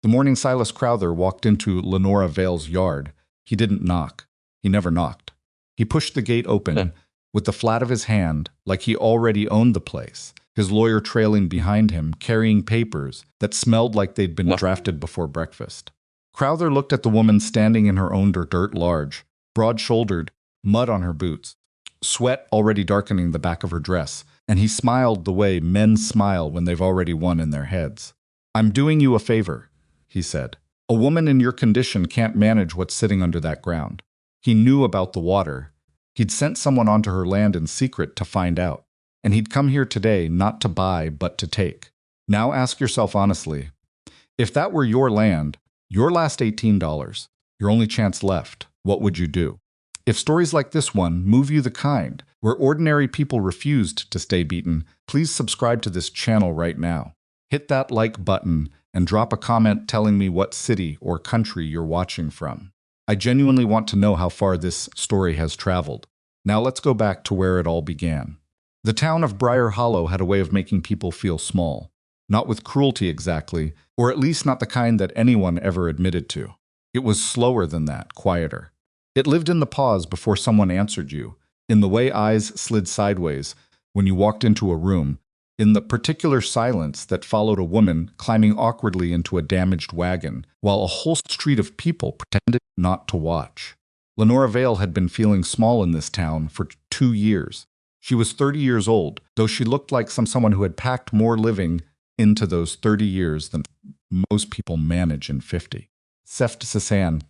The morning Silas Crowther walked into Lenora Vale's yard, he didn't knock. He never knocked. He pushed the gate open with the flat of his hand like he already owned the place, his lawyer trailing behind him, carrying papers that smelled like they'd been drafted before breakfast. Crowther looked at the woman standing in her own dirt large, broad-shouldered, mud on her boots, sweat already darkening the back of her dress, and he smiled the way men smile when they've already won in their heads. "I'm doing you a favor," he said. "A woman in your condition can't manage what's sitting under that ground." He knew about the water. He'd sent someone onto her land in secret to find out. And he'd come here today not to buy, but to take. Now ask yourself honestly, if that were your land, your last $18, your only chance left, what would you do? If stories like this one move you the kind, where ordinary people refused to stay beaten, please subscribe to this channel right now. Hit that like button and drop a comment telling me what city or country you're watching from. I genuinely want to know how far this story has traveled. Now let's go back to where it all began. The town of Briar Hollow had a way of making people feel small. Not with cruelty exactly, or at least not the kind that anyone ever admitted to. It was slower than that, quieter. It lived in the pause before someone answered you, in the way eyes slid sideways when you walked into a room, in the particular silence that followed a woman climbing awkwardly into a damaged wagon, while a whole street of people pretended not to watch. Lenora Vale had been feeling small in this town for 2 years. She was 30 years old, though she looked like someone who had packed more living into those 30 years than most people manage in 50. Seft Sasan.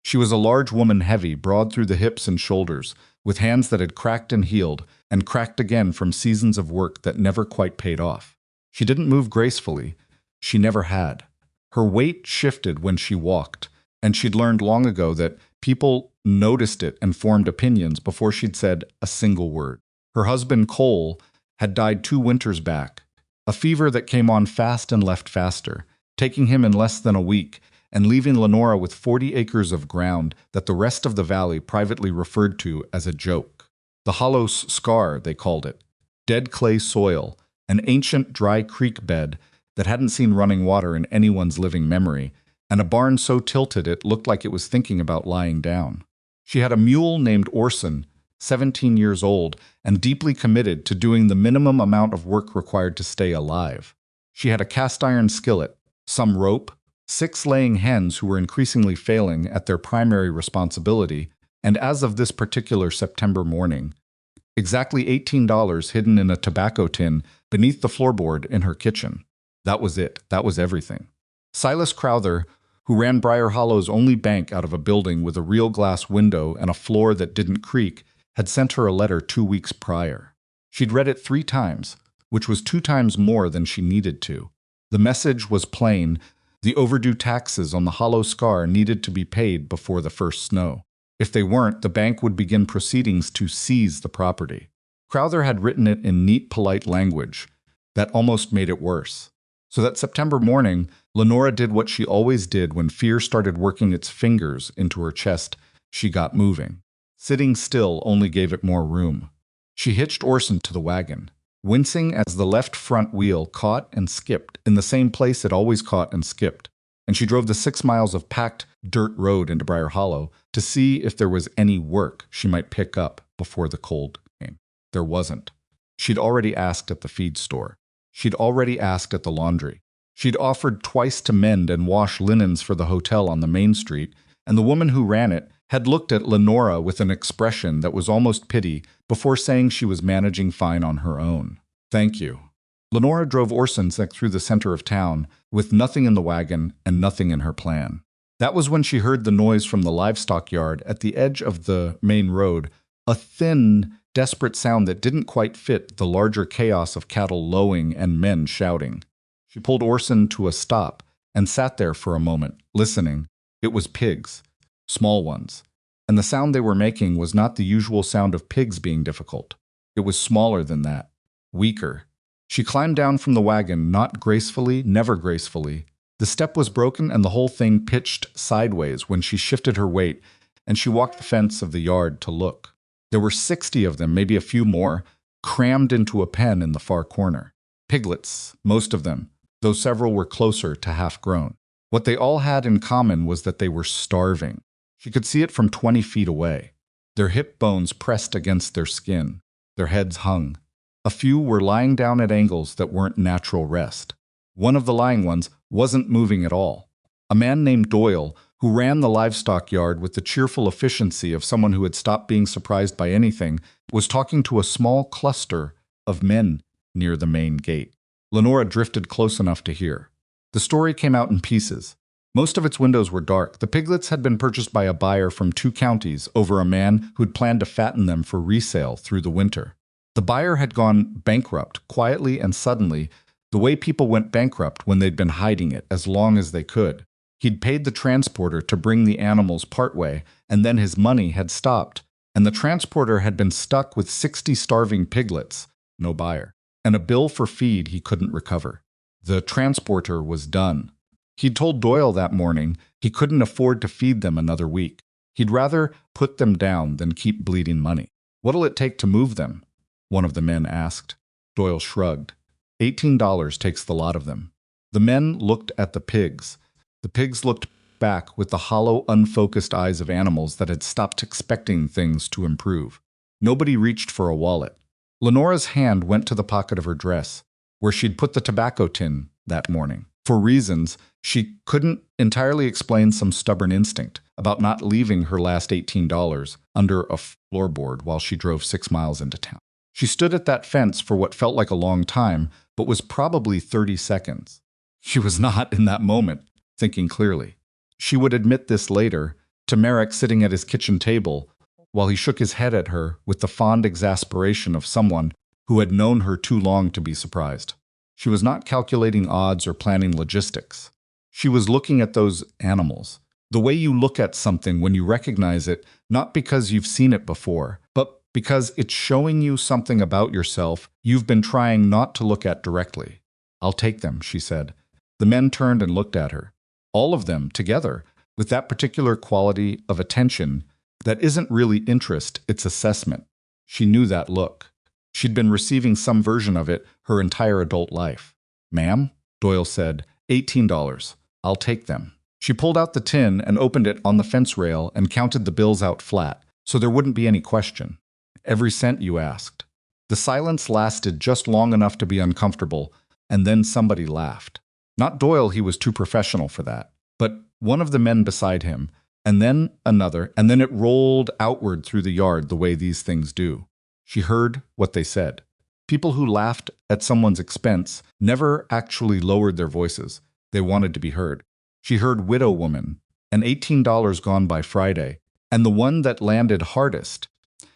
She was a large woman, heavy, broad through the hips and shoulders, with hands that had cracked and healed, and cracked again from seasons of work that never quite paid off. She didn't move gracefully. She never had. Her weight shifted when she walked, and she'd learned long ago that people noticed it and formed opinions before she'd said a single word. Her husband, Cole, had died 2 winters back, a fever that came on fast and left faster, taking him in less than a week, and leaving Lenora with 40 acres of ground that the rest of the valley privately referred to as a joke. The Hollow Scar, they called it. Dead clay soil, an ancient dry creek bed that hadn't seen running water in anyone's living memory, and a barn so tilted it looked like it was thinking about lying down. She had a mule named Orson, 17 years old, and deeply committed to doing the minimum amount of work required to stay alive. She had a cast-iron skillet, some rope, 6 laying hens who were increasingly failing at their primary responsibility, and as of this particular September morning, exactly $18 hidden in a tobacco tin beneath the floorboard in her kitchen. That was it. That was everything. Silas Crowther, who ran Briar Hollow's only bank out of a building with a real glass window and a floor that didn't creak, had sent her a letter 2 weeks prior. She'd read it 3 times, which was 2 times more than she needed to. The message was plain. The overdue taxes on the Hollow Scar needed to be paid before the first snow. If they weren't, the bank would begin proceedings to seize the property. Crowther had written it in neat, polite language that almost made it worse. So that September morning, Lenora did what she always did when fear started working its fingers into her chest. She got moving. Sitting still only gave it more room. She hitched Orson to the wagon, wincing as the left front wheel caught and skipped in the same place it always caught and skipped, and she drove the 6 miles of packed dirt road into Briar Hollow to see if there was any work she might pick up before the cold came. There wasn't. She'd already asked at the feed store. She'd already asked at the laundry. She'd offered twice to mend and wash linens for the hotel on the main street, and the woman who ran it had looked at Lenora with an expression that was almost pity before saying she was managing fine on her own. Thank you. Lenora drove Orson through the center of town with nothing in the wagon and nothing in her plan. That was when she heard the noise from the livestock yard at the edge of the main road, a thin, desperate sound that didn't quite fit the larger chaos of cattle lowing and men shouting. She pulled Orson to a stop and sat there for a moment, listening. It was pigs. Small ones, and the sound they were making was not the usual sound of pigs being difficult. It was smaller than that, weaker. She climbed down from the wagon, not gracefully, never gracefully. The step was broken and the whole thing pitched sideways when she shifted her weight, and she walked the fence of the yard to look. There were 60 of them, maybe a few more, crammed into a pen in the far corner. Piglets, most of them, though several were closer to half-grown. What they all had in common was that they were starving. She could see it from 20 feet away. Their hip bones pressed against their skin. Their heads hung. A few were lying down at angles that weren't natural rest. One of the lying ones wasn't moving at all. A man named Doyle, who ran the livestock yard with the cheerful efficiency of someone who had stopped being surprised by anything, was talking to a small cluster of men near the main gate. Lenora drifted close enough to hear. The story came out in pieces. Most of its windows were dark. The piglets had been purchased by a buyer from 2 counties over a man who'd planned to fatten them for resale through the winter. The buyer had gone bankrupt quietly and suddenly, the way people went bankrupt when they'd been hiding it as long as they could. He'd paid the transporter to bring the animals partway, and then his money had stopped, and the transporter had been stuck with 60 starving piglets, no buyer, and a bill for feed he couldn't recover. The transporter was done. He'd told Doyle that morning he couldn't afford to feed them another week. He'd rather put them down than keep bleeding money. "What'll it take to move them?" one of the men asked. Doyle shrugged. $18 takes the lot of them. The men looked at the pigs. The pigs looked back with the hollow, unfocused eyes of animals that had stopped expecting things to improve. Nobody reached for a wallet. Lenora's hand went to the pocket of her dress, where she'd put the tobacco tin that morning. For reasons she couldn't entirely explain, some stubborn instinct about not leaving her last $18 under a floorboard while she drove 6 miles into town. She stood at that fence for what felt like a long time, but was probably 30 seconds. She was not, in that moment, thinking clearly. She would admit this later, to Merrick sitting at his kitchen table, while he shook his head at her with the fond exasperation of someone who had known her too long to be surprised. She was not calculating odds or planning logistics. She was looking at those animals, the way you look at something when you recognize it, not because you've seen it before, but because it's showing you something about yourself you've been trying not to look at directly. "I'll take them," she said. The men turned and looked at her. All of them together, with that particular quality of attention that isn't really interest, it's assessment. She knew that look. She'd been receiving some version of it her entire adult life. "Ma'am?" Doyle said. $18. I'll take them." She pulled out the tin and opened it on the fence rail and counted the bills out flat, so there wouldn't be any question. "Every cent you asked." The silence lasted just long enough to be uncomfortable, and then somebody laughed. Not Doyle, he was too professional for that, but one of the men beside him, and then another, and then it rolled outward through the yard the way these things do. She heard what they said. People who laughed at someone's expense never actually lowered their voices. They wanted to be heard. She heard "widow woman" and $18 gone by Friday, and the one that landed hardest,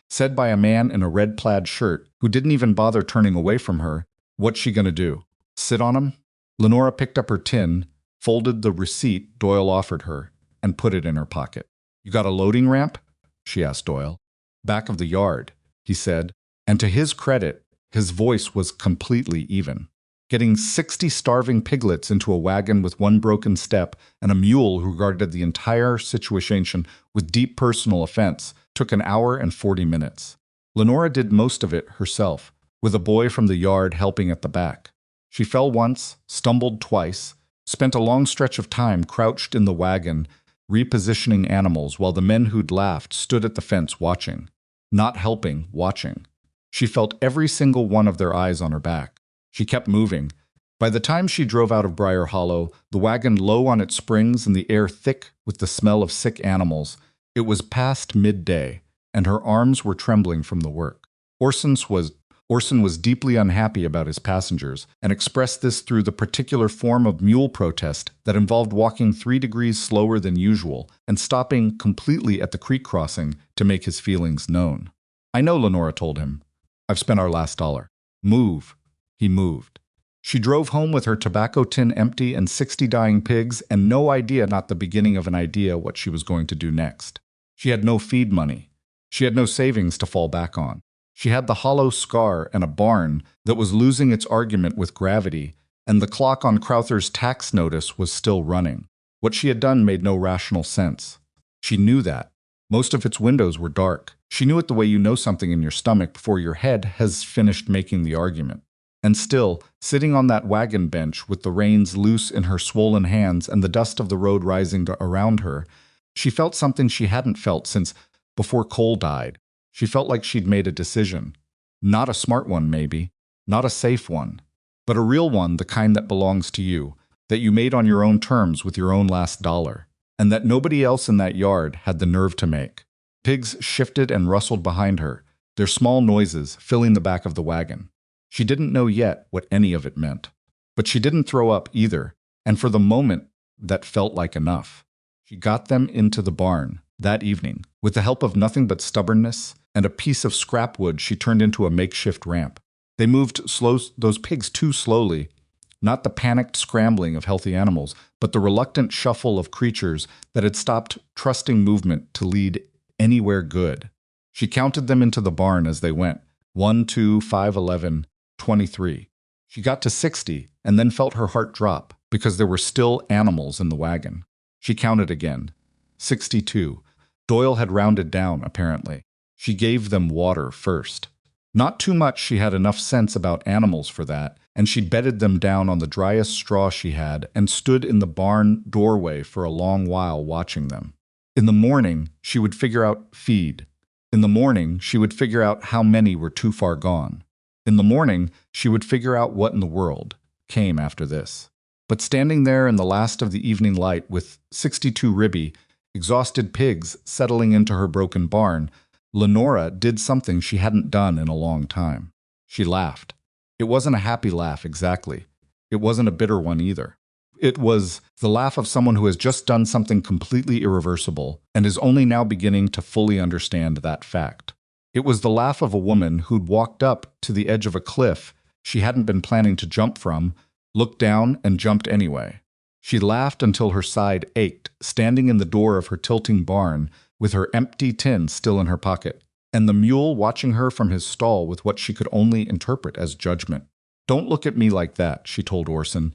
said by a man in a red plaid shirt who didn't even bother turning away from her, "What's she gonna do? Sit on 'em?" Lenora picked up her tin, folded the receipt Doyle offered her, and put it in her pocket. "You got a loading ramp?" she asked Doyle. "Back of the yard," he said, and to his credit, his voice was completely even. Getting 60 starving piglets into a wagon with one broken step and a mule who regarded the entire situation with deep personal offense took an hour and 40 minutes. Lenora did most of it herself, with a boy from the yard helping at the back. She fell once, stumbled twice, spent a long stretch of time crouched in the wagon, repositioning animals while the men who'd laughed stood at the fence watching. Not helping, watching. She felt every single one of their eyes on her back. She kept moving. By the time she drove out of Briar Hollow, the wagon low on its springs and the air thick with the smell of sick animals, it was past midday, and her arms were trembling from the work. Orson was deeply unhappy about his passengers, and expressed this through the particular form of mule protest that involved walking 3 degrees slower than usual and stopping completely at the creek crossing to make his feelings known. "I know," Lenora told him. "I've spent our last dollar." "Move." He moved. She drove home with her tobacco tin empty and 60 dying pigs, and no idea, not the beginning of an idea, what she was going to do next. She had no feed money. She had no savings to fall back on. She had the hollow scar and a barn that was losing its argument with gravity, and the clock on Crowther's tax notice was still running. What she had done made no rational sense. She knew that. Most of its windows were dark. She knew it the way you know something in your stomach before your head has finished making the argument. And still, sitting on that wagon bench with the reins loose in her swollen hands and the dust of the road rising around her, she felt something she hadn't felt since before Cole died. She felt like she'd made a decision. Not a smart one, maybe. Not a safe one. But a real one, the kind that belongs to you, that you made on your own terms with your own last dollar, and that nobody else in that yard had the nerve to make. Pigs shifted and rustled behind her, their small noises filling the back of the wagon. She didn't know yet what any of it meant. But she didn't throw up either, and for the moment that felt like enough. She got them into the barn that evening, with the help of nothing but stubbornness and a piece of scrap wood she turned into a makeshift ramp. They moved those pigs too slowly, not the panicked scrambling of healthy animals, but the reluctant shuffle of creatures that had stopped trusting movement to lead anywhere good. She counted them into the barn as they went, 1, 2, 5, 11, 23. She got to 60 and then felt her heart drop because there were still animals in the wagon. She counted again. 62. Doyle had rounded down, apparently. She gave them water first. Not too much, she had enough sense about animals for that, and she'd bedded them down on the driest straw she had and stood in the barn doorway for a long while watching them. In the morning, she would figure out feed. In the morning, she would figure out how many were too far gone. In the morning, she would figure out what in the world came after this. But standing there in the last of the evening light with 62 ribby, exhausted pigs settling into her broken barn, Lenora did something she hadn't done in a long time. She laughed. It wasn't a happy laugh exactly. It wasn't a bitter one either. It was the laugh of someone who has just done something completely irreversible and is only now beginning to fully understand that fact. It was the laugh of a woman who'd walked up to the edge of a cliff she hadn't been planning to jump from, looked down, and jumped anyway. She laughed until her side ached, standing in the door of her tilting barn with her empty tin still in her pocket, and the mule watching her from his stall with what she could only interpret as judgment. "Don't look at me like that," she told Orson.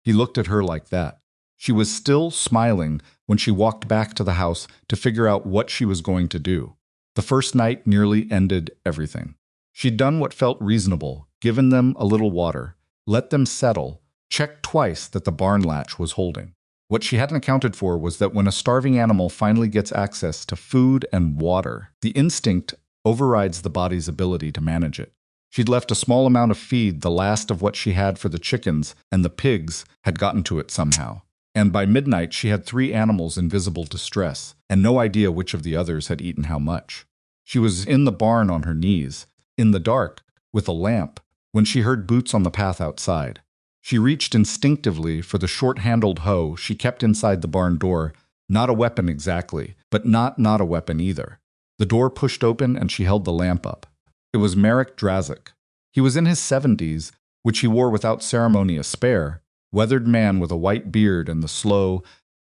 He looked at her like that. She was still smiling when she walked back to the house to figure out what she was going to do. The first night nearly ended everything. She'd done what felt reasonable, given them a little water, let them settle, checked twice that the barn latch was holding. What she hadn't accounted for was that when a starving animal finally gets access to food and water, the instinct overrides the body's ability to manage it. She'd left a small amount of feed, the last of what she had for the chickens, and the pigs had gotten to it somehow. And by midnight, she had 3 animals in visible distress, and no idea which of the others had eaten how much. She was in the barn on her knees, in the dark, with a lamp, when she heard boots on the path outside. She reached instinctively for the short-handled hoe she kept inside the barn door, not a weapon exactly, but not a weapon either. The door pushed open and she held the lamp up. It was Merrick Drazik. He was in his 70s, which he wore without ceremony a spare, weathered man with a white beard and the slow,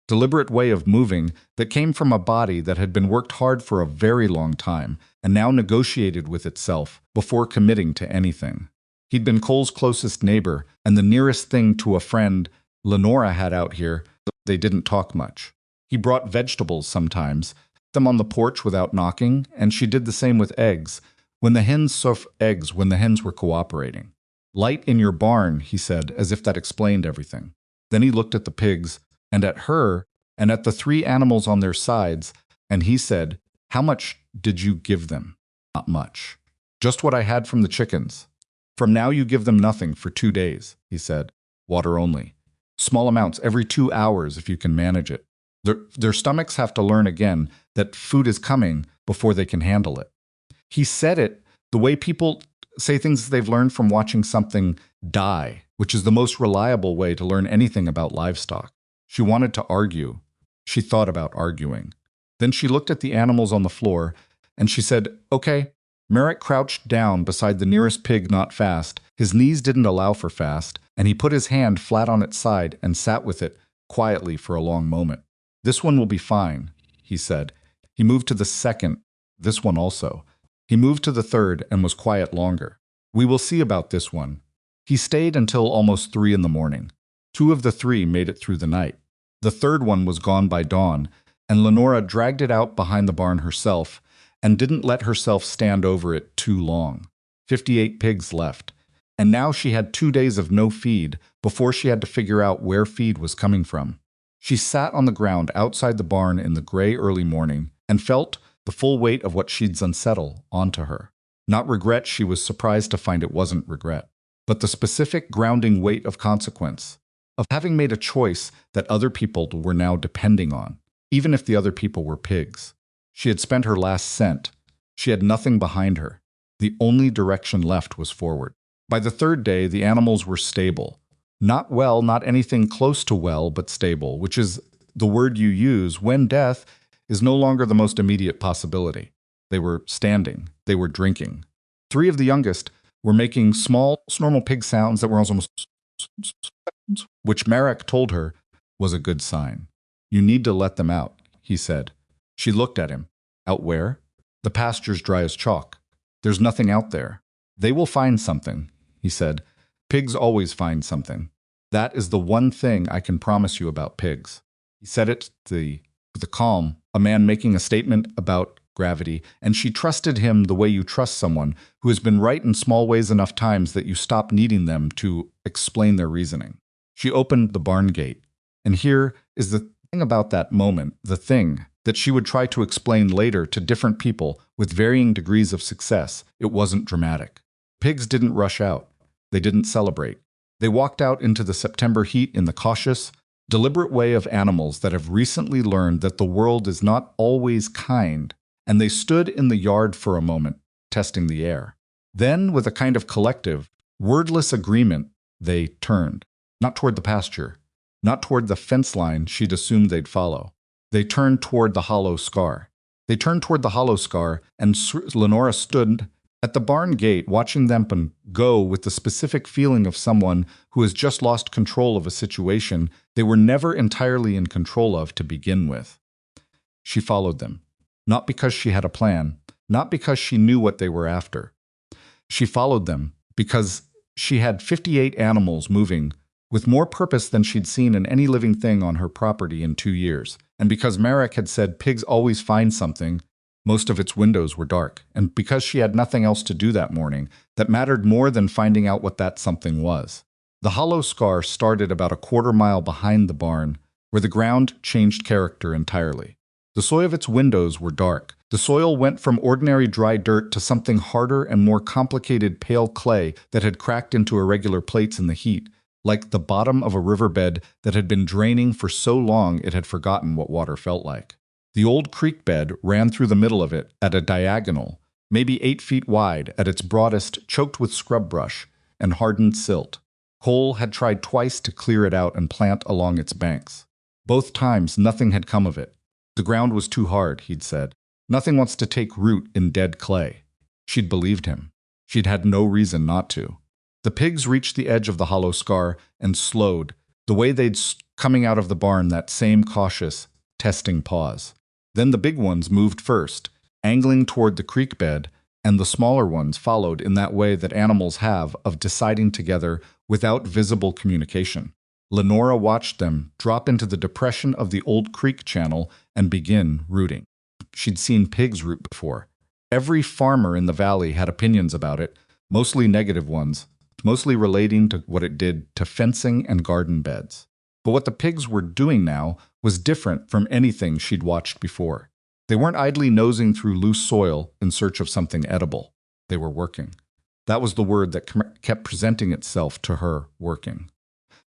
deliberate way of moving that came from a body that had been worked hard for a very long time and now negotiated with itself before committing to anything. He'd been Cole's closest neighbor and the nearest thing to a friend Lenora had out here. They didn't talk much. He brought vegetables sometimes, them on the porch without knocking, and she did the same with eggs, when the hens were cooperating. "Light in your barn," he said, as if that explained everything. Then he looked at the pigs, and at her, and at the 3 animals on their sides, and he said, "How much did you give them?" "Not much. Just what I had from the chickens. From now you give them nothing for 2 days," he said. "Water only. Small amounts every 2 hours if you can manage it. Their stomachs have to learn again that food is coming before they can handle it." He said it the way people say things they've learned from watching something die, which is the most reliable way to learn anything about livestock. She wanted to argue. She thought about arguing. Then she looked at the animals on the floor, and she said, "Okay." Merrick crouched down beside the nearest pig not fast. His knees didn't allow for fast, and he put his hand flat on its side and sat with it quietly for a long moment. "This one will be fine," he said. He moved to the second, this one also. He moved to the third and was quiet longer. "We will see about this one." He stayed until almost 3 in the morning. 2 of the 3 made it through the night. The third one was gone by dawn, and Lenora dragged it out behind the barn herself and didn't let herself stand over it too long. 58 pigs left, And now she had 2 days of no feed before she had to figure out where feed was coming from. She sat on the ground outside the barn in the gray early morning and felt the full weight of what she'd unsettled onto her. Not regret, she was surprised to find it wasn't regret, but the specific grounding weight of consequence, of having made a choice that other people were now depending on, even if the other people were pigs. She had spent her last cent. She had nothing behind her. The only direction left was forward. By the third day, the animals were stable. Not well, not anything close to well, but stable, which is the word you use when death is no longer the most immediate possibility. They were standing. They were drinking. 3 of the youngest were making small, normal pig sounds that were almost, which Marek told her was a good sign. You need to let them out, he said. She looked at him. Out where? The pasture's dry as chalk. There's nothing out there. They will find something, he said. Pigs always find something. That is the one thing I can promise you about pigs. He said it with a calm, a man making a statement about gravity, and she trusted him the way you trust someone who has been right in small ways enough times that you stop needing them to explain their reasoning. She opened the barn gate, and here is the thing about that moment, the thing that she would try to explain later to different people with varying degrees of success. It wasn't dramatic. Pigs didn't rush out. They didn't celebrate. They walked out into the September heat in the cautious, deliberate way of animals that have recently learned that the world is not always kind, and they stood in the yard for a moment, testing the air. Then, with a kind of collective, wordless agreement, they turned. Not toward the pasture, not toward the fence line she'd assumed they'd follow. They turned toward the hollow scar. They turned toward the hollow scar, and Lenora stood at the barn gate watching them go with the specific feeling of someone who has just lost control of a situation they were never entirely in control of to begin with. She followed them, not because she had a plan, not because she knew what they were after. She followed them because she had 58 animals moving with more purpose than she'd seen in any living thing on her property in 2 years, and because Marek had said pigs always find something. Most of its windows were dark, and because she had nothing else to do that morning, that mattered more than finding out what that something was. The hollow scar started about a quarter-mile behind the barn, where the ground changed character entirely. The soil of its windows were dark. The soil went from ordinary dry dirt to something harder and more complicated pale clay that had cracked into irregular plates in the heat, like the bottom of a riverbed that had been draining for so long it had forgotten what water felt like. The old creek bed ran through the middle of it at a diagonal, maybe 8 feet wide, at its broadest, choked with scrub brush and hardened silt. Cole had tried twice to clear it out and plant along its banks. Both times nothing had come of it. The ground was too hard, he'd said. Nothing wants to take root in dead clay. She'd believed him. She'd had no reason not to. The pigs reached the edge of the hollow scar and slowed, the way they'd coming out of the barn, that same cautious, testing pause. Then the big ones moved first, angling toward the creek bed, and the smaller ones followed in that way that animals have of deciding together without visible communication. Lenora watched them drop into the depression of the old creek channel and begin rooting. She'd seen pigs root before. Every farmer in the valley had opinions about it, mostly negative ones, mostly relating to what it did to fencing and garden beds. But what the pigs were doing now was different from anything she'd watched before. They weren't idly nosing through loose soil in search of something edible. They were working. That was the word that kept presenting itself to her, working.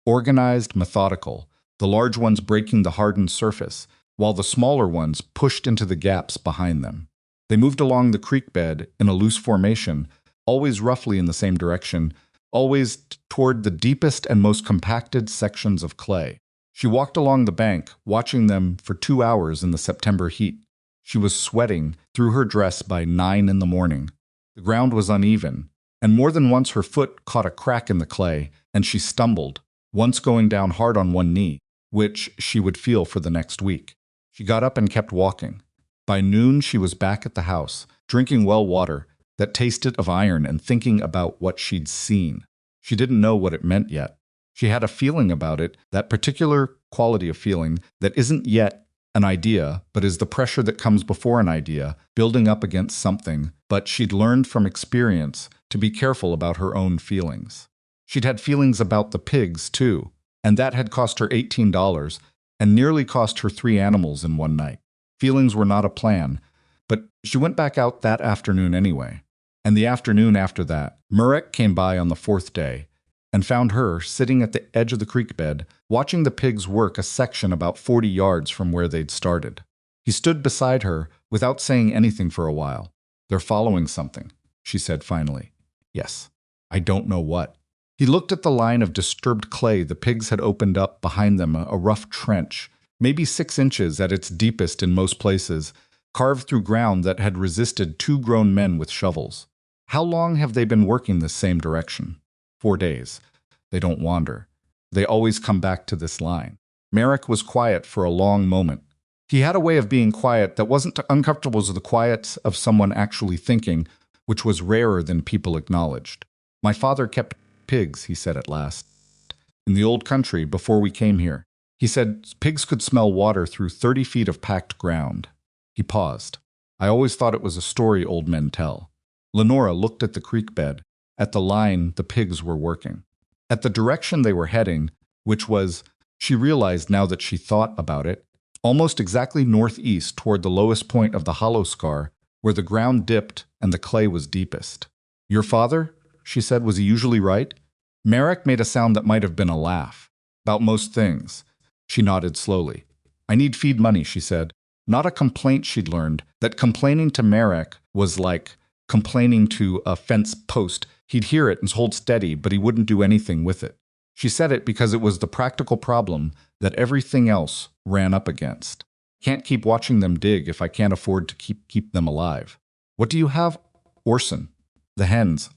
Organized, methodical, the large ones breaking the hardened surface, while the smaller ones pushed into the gaps behind them. They moved along the creek bed in a loose formation, always roughly in the same direction, always toward the deepest and most compacted sections of clay. She walked along the bank, watching them for 2 hours in the September heat. She was sweating through her dress by 9 in the morning. The ground was uneven, and more than once her foot caught a crack in the clay, and she stumbled, once going down hard on one knee, which she would feel for the next week. She got up and kept walking. By noon she was back at the house, drinking well water that tasted of iron and thinking about what she'd seen. She didn't know what it meant yet. She had a feeling about it, that particular quality of feeling that isn't yet an idea, but is the pressure that comes before an idea, building up against something but she'd learned from experience to be careful about her own feelings. She'd had feelings about the pigs, too, and that had cost her $18 and nearly cost her 3 animals in one night. Feelings were not a plan, but she went back out that afternoon anyway. And the afternoon after that, Marek came by on the 4th day and found her sitting at the edge of the creek bed, watching the pigs work a section about 40 yards from where they'd started. He stood beside her without saying anything for a while. "They're following something," she said finally. "Yes. I don't know what." He looked at the line of disturbed clay the pigs had opened up behind them, a rough trench, maybe 6 inches at its deepest in most places, carved through ground that had resisted 2 grown men with shovels. "How long have they been working this same direction?" 4 days. They don't wander. They always come back to this line. Marek was quiet for a long moment. He had a way of being quiet that wasn't uncomfortable as the quiet of someone actually thinking, which was rarer than people acknowledged. "My father kept pigs," he said at last. "In the old country, before we came here." He said pigs could smell water through 30 feet of packed ground. He paused. "I always thought it was a story old men tell." Lenora looked at the creek bed, at the line the pigs were working, at the direction they were heading, which was, she realized now that she thought about it, almost exactly northeast toward the lowest point of the hollow scar, where the ground dipped and the clay was deepest. "Your father?" she said. "Was he usually right?" Marek made a sound that might have been a laugh. "About most things." She nodded slowly. "I need feed money," she said. Not a complaint she'd learned, that complaining to Marek was like complaining to a fence post. He'd hear it and hold steady, but he wouldn't do anything with it. She said it because it was the practical problem that everything else ran up against. "Can't keep watching them dig if I can't afford to keep them alive." "What do you have?" "Orson." "The hens."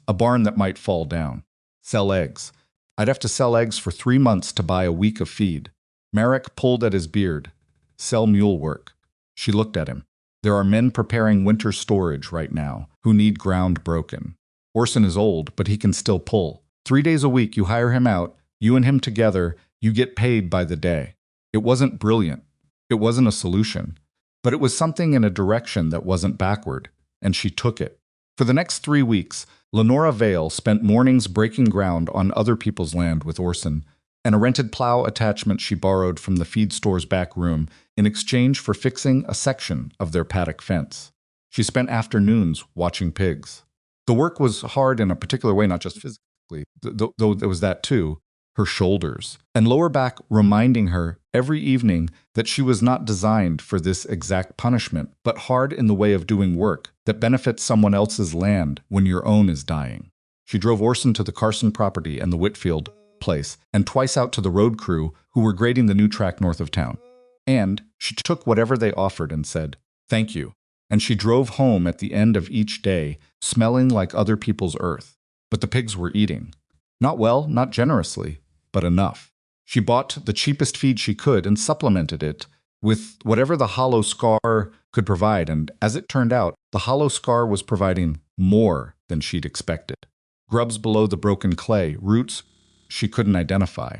"A barn that might fall down." "Sell eggs." "I'd have to sell eggs for 3 months to buy a week of feed." Marek pulled at his beard. "Sell mule work." She looked at him. "There are men preparing winter storage right now who need ground broken. Orson is old, but he can still pull. 3 days a week you hire him out, you and him together, you get paid by the day." It wasn't brilliant. It wasn't a solution. But it was something in a direction that wasn't backward, and she took it. For the next 3 weeks, Lenora Vale spent mornings breaking ground on other people's land with Orson, and a rented plow attachment she borrowed from the feed store's back room in exchange for fixing a section of their paddock fence. She spent afternoons watching pigs. The work was hard in a particular way, not just physically, though there was that too, her shoulders and lower back reminding her every evening that she was not designed for this exact punishment, but hard in the way of doing work that benefits someone else's land when your own is dying. She drove Orson to the Carson property and the Whitfield place, and twice out to the road crew who were grading the new track north of town. And she took whatever they offered and said, "Thank you." And she drove home at the end of each day, smelling like other people's earth. But the pigs were eating. Not well, not generously, but enough. She bought the cheapest feed she could and supplemented it with whatever the hollow scar could provide, and as it turned out, the hollow scar was providing more than she'd expected. Grubs below the broken clay, roots she couldn't identify.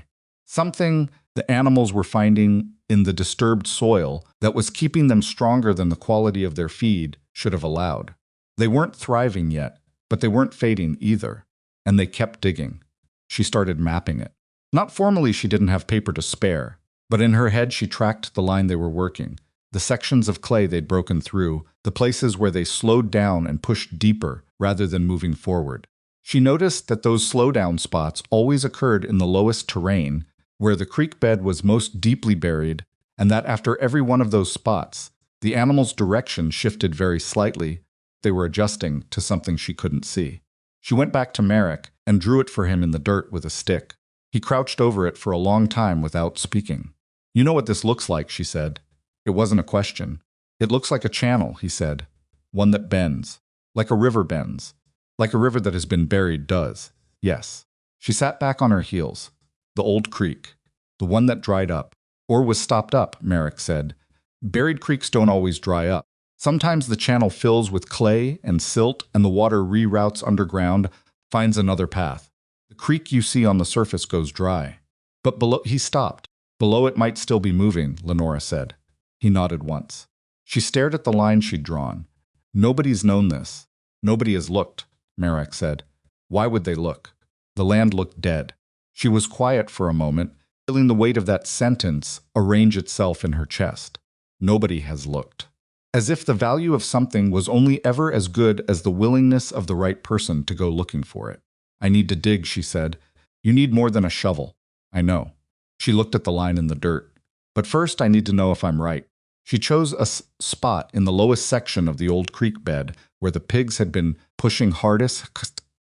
Something the animals were finding in the disturbed soil that was keeping them stronger than the quality of their feed should have allowed. They weren't thriving yet, but they weren't fading either, and they kept digging. She started mapping it. Not formally, she didn't have paper to spare, but in her head she tracked the line they were working, the sections of clay they'd broken through, the places where they slowed down and pushed deeper rather than moving forward. She noticed that those slowdown spots always occurred in the lowest terrain, where the creek bed was most deeply buried, and that after every one of those spots, the animal's direction shifted very slightly. They were adjusting to something she couldn't see. She went back to Marek and drew it for him in the dirt with a stick. He crouched over it for a long time without speaking. "You know what this looks like," she said. It wasn't a question. "It looks like a channel," he said. "One that bends. Like a river bends. Like a river that has been buried does." "Yes." She sat back on her heels. "The old creek. The one that dried up. Or was stopped up," Marek said. "Buried creeks don't always dry up. Sometimes the channel fills with clay and silt and the water reroutes underground, finds another path. The creek you see on the surface goes dry. But below..." He stopped. "Below it might still be moving," Lenora said. He nodded once. She stared at the line she'd drawn. "Nobody's known this. Nobody has looked, Marek said. Why would they look? The land looked dead. She was quiet for a moment, feeling the weight of that sentence arrange itself in her chest. Nobody has looked. As if the value of something was only ever as good as the willingness of the right person to go looking for it. I need to dig, she said. You need more than a shovel. I know. She looked at the line in the dirt. But first I need to know if I'm right. She chose a spot in the lowest section of the old creek bed where the pigs had been pushing hardest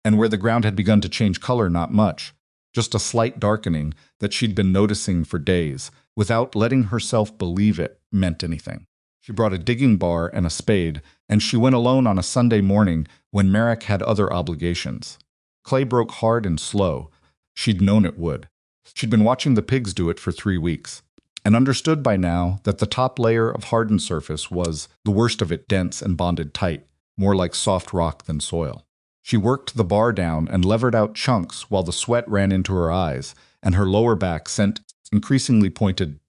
and where the ground had begun to change color not much, just a slight darkening that she'd been noticing for days, without letting herself believe it meant anything. She brought a digging bar and a spade, and she went alone on a Sunday morning when Marek had other obligations. Clay broke hard and slow. She'd known it would. She'd been watching the pigs do it for 3 weeks, and understood by now that the top layer of hardened surface was, the worst of it, dense and bonded tight, more like soft rock than soil. She worked the bar down and levered out chunks while the sweat ran into her eyes, and her lower back sent increasingly pointed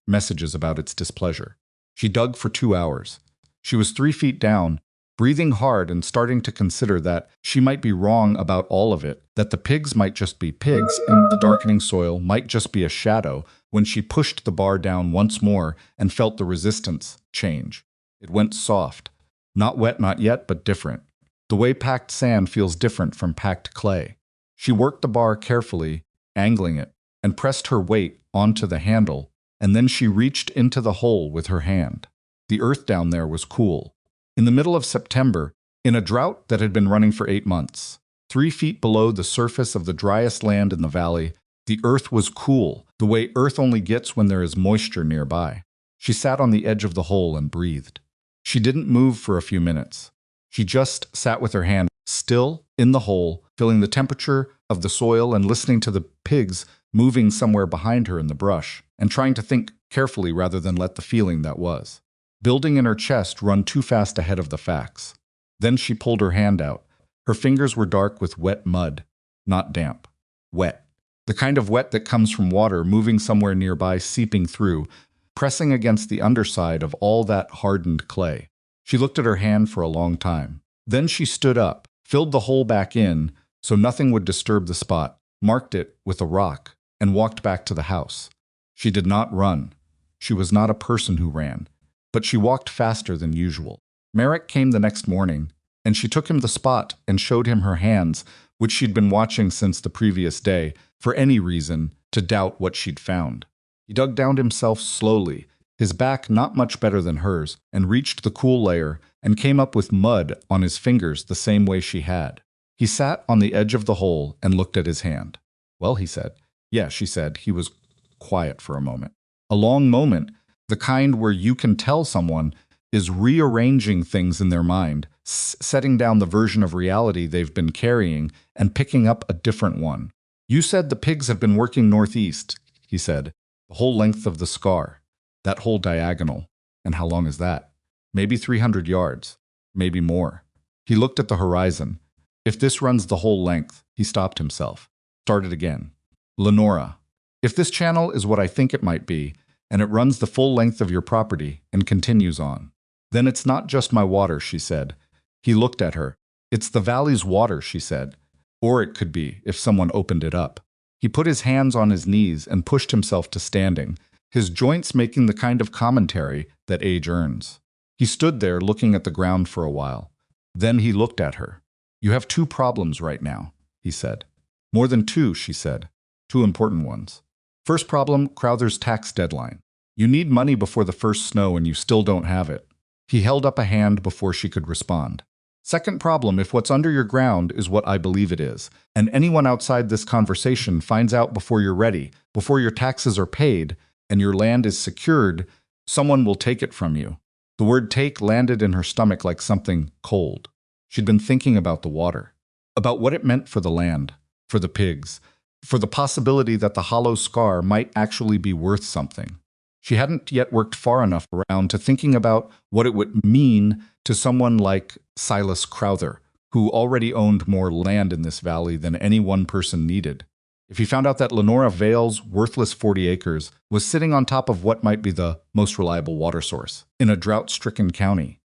messages about its displeasure. She dug for 2 hours. She was 3 feet down, breathing hard and starting to consider that she might be wrong about all of it, that the pigs might just be pigs and the darkening soil might just be a shadow, when she pushed the bar down once more and felt the resistance change. It went soft. Not wet, not yet, but different. The way packed sand feels different from packed clay. She worked the bar carefully, angling it, and pressed her weight onto the handle, and then she reached into the hole with her hand. The earth down there was cool. In the middle of September, in a drought that had been running for 8 months, 3 feet below the surface of the driest land in the valley, the earth was cool, the way earth only gets when there is moisture nearby. She sat on the edge of the hole and breathed. She didn't move for a few minutes. She just sat with her hand still in the hole, feeling the temperature of the soil and listening to the pigs moving somewhere behind her in the brush, and trying to think carefully rather than let the feeling that was building in her chest run too fast ahead of the facts. Then she pulled her hand out. Her fingers were dark with wet mud, not damp. Wet. The kind of wet that comes from water moving somewhere nearby, seeping through, pressing against the underside of all that hardened clay. She looked at her hand for a long time. Then she stood up, filled the hole back in so nothing would disturb the spot, marked it with a rock, and walked back to the house. She did not run. She was not a person who ran, but she walked faster than usual. Marek came the next morning, and she took him the spot and showed him her hands, which she'd been watching since the previous day, for any reason, to doubt what she'd found. He dug down himself slowly, his back not much better than hers, and reached the cool layer and came up with mud on his fingers the same way she had. He sat on the edge of the hole and looked at his hand. Well, he said. Yeah, she said. He was quiet for a moment. A long moment, the kind where you can tell someone is rearranging things in their mind, setting down the version of reality they've been carrying and picking up a different one. You said the pigs have been working northeast, he said, the whole length of the scar, that whole diagonal. And how long is that? Maybe 300 yards, maybe more. He looked at the horizon. If this runs the whole length, he stopped himself. Started again. Lenora, if this channel is what I think it might be, and it runs the full length of your property and continues on, then it's not just my water, she said. He looked at her. It's the valley's water, she said. Or it could be, if someone opened it up. He put his hands on his knees and pushed himself to standing, his joints making the kind of commentary that age earns. He stood there looking at the ground for a while. Then he looked at her. You have 2 problems right now, he said. More than 2, she said. 2 important ones. First problem, Crowther's tax deadline. You need money before the first snow and you still don't have it. He held up a hand before she could respond. Second problem, if what's under your ground is what I believe it is, and anyone outside this conversation finds out before you're ready, before your taxes are paid, and your land is secured, someone will take it from you. The word take landed in her stomach like something cold. She'd been thinking about the water, about what it meant for the land, for the pigs, for the possibility that the hollow scar might actually be worth something. She hadn't yet worked far enough around to thinking about what it would mean to someone like Silas Crowther, who already owned more land in this valley than any one person needed. If he found out that Lenora Vale's worthless 40 acres was sitting on top of what might be the most reliable water source in a drought-stricken county,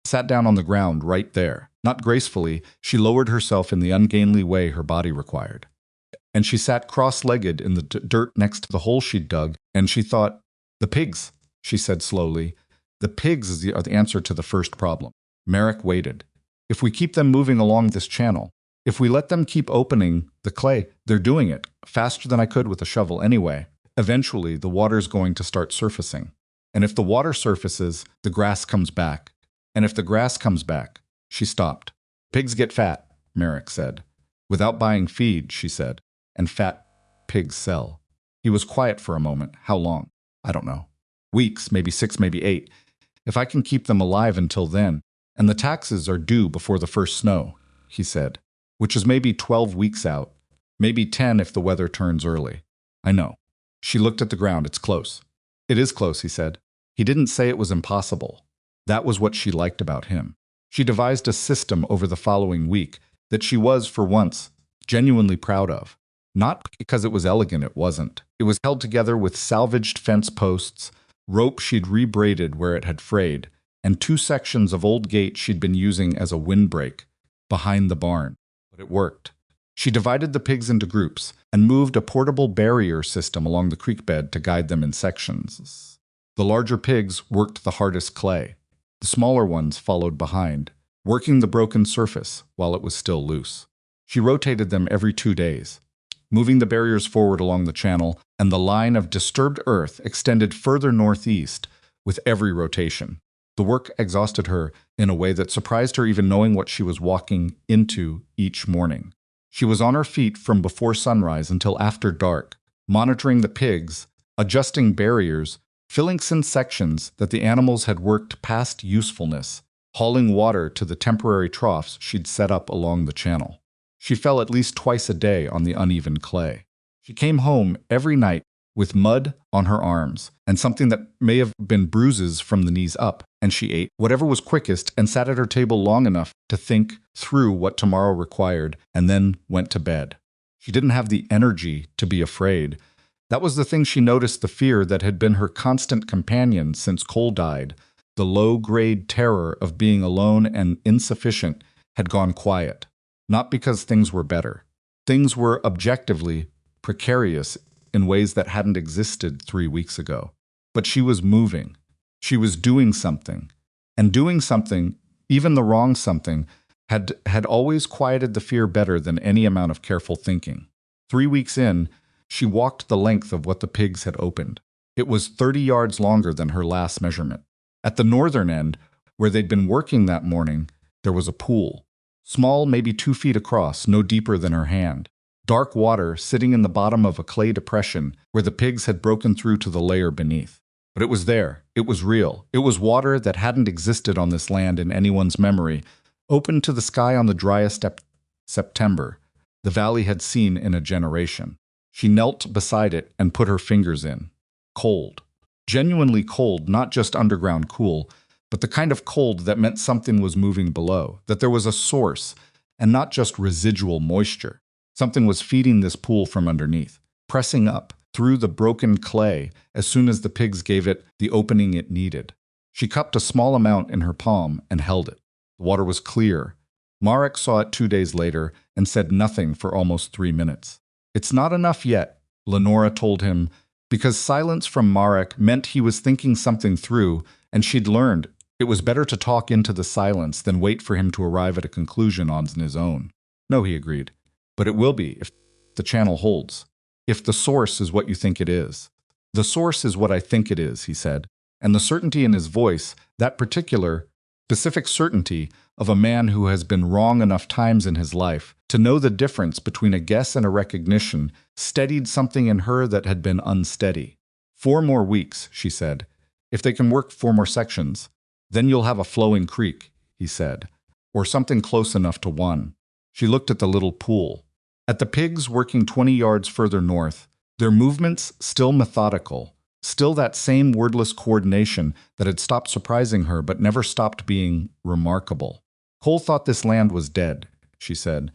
sat down on the ground right there. Not gracefully, she lowered herself in the ungainly way her body required. And she sat cross-legged in the dirt next to the hole she'd dug, and she thought, "The pigs," she said slowly. "The pigs are the answer to the first problem." Merrick waited. "If we keep them moving along this channel, if we let them keep opening the clay, they're doing it faster than I could with a shovel anyway. Eventually, the water's going to start surfacing. And if the water surfaces, the grass comes back. And if the grass comes back..." She stopped. "Pigs get fat," Merrick said. "Without buying feed," she said. "And fat pigs sell." He was quiet for a moment. "How long?" "I don't know. Weeks, maybe 6, maybe 8. If I can keep them alive until then. And the taxes are due before the first snow," he said, "which is maybe 12 weeks out. Maybe 10 if the weather turns early." "I know." She looked at the ground. "It's close." "It is close," he said. He didn't say it was impossible. That was what she liked about him. She devised a system over the following week that she was, for once, genuinely proud of. Not because it was elegant, it wasn't. It was held together with salvaged fence posts, rope she'd rebraided where it had frayed, and 2 sections of old gate she'd been using as a windbreak behind the barn. But it worked. She divided the pigs into groups and moved a portable barrier system along the creek bed to guide them in sections. The larger pigs worked the hardest clay. The smaller ones followed behind, working the broken surface while it was still loose. She rotated them every 2 days, moving the barriers forward along the channel, and the line of disturbed earth extended further northeast with every rotation. The work exhausted her in a way that surprised her, even knowing what she was walking into each morning. She was on her feet from before sunrise until after dark, monitoring the pigs, adjusting barriers, filling in sections that the animals had worked past usefulness, hauling water to the temporary troughs she'd set up along the channel. She fell at least twice a day on the uneven clay. She came home every night with mud on her arms and something that may have been bruises from the knees up, and she ate whatever was quickest and sat at her table long enough to think through what tomorrow required, and then went to bed. She didn't have the energy to be afraid. That was the thing she noticed, the fear that had been her constant companion since Cole died. The low-grade terror of being alone and insufficient had gone quiet. Not because things were better. Things were objectively precarious in ways that hadn't existed 3 weeks ago. But she was moving. She was doing something. And doing something, even the wrong something, had always quieted the fear better than any amount of careful thinking. 3 weeks in, she walked the length of what the pigs had opened. It was 30 yards longer than her last measurement. At the northern end, where they'd been working that morning, there was a pool. Small, maybe 2 feet across, no deeper than her hand. Dark water sitting in the bottom of a clay depression where the pigs had broken through to the layer beneath. But it was there. It was real. It was water that hadn't existed on this land in anyone's memory, open to the sky on the driest September the valley had seen in a generation. She knelt beside it and put her fingers in. Cold. Genuinely cold, not just underground cool, but the kind of cold that meant something was moving below, that there was a source, and not just residual moisture. Something was feeding this pool from underneath, pressing up through the broken clay as soon as the pigs gave it the opening it needed. She cupped a small amount in her palm and held it. The water was clear. Marek saw it 2 days later and said nothing for almost 3 minutes. "It's not enough yet," Lenora told him, because silence from Marek meant he was thinking something through, and she'd learned it was better to talk into the silence than wait for him to arrive at a conclusion on his own. "No," he agreed, "but it will be if the channel holds. If the source is what you think it is." "The source is what I think it is," he said, and the certainty in his voice, that particular, specific certainty of a man who has been wrong enough times in his life to know the difference between a guess and a recognition, steadied something in her that had been unsteady. 4 more weeks, she said. "If they can work 4 more sections, then you'll have a flowing creek," he said, "or something close enough to one." She looked at the little pool. At the pigs working 20 yards further north, their movements still methodical, still that same wordless coordination that had stopped surprising her but never stopped being remarkable. Cole thought this land was dead, she said,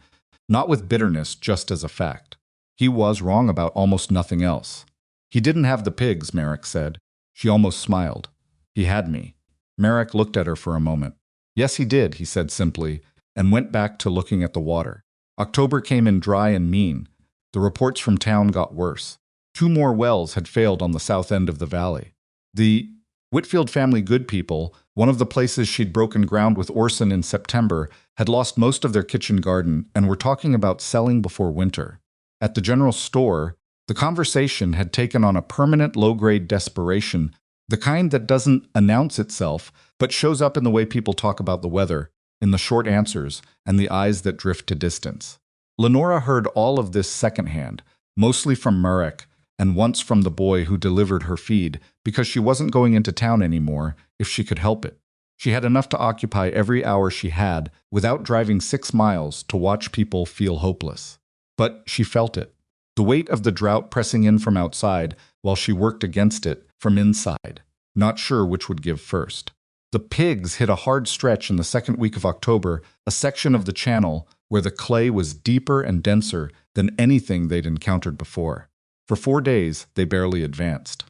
not with bitterness, just as a fact. He was wrong about almost nothing else. "He didn't have the pigs," Merrick said. She almost smiled. "He had me." Merrick looked at her for a moment. Yes, he did, he said simply, and went back to looking at the water. October came in dry and mean. The reports from town got worse. 2 more wells had failed on the south end of the valley. The Whitfield family good people, one of the places she'd broken ground with Orson in September, had lost most of their kitchen garden and were talking about selling before winter. At the general store, the conversation had taken on a permanent low-grade desperation, the kind that doesn't announce itself, but shows up in the way people talk about the weather, in the short answers, and the eyes that drift to distance. Lenora heard all of this secondhand, mostly from Marek, and once from the boy who delivered her feed, because she wasn't going into town anymore if she could help it. She had enough to occupy every hour she had without driving 6 miles to watch people feel hopeless. But she felt it. The weight of the drought pressing in from outside while she worked against it from inside, not sure which would give first. The pigs hit a hard stretch in the second week of October, a section of the channel where the clay was deeper and denser than anything they'd encountered before. For 4 days, they barely advanced.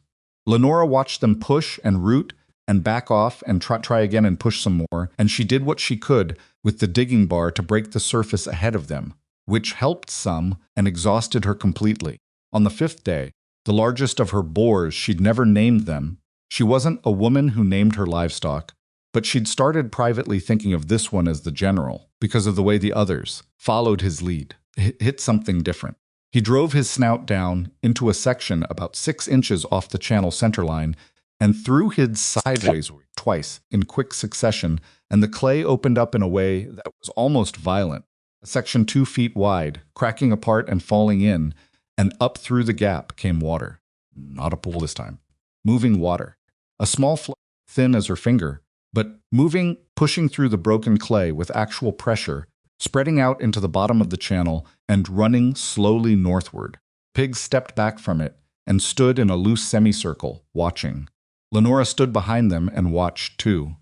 Lenora watched them push and root and back off and try again and push some more, and she did what she could with the digging bar to break the surface ahead of them, which helped some and exhausted her completely. On the 5th day, the largest of her boars, she'd never named them. She wasn't a woman who named her livestock, but she'd started privately thinking of this one as the general, because of the way the others followed his lead, hit something different. He drove his snout down into a section about 6 inches off the channel centerline and threw his sideways twice in quick succession, and the clay opened up in a way that was almost violent. A section 2 feet wide, cracking apart and falling in, and up through the gap came water. Not a pool this time. Moving water. A small flow, thin as her finger, but moving, pushing through the broken clay with actual pressure, spreading out into the bottom of the channel and running slowly northward. Pigs stepped back from it and stood in a loose semicircle, watching. Lenora stood behind them and watched too.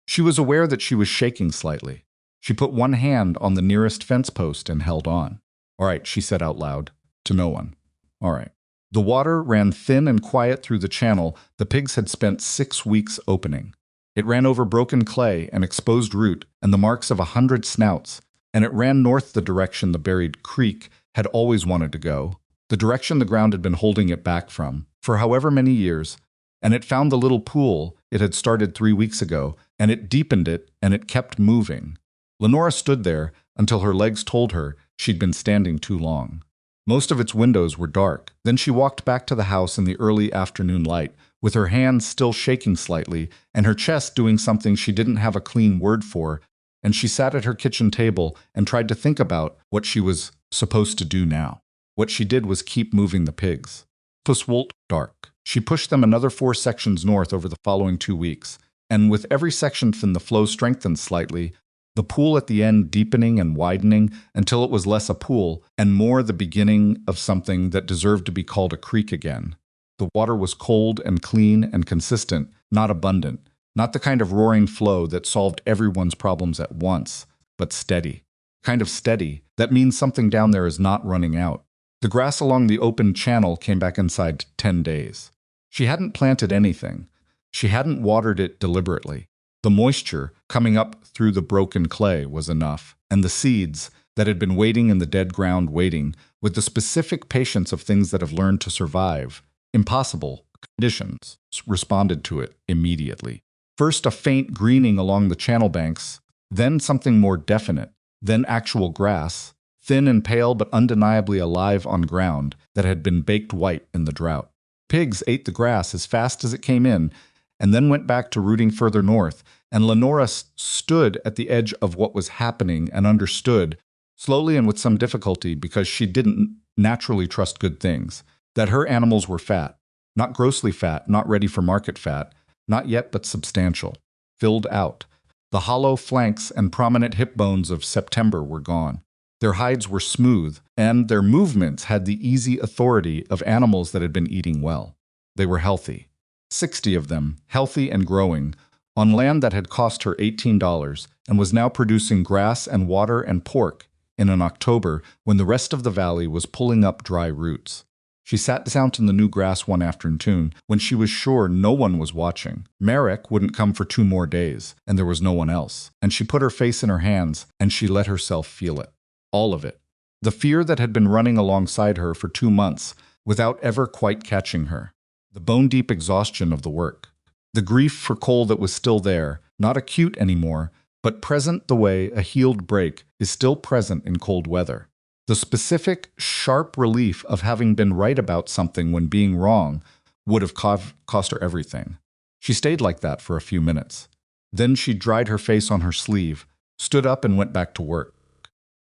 She was aware that she was shaking slightly. She put one hand on the nearest fence post and held on. "All right," she said out loud, to no one. "All right." The water ran thin and quiet through the channel the pigs had spent 6 weeks opening. It ran over broken clay and exposed root and the marks of 100 snouts, and it ran north the direction the buried creek had always wanted to go, the direction the ground had been holding it back from, for however many years, and it found the little pool it had started 3 weeks ago, and it deepened it, and it kept moving. Lenora stood there until her legs told her she'd been standing too long. Most of its windows were dark. Then she walked back to the house in the early afternoon light, with her hands still shaking slightly, and her chest doing something she didn't have a clean word for, and she sat at her kitchen table and tried to think about what she was supposed to do now. What she did was keep moving the pigs. Puswolt dark. She pushed them another 4 sections north over the following 2 weeks, and with every section fin the flow strengthened slightly, the pool at the end deepening and widening until it was less a pool and more the beginning of something that deserved to be called a creek again. The water was cold and clean and consistent, not abundant, not the kind of roaring flow that solved everyone's problems at once, but steady. Kind of steady, that means something down there is not running out. The grass along the open channel came back inside 10 days. She hadn't planted anything. She hadn't watered it deliberately. The moisture coming up through the broken clay was enough, and the seeds that had been waiting in the dead ground waiting, with the specific patience of things that have learned to survive, impossible conditions, responded to it immediately. First a faint greening along the channel banks, then something more definite, then actual grass, thin and pale but undeniably alive on ground that had been baked white in the drought. Pigs ate the grass as fast as it came in, and then went back to rooting further north, and Lenora stood at the edge of what was happening and understood, slowly and with some difficulty because she didn't naturally trust good things, that her animals were fat, not grossly fat, not ready for market fat, not yet but substantial, filled out. The hollow flanks and prominent hip bones of September were gone. Their hides were smooth, and their movements had the easy authority of animals that had been eating well. They were healthy. 60 of them, healthy and growing, on land that had cost her $18 and was now producing grass and water and pork in an October when the rest of the valley was pulling up dry roots. She sat down in the new grass one afternoon when she was sure no one was watching. Marek wouldn't come for 2 more days, and there was no one else. And she put her face in her hands, and she let herself feel it. All of it. The fear that had been running alongside her for 2 months without ever quite catching her. The bone-deep exhaustion of the work. The grief for Cole that was still there, not acute anymore, but present the way a healed break is still present in cold weather. The specific, sharp relief of having been right about something when being wrong would have cost her everything. She stayed like that for a few minutes. Then she dried her face on her sleeve, stood up and went back to work.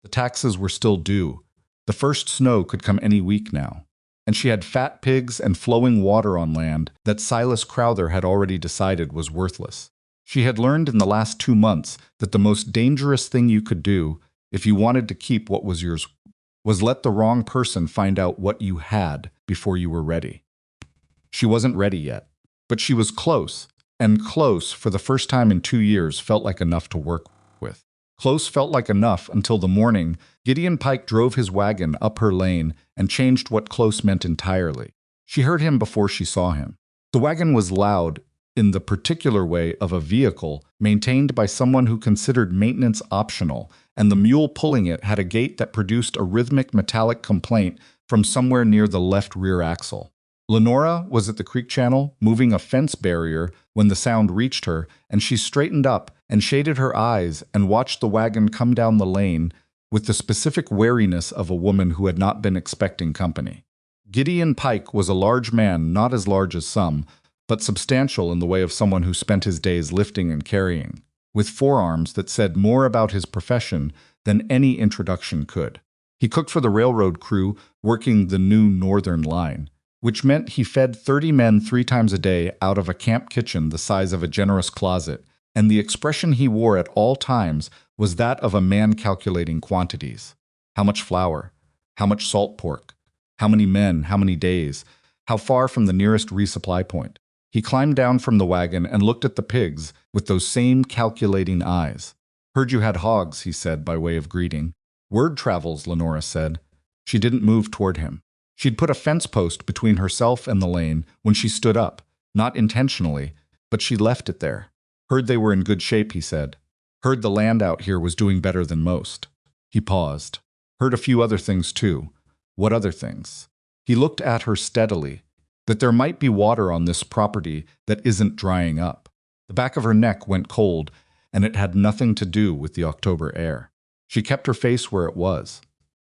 The taxes were still due. The first snow could come any week now. And she had fat pigs and flowing water on land that Silas Crowther had already decided was worthless. She had learned in the last 2 months that the most dangerous thing you could do, if you wanted to keep what was yours, was let the wrong person find out what you had before you were ready. She wasn't ready yet, but she was close, and close for the first time in 2 years felt like enough to work with. Close felt like enough until the morning Gideon Pike drove his wagon up her lane and changed what close meant entirely. She heard him before she saw him. The wagon was loud in the particular way of a vehicle maintained by someone who considered maintenance optional, and the mule pulling it had a gait that produced a rhythmic metallic complaint from somewhere near the left rear axle. Lenora was at the creek channel, moving a fence barrier when the sound reached her, and she straightened up and shaded her eyes and watched the wagon come down the lane with the specific wariness of a woman who had not been expecting company. Gideon Pike was a large man, not as large as some, but substantial in the way of someone who spent his days lifting and carrying, with forearms that said more about his profession than any introduction could. He cooked for the railroad crew working the new Northern Line, which meant he fed 30 men 3 times a day out of a camp kitchen the size of a generous closet, and the expression he wore at all times was that of a man calculating quantities. How much flour? How much salt pork? How many men? How many days? How far from the nearest resupply point? He climbed down from the wagon and looked at the pigs with those same calculating eyes. "Heard you had hogs," he said by way of greeting. "Word travels," Lenora said. She didn't move toward him. She'd put a fence post between herself and the lane when she stood up, not intentionally, but she left it there. "Heard they were in good shape," he said. "Heard the land out here was doing better than most." He paused. "Heard a few other things too." "What other things?" He looked at her steadily. That there might be water on this property that isn't drying up. The back of her neck went cold, and it had nothing to do with the October air. She kept her face where it was.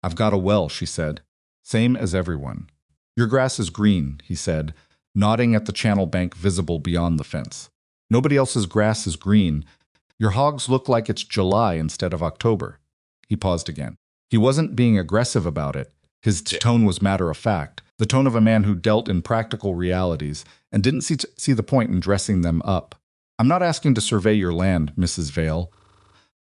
"I've got a well," she said. "Same as everyone." "Your grass is green," he said, nodding at the channel bank visible beyond the fence. "Nobody else's grass is green. Your hogs look like it's July instead of October." He paused again. He wasn't being aggressive about it. His tone was matter-of-fact, the tone of a man who dealt in practical realities and didn't see the point in dressing them up. "I'm not asking to survey your land, Mrs. Vale.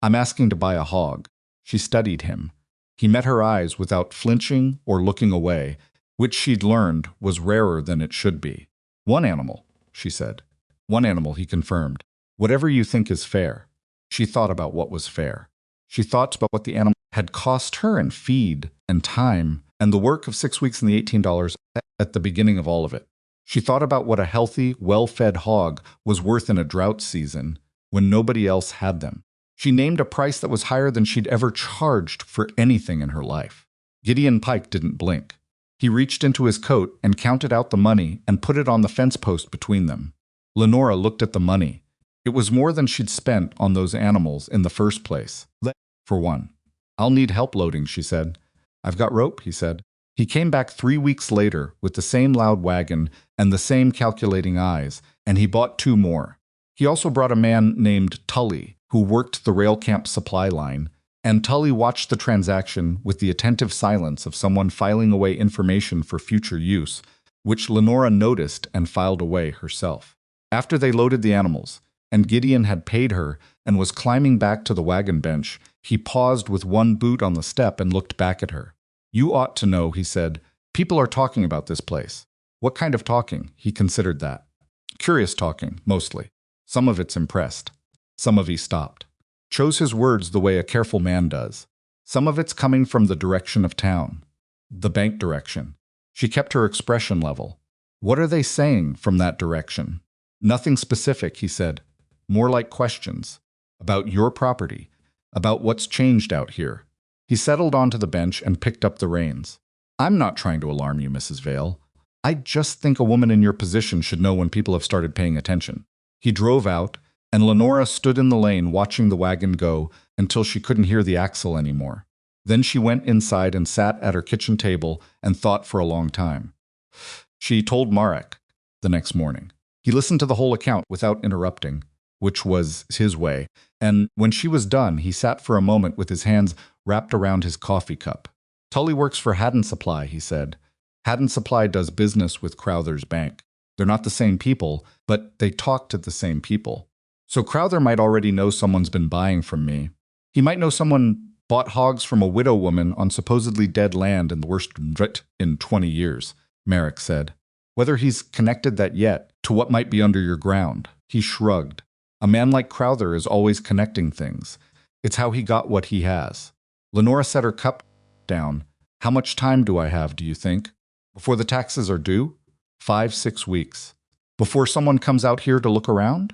I'm asking to buy a hog." She studied him. He met her eyes without flinching or looking away, which she'd learned was rarer than it should be. "1 animal," she said. "1 animal," he confirmed. "Whatever you think is fair." She thought about what was fair. She thought about what the animal had cost her in feed and time, and the work of 6 weeks and the $18 at the beginning of all of it. She thought about what a healthy, well-fed hog was worth in a drought season when nobody else had them. She named a price that was higher than she'd ever charged for anything in her life. Gideon Pike didn't blink. He reached into his coat and counted out the money and put it on the fence post between them. Lenora looked at the money. It was more than she'd spent on those animals in the first place. For one. "I'll need help loading," she said. "I've got rope," he said. He came back 3 weeks later with the same loud wagon and the same calculating eyes, and he bought 2 more. He also brought a man named Tully, who worked the rail camp supply line, and Tully watched the transaction with the attentive silence of someone filing away information for future use, which Lenora noticed and filed away herself. After they loaded the animals, and Gideon had paid her and was climbing back to the wagon bench, he paused with one boot on the step and looked back at her. "You ought to know," he said. "People are talking about this place." What kind of talking? He considered that. Curious talking, mostly. Some of it's impressed. Some of he stopped. Chose his words the way a careful man does. Some of it's coming from the direction of town. The bank direction. She kept her expression level. What are they saying from that direction? Nothing specific, he said. More like questions. About your property. About what's changed out here. He settled onto the bench and picked up the reins. I'm not trying to alarm you, Mrs. Vale. I just think a woman in your position should know when people have started paying attention. He drove out, and Lenora stood in the lane watching the wagon go until she couldn't hear the axle anymore. Then she went inside and sat at her kitchen table and thought for a long time. She told Marek the next morning. He listened to the whole account without interrupting, which was his way, and when she was done, he sat for a moment with his hands wrapped around his coffee cup. Tully works for Haddon Supply, he said. Haddon Supply does business with Crowther's bank. They're not the same people, but they talk to the same people. So Crowther might already know someone's been buying from me. He might know someone bought hogs from a widow woman on supposedly dead land in the worst drought in 20 years, Marek said. Whether he's connected that yet to what might be under your ground, he shrugged. A man like Crowther is always connecting things. It's how he got what he has. Lenora set her cup down. How much time do I have, do you think? Before the taxes are due? 5-6 weeks. Before someone comes out here to look around?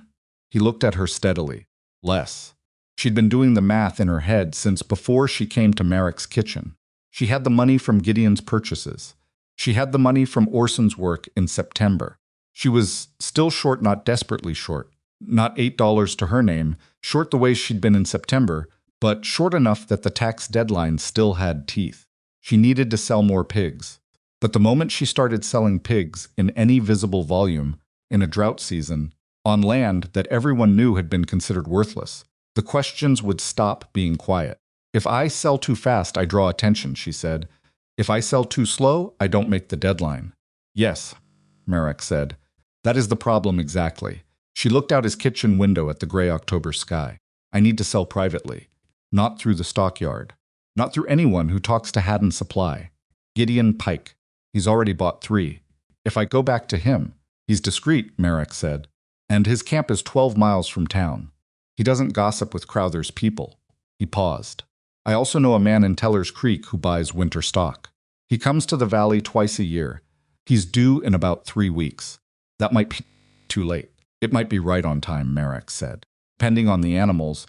He looked at her steadily. Less. She'd been doing the math in her head since before she came to Marek's kitchen. She had the money from Gideon's purchases. She had the money from Orson's work in September. She was still short, not desperately short. Not $8 to her name, short the way she'd been in September, but short enough that the tax deadline still had teeth. She needed to sell more pigs. But the moment she started selling pigs in any visible volume, in a drought season, on land that everyone knew had been considered worthless, the questions would stop being quiet. If I sell too fast, I draw attention, she said. If I sell too slow, I don't make the deadline. Yes, Marek said. That is the problem exactly. She looked out his kitchen window at the gray October sky. I need to sell privately. Not through the stockyard. Not through anyone who talks to Haddon Supply. Gideon Pike. He's already bought 3. If I go back to him, he's discreet, Marek said. And his camp is 12 miles from town. He doesn't gossip with Crowther's people. He paused. I also know a man in Teller's Creek who buys winter stock. He comes to the valley twice a year. He's due in about 3 weeks. That might be too late. It might be right on time, Marek said. Depending on the animals,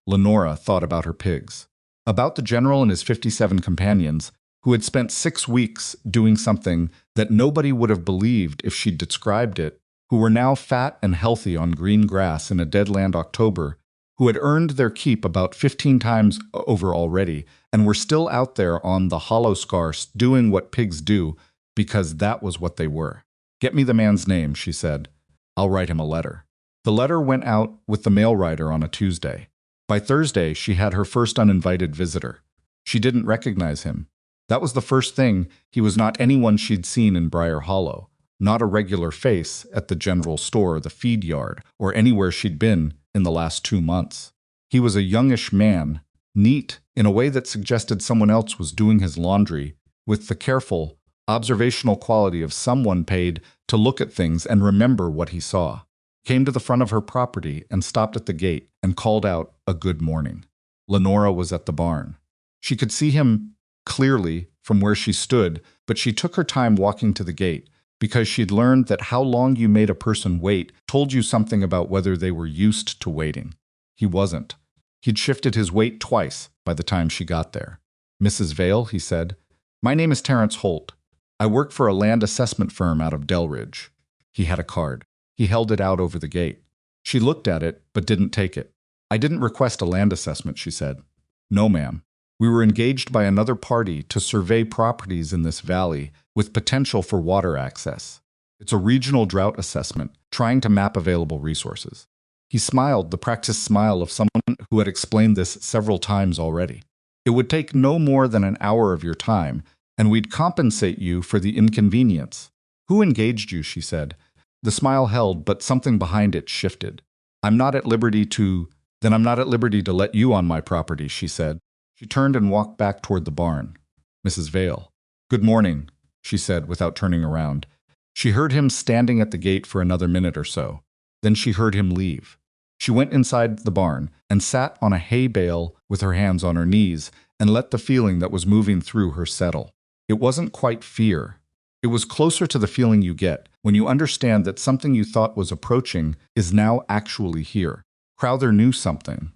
Lenora thought about her pigs. About the general and his 57 companions, who had spent 6 weeks doing something that nobody would have believed if she'd described it, who were now fat and healthy on green grass in a deadland October, who had earned their keep about 15 times over already, and were still out there on the hollow scars doing what pigs do, because that was what they were. Get me the man's name, she said. I'll write him a letter. The letter went out with the mail rider on a Tuesday. By Thursday, she had her first uninvited visitor. She didn't recognize him. That was the first thing. He was not anyone she'd seen in Briar Hollow, not a regular face at the general store, the feed yard, or anywhere she'd been in the last 2 months. He was a youngish man, neat in a way that suggested someone else was doing his laundry, with the careful, observational quality of someone paid to look at things and remember what he saw. Came to the front of her property and stopped at the gate and called out a good morning. Lenora was at the barn. She could see him clearly from where she stood, but she took her time walking to the gate because she'd learned that how long you made a person wait told you something about whether they were used to waiting. He wasn't. He'd shifted his weight twice by the time she got there. Mrs. Vale, he said, my name is Terrence Holt. I work for a land assessment firm out of Delridge. He had a card. He held it out over the gate. She looked at it, but didn't take it. I didn't request a land assessment, she said. No, ma'am. We were engaged by another party to survey properties in this valley with potential for water access. It's a regional drought assessment, trying to map available resources. He smiled, the practiced smile of someone who had explained this several times already. It would take no more than an hour of your time, and we'd compensate you for the inconvenience. Who engaged you, she said. The smile held, but something behind it shifted. I'm not at liberty to let you on my property, she said. She turned and walked back toward the barn. Mrs. Vale. Good morning, she said without turning around. She heard him standing at the gate for another minute or so. Then she heard him leave. She went inside the barn and sat on a hay bale with her hands on her knees and let the feeling that was moving through her settle. It wasn't quite fear. It was closer to the feeling you get when you understand that something you thought was approaching is now actually here. Crowther knew something.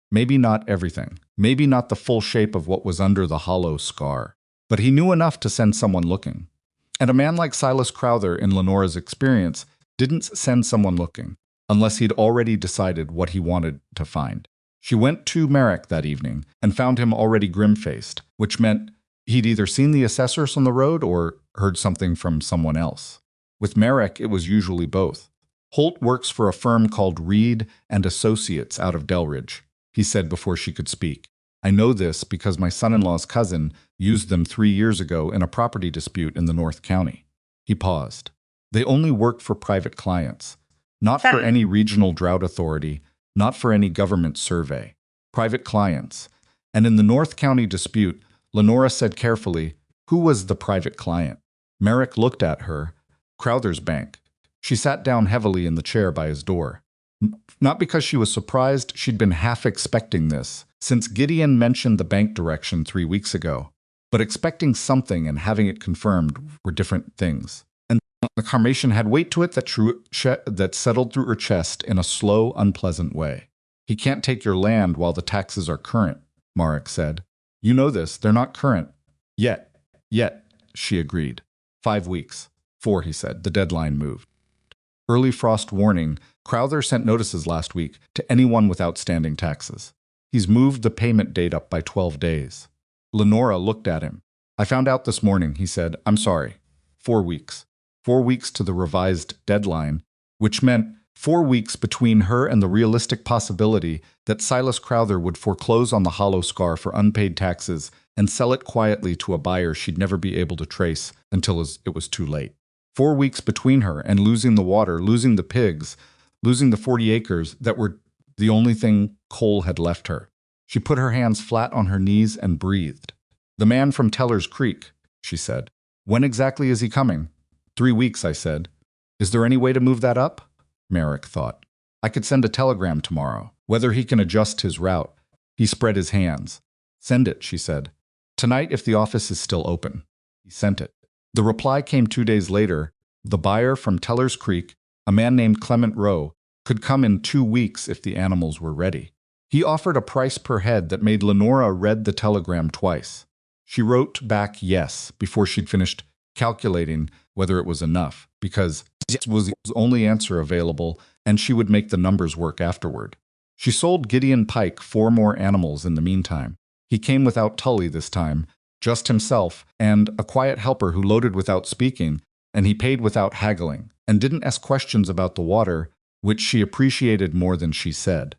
Maybe not everything. Maybe not the full shape of what was under the hollow scar. But he knew enough to send someone looking. And a man like Silas Crowther, in Lenora's experience, didn't send someone looking, unless he'd already decided what he wanted to find. She went to Merrick that evening and found him already grim-faced, which meant he'd either seen the assessors on the road or heard something from someone else. With Merrick, it was usually both. Holt works for a firm called Reed and Associates out of Delridge, he said before she could speak. I know this because my son-in-law's cousin used them 3 years ago in a property dispute in the North County. He paused. They only work for private clients, not for any regional drought authority, not for any government survey. Private clients. And in the North County dispute, Lenora said carefully, who was the private client? Merrick looked at her. Crowther's bank. She sat down heavily in the chair by his door. Not because she was surprised, she'd been half expecting this, since Gideon mentioned the bank direction 3 weeks ago. But expecting something and having it confirmed were different things. And the confirmation had weight to it that settled through her chest in a slow, unpleasant way. He can't take your land while the taxes are current, Marek said. You know this, they're not current. Yet, she agreed. 5 weeks. 4, he said. The deadline moved. Early frost warning. Crowther sent notices last week to anyone with outstanding taxes. He's moved the payment date up by 12 days. Lenora looked at him. I found out this morning, he said. I'm sorry. 4 weeks. 4 weeks to the revised deadline, which meant 4 weeks between her and the realistic possibility that Silas Crowther would foreclose on the hollow scar for unpaid taxes and sell it quietly to a buyer she'd never be able to trace until it was too late. 4 weeks between her and losing the water, losing the pigs, losing the 40 acres that were the only thing Cole had left her. She put her hands flat on her knees and breathed. The man from Teller's Creek, she said. When exactly is he coming? 3 weeks, I said. Is there any way to move that up? Merrick thought. I could send a telegram tomorrow, whether he can adjust his route. He spread his hands. Send it, she said. Tonight if the office is still open. He sent it. The reply came 2 days later. The buyer from Teller's Creek, a man named Clement Rowe, could come in 2 weeks if the animals were ready. He offered a price per head that made Lenora read the telegram twice. She wrote back yes before she'd finished calculating whether it was enough, because it was the only answer available and she would make the numbers work afterward. She sold Gideon Pike 4 more animals in the meantime. He came without Tully this time, just himself and a quiet helper who loaded without speaking, and he paid without haggling, and didn't ask questions about the water, which she appreciated more than she said.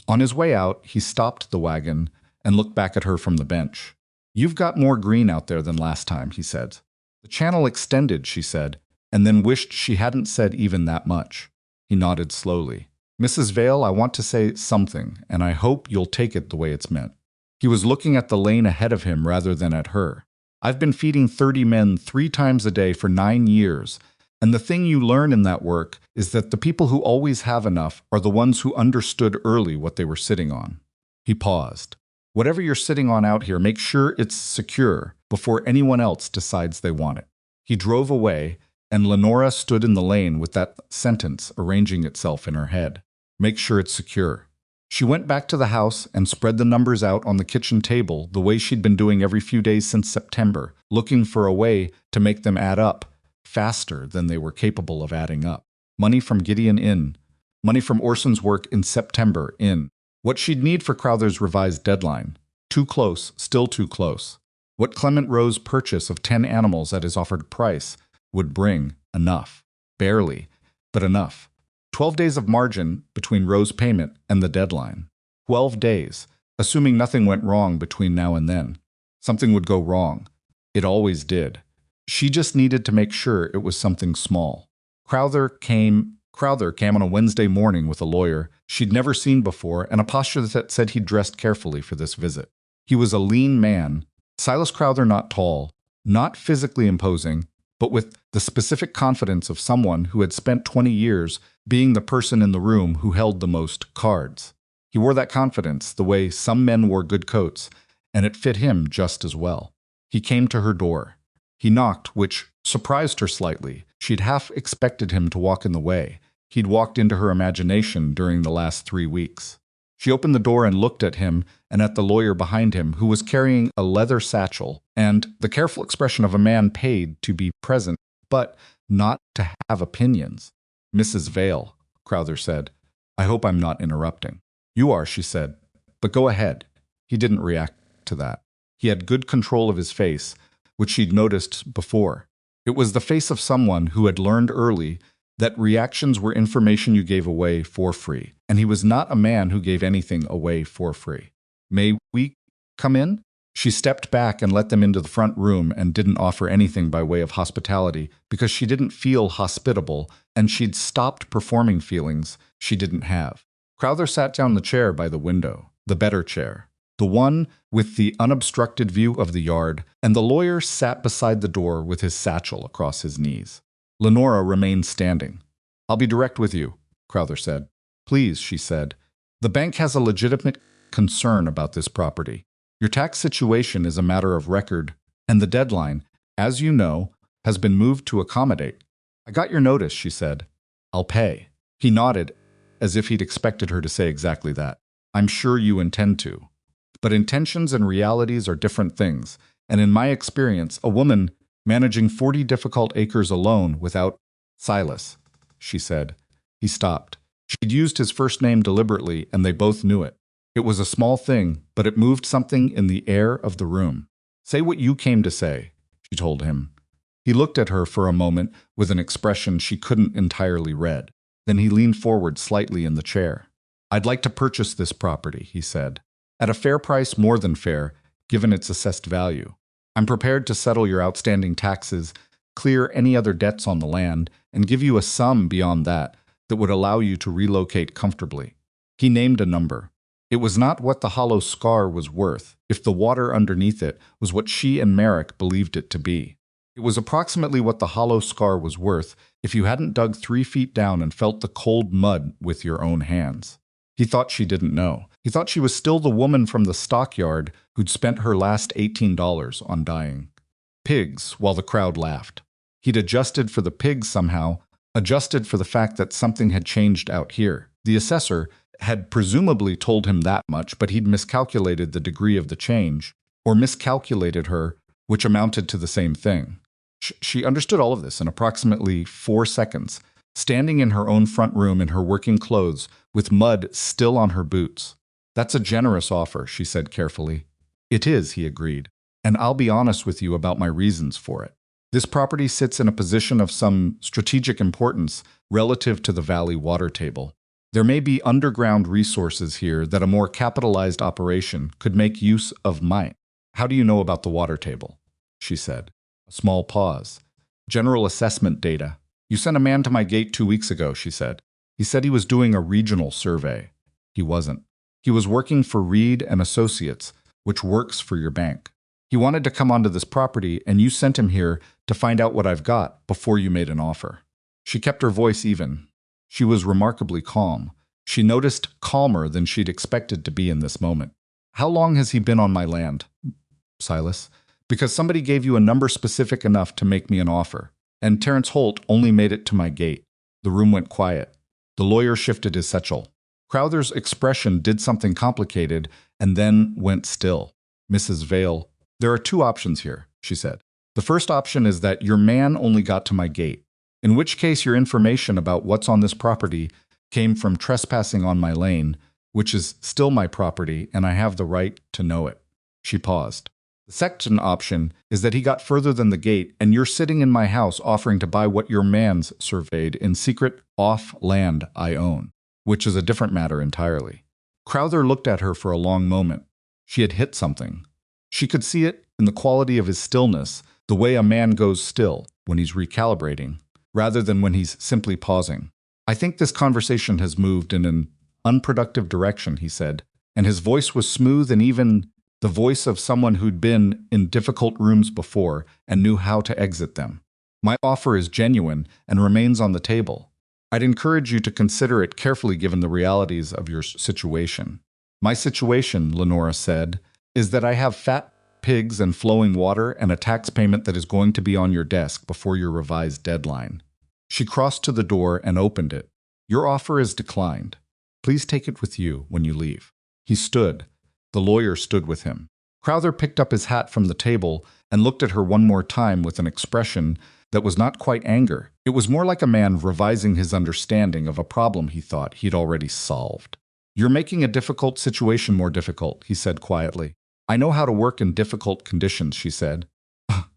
On his way out, he stopped the wagon and looked back at her from the bench. You've got more green out there than last time, he said. The channel extended, she said, and then wished she hadn't said even that much. He nodded slowly. Mrs. Vale, I want to say something, and I hope you'll take it the way it's meant. He was looking at the lane ahead of him rather than at her. I've been feeding 30 men 3 times a day for 9 years, and the thing you learn in that work is that the people who always have enough are the ones who understood early what they were sitting on. He paused. Whatever you're sitting on out here, make sure it's secure before anyone else decides they want it. He drove away, and Lenora stood in the lane with that sentence arranging itself in her head. Make sure it's secure. She went back to the house and spread the numbers out on the kitchen table the way she'd been doing every few days since September, looking for a way to make them add up faster than they were capable of adding up. Money from Gideon in. Money from Orson's work in September in. What she'd need for Crowther's revised deadline. Too close, still too close. What Clement Rowe's purchase of 10 animals at his offered price would bring. Enough. Barely, but enough. 12 days of margin between Rowe's payment and the deadline. 12 days, assuming nothing went wrong between now and then. Something would go wrong. It always did. She just needed to make sure it was something small. Crowther came on a Wednesday morning with a lawyer she'd never seen before and a posture that said he'd dressed carefully for this visit. He was a lean man, Silas Crowther not tall, not physically imposing, but with the specific confidence of someone who had spent 20 years being the person in the room who held the most cards. He wore that confidence the way some men wore good coats, and it fit him just as well. He came to her door. He knocked, which surprised her slightly. She'd half expected him to walk in the way. He'd walked into her imagination during the last 3 weeks. She opened the door and looked at him and at the lawyer behind him, who was carrying a leather satchel and the careful expression of a man paid to be present, but not to have opinions. "Mrs. Vale," Crowther said, "I hope I'm not interrupting." "You are," she said, "but go ahead." He didn't react to that. He had good control of his face, which she'd noticed before. It was the face of someone who had learned early that reactions were information you gave away for free, and he was not a man who gave anything away for free. "May we come in?" She stepped back and let them into the front room and didn't offer anything by way of hospitality because she didn't feel hospitable, and she'd stopped performing feelings she didn't have. Crowther sat down in the chair by the window, the better chair, the one with the unobstructed view of the yard, and the lawyer sat beside the door with his satchel across his knees. Lenora remained standing. "I'll be direct with you," Crowther said. "Please," she said. "The bank has a legitimate concern about this property. Your tax situation is a matter of record, and the deadline, as you know, has been moved to accommodate." "I got your notice," she said. "I'll pay." He nodded, as if he'd expected her to say exactly that. "I'm sure you intend to. But intentions and realities are different things, and in my experience, a woman managing 40 difficult acres alone without— Silas," she said. He stopped. She'd used his first name deliberately, and they both knew it. It was a small thing, but it moved something in the air of the room. "Say what you came to say," she told him. He looked at her for a moment with an expression she couldn't entirely read. Then he leaned forward slightly in the chair. "I'd like to purchase this property," he said. "At a fair price, more than fair, given its assessed value. I'm prepared to settle your outstanding taxes, clear any other debts on the land, and give you a sum beyond that would allow you to relocate comfortably." He named a number. It was not what the hollow scar was worth, if the water underneath it was what she and Merrick believed it to be. It was approximately what the hollow scar was worth if you hadn't dug 3 feet down and felt the cold mud with your own hands. He thought she didn't know. He thought she was still the woman from the stockyard who'd spent her last $18 on dying. Pigs, while the crowd laughed. He'd adjusted for the pigs somehow, adjusted for the fact that something had changed out here. The assessor had presumably told him that much, but he'd miscalculated the degree of the change, or miscalculated her, which amounted to the same thing. She understood all of this in approximately 4 seconds, standing in her own front room in her working clothes, with mud still on her boots. "That's a generous offer," she said carefully. "It is," he agreed, "and I'll be honest with you about my reasons for it. This property sits in a position of some strategic importance relative to the valley water table. There may be underground resources here that a more capitalized operation could make use of mine." "How do you know about the water table?" she said. A small pause. "General assessment data. You sent a man to my gate 2 weeks ago," she said. "He said he was doing a regional survey. He wasn't. He was working for Reed and Associates, which works for your bank. He wanted to come onto this property, and you sent him here to find out what I've got before you made an offer." She kept her voice even. She was remarkably calm. She noticed calmer than she'd expected to be in this moment. "How long has he been on my land, Silas? Because somebody gave you a number specific enough to make me an offer, and Terrence Holt only made it to my gate." The room went quiet. The lawyer shifted his satchel. Crowther's expression did something complicated and then went still. "Mrs. Vale, there are 2 options here," she said. "The first option is that your man only got to my gate, in which case your information about what's on this property came from trespassing on my lane, which is still my property, and I have the right to know it." She paused. "The second option is that he got further than the gate, and you're sitting in my house offering to buy what your man's surveyed in secret off land I own, which is a different matter entirely." Crowther looked at her for a long moment. She had hit something. She could see it in the quality of his stillness, the way a man goes still when he's recalibrating, rather than when he's simply pausing. "I think this conversation has moved in an unproductive direction," he said, and his voice was smooth and even the voice of someone who'd been in difficult rooms before and knew how to exit them. "My offer is genuine and remains on the table. I'd encourage you to consider it carefully given the realities of your situation." "My situation," Lenora said, "is that I have fat pigs and flowing water and a tax payment that is going to be on your desk before your revised deadline. She crossed to the door and opened it. Your offer is declined. Please take it with you when you leave. He stood. The lawyer stood with him. Crowther picked up his hat from the table and looked at her one more time with an expression that was not quite anger. It was more like a man revising his understanding of a problem he thought he'd already solved. You're making a difficult situation more difficult, he said quietly. I know how to work in difficult conditions, she said.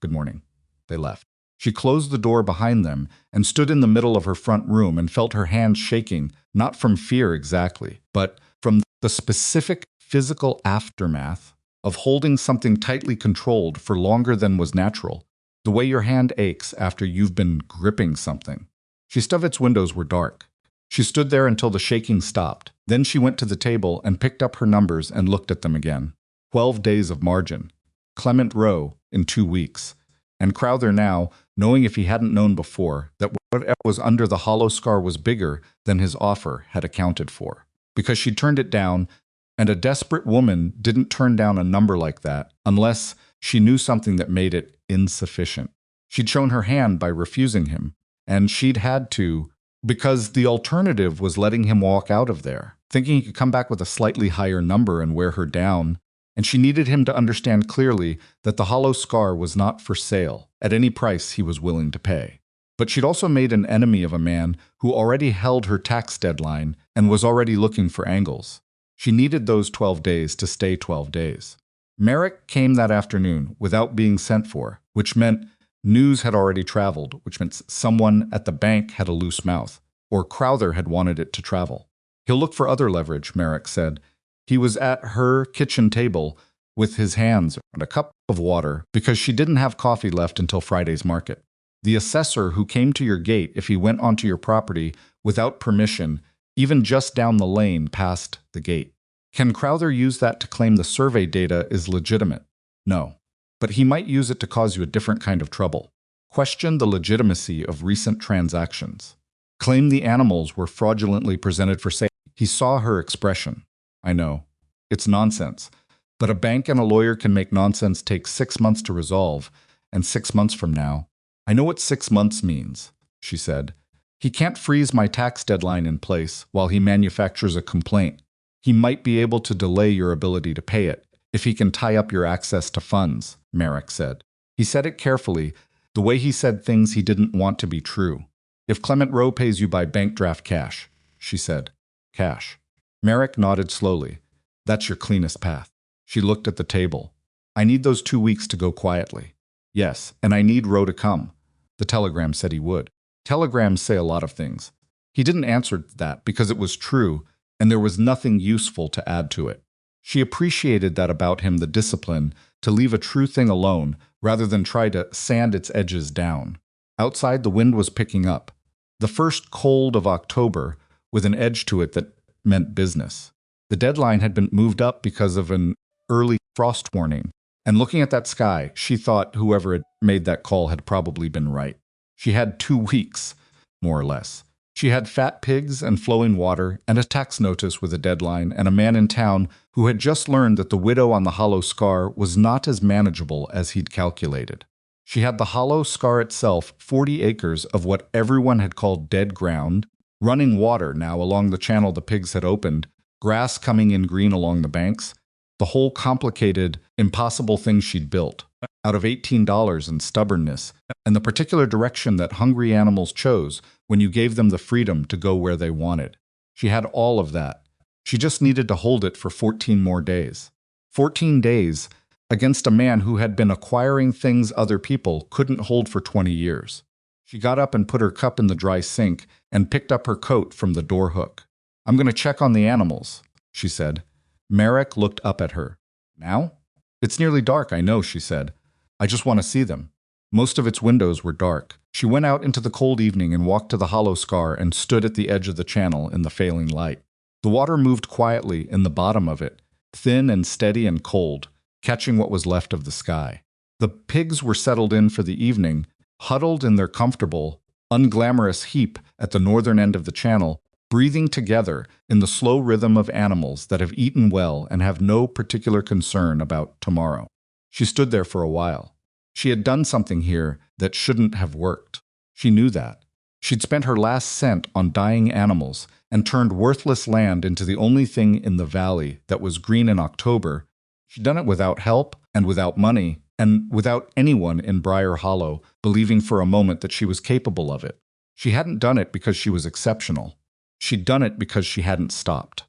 Good morning. They left. She closed the door behind them and stood in the middle of her front room and felt her hands shaking, not from fear exactly, but from the specific physical aftermath of holding something tightly controlled for longer than was natural, the way your hand aches after you've been gripping something. Stovit's windows were dark. She stood there until the shaking stopped. Then she went to the table and picked up her numbers and looked at them again. 12 days of margin. Clement Rowe in 2 weeks. And Crowther now, knowing if he hadn't known before, that whatever was under the hollow scar was bigger than his offer had accounted for. Because she turned it down, and a desperate woman didn't turn down a number like that unless she knew something that made it insufficient. She'd shown her hand by refusing him, and she'd had to, because the alternative was letting him walk out of there, thinking he could come back with a slightly higher number and wear her down, and she needed him to understand clearly that the hollow scar was not for sale at any price he was willing to pay. But she'd also made an enemy of a man who already held her tax deadline and was already looking for angles. She needed those 12 days to stay 12 days. Merrick came that afternoon without being sent for, which meant news had already traveled, which meant someone at the bank had a loose mouth, or Crowther had wanted it to travel. He'll look for other leverage, Merrick said. He was at her kitchen table with his hands and a cup of water because she didn't have coffee left until Friday's market. The assessor who came to your gate if he went onto your property without permission, even just down the lane past the gate. Can Crowther use that to claim the survey data is legitimate? No. But he might use it to cause you a different kind of trouble. Question the legitimacy of recent transactions. Claim the animals were fraudulently presented for sale. He saw her expression. I know. It's nonsense. But a bank and a lawyer can make nonsense take 6 months to resolve, and 6 months from now. I know what 6 months means, she said. He can't freeze my tax deadline in place while he manufactures a complaint. He might be able to delay your ability to pay it if he can tie up your access to funds, Merrick said. He said it carefully, the way he said things he didn't want to be true. If Clement Rowe pays you by bank draft cash, she said. Cash. Merrick nodded slowly. That's your cleanest path. She looked at the table. I need those 2 weeks to go quietly. Yes, and I need Rowe to come. The telegram said he would. Telegrams say a lot of things. He didn't answer that because it was true, and there was nothing useful to add to it. She appreciated that about him, the discipline to leave a true thing alone rather than try to sand its edges down. Outside, the wind was picking up. The first cold of October, with an edge to it that meant business. The deadline had been moved up because of an early frost warning, and looking at that sky, she thought whoever had made that call had probably been right. She had 2 weeks, more or less. She had fat pigs and flowing water and a tax notice with a deadline and a man in town who had just learned that the widow on the hollow scar was not as manageable as he'd calculated. She had the hollow scar itself, 40 acres of what everyone had called dead ground, running water now along the channel the pigs had opened, grass coming in green along the banks, the whole complicated, impossible thing she'd built, out of $18 and stubbornness, and the particular direction that hungry animals chose when you gave them the freedom to go where they wanted. She had all of that. She just needed to hold it for 14 more days. 14 days against a man who had been acquiring things other people couldn't hold for 20 years. She got up and put her cup in the dry sink and picked up her coat from the door hook. I'm going to check on the animals, she said. Merrick looked up at her. Now? It's nearly dark, I know, she said. I just want to see them. Most of its windows were dark. She went out into the cold evening and walked to the hollow scar and stood at the edge of the channel in the failing light. The water moved quietly in the bottom of it, thin and steady and cold, catching what was left of the sky. The pigs were settled in for the evening, huddled in their comfortable, unglamorous heap at the northern end of the channel, breathing together in the slow rhythm of animals that have eaten well and have no particular concern about tomorrow. She stood there for a while. She had done something here that shouldn't have worked. She knew that. She'd spent her last cent on dying animals and turned worthless land into the only thing in the valley that was green in October. She'd done it without help and without money and without anyone in Briar Hollow believing for a moment that she was capable of it. She hadn't done it because she was exceptional. She'd done it because she hadn't stopped.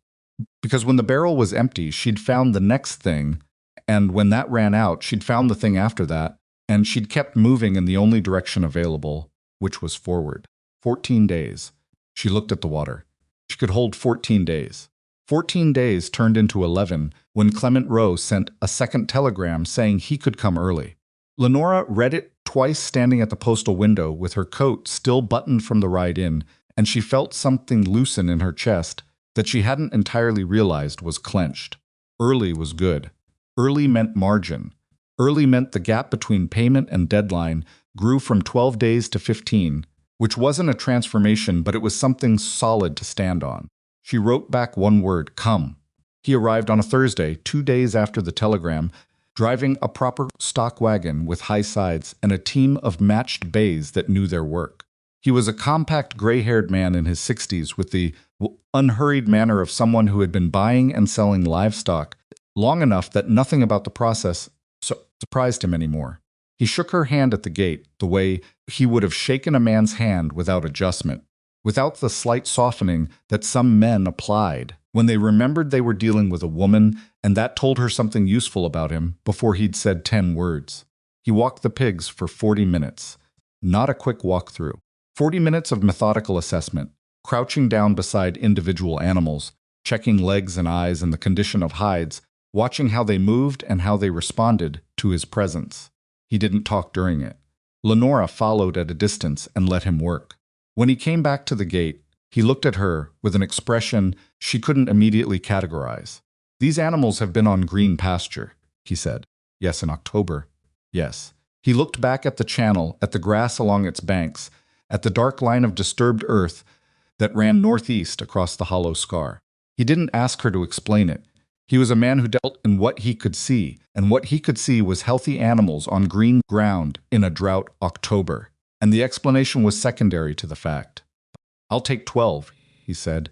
Because when the barrel was empty, she'd found the next thing, and when that ran out, she'd found the thing after that, and she'd kept moving in the only direction available, which was forward. 14 days. She looked at the water. She could hold 14 days. 14 days turned into 11 when Clement Rowe sent a second telegram saying he could come early. Lenora read it twice standing at the postal window with her coat still buttoned from the ride in, and she felt something loosen in her chest that she hadn't entirely realized was clenched. Early was good. Early meant margin. Early meant the gap between payment and deadline grew from 12 days to 15, which wasn't a transformation, but it was something solid to stand on. She wrote back one word, come. He arrived on a Thursday, 2 days after the telegram, driving a proper stock wagon with high sides and a team of matched bays that knew their work. He was a compact gray-haired man in his 60s with the unhurried manner of someone who had been buying and selling livestock long enough that nothing about the process surprised him anymore. He shook her hand at the gate the way he would have shaken a man's hand without adjustment, without the slight softening that some men applied when they remembered they were dealing with a woman and that told her something useful about him before he'd said 10 words. He walked the pigs for 40 minutes. Not a quick walkthrough. 40 minutes of methodical assessment, crouching down beside individual animals, checking legs and eyes and the condition of hides, watching how they moved and how they responded to his presence. He didn't talk during it. Lenora followed at a distance and let him work. When he came back to the gate, he looked at her with an expression she couldn't immediately categorize. These animals have been on green pasture, he said. Yes, in October. Yes. He looked back at the channel, at the grass along its banks, at the dark line of disturbed earth that ran northeast across the hollow scar. He didn't ask her to explain it. He was a man who dealt in what he could see, and what he could see was healthy animals on green ground in a drought October, and the explanation was secondary to the fact. I'll take 12, he said.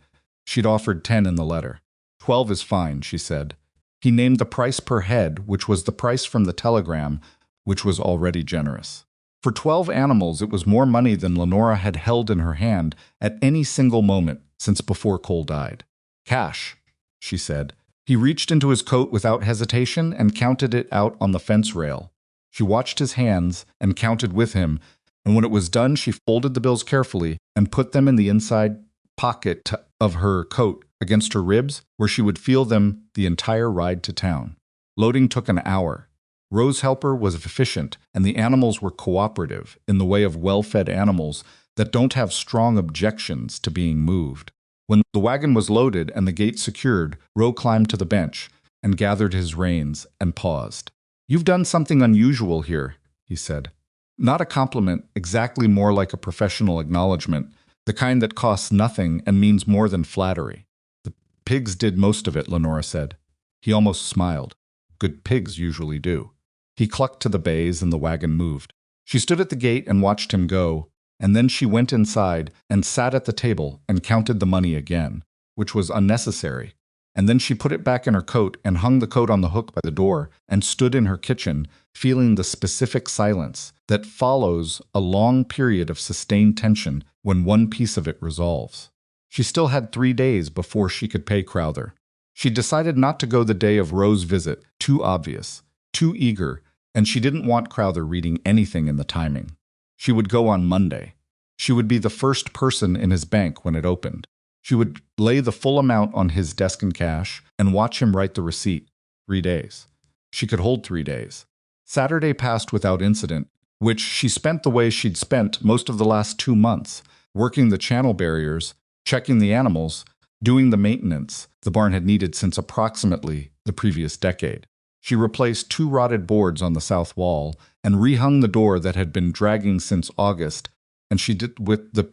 She'd offered 10 in the letter. 12 is fine, she said. He named the price per head, which was the price from the telegram, which was already generous. For 12 animals, it was more money than Lenora had held in her hand at any single moment since before Cole died. Cash, she said. He reached into his coat without hesitation and counted it out on the fence rail. She watched his hands and counted with him, and when it was done, she folded the bills carefully and put them in the inside pocket of her coat against her ribs, where she would feel them the entire ride to town. Loading took an hour. Rose's helper was efficient, and the animals were cooperative in the way of well-fed animals that don't have strong objections to being moved. When the wagon was loaded and the gate secured, Rowe climbed to the bench and gathered his reins and paused. You've done something unusual here, he said. Not a compliment, exactly more like a professional acknowledgement, the kind that costs nothing and means more than flattery. The pigs did most of it, Lenora said. He almost smiled. Good pigs usually do. He clucked to the bays and the wagon moved. She stood at the gate and watched him go, and then she went inside and sat at the table and counted the money again, which was unnecessary. And then she put it back in her coat and hung the coat on the hook by the door and stood in her kitchen, feeling the specific silence that follows a long period of sustained tension when one piece of it resolves. She still had 3 days before she could pay Crowther. She decided not to go the day of Rose's visit, too obvious, too eager, and she didn't want Crowther reading anything in the timing. She would go on Monday. She would be the first person in his bank when it opened. She would lay the full amount on his desk in cash and watch him write the receipt. 3 days. She could hold 3 days. Saturday passed without incident, which she spent the way she'd spent most of the last 2 months, working the channel barriers, checking the animals, doing the maintenance the barn had needed since approximately the previous decade. She replaced 2 rotted boards on the south wall and rehung the door that had been dragging since August, and she did with the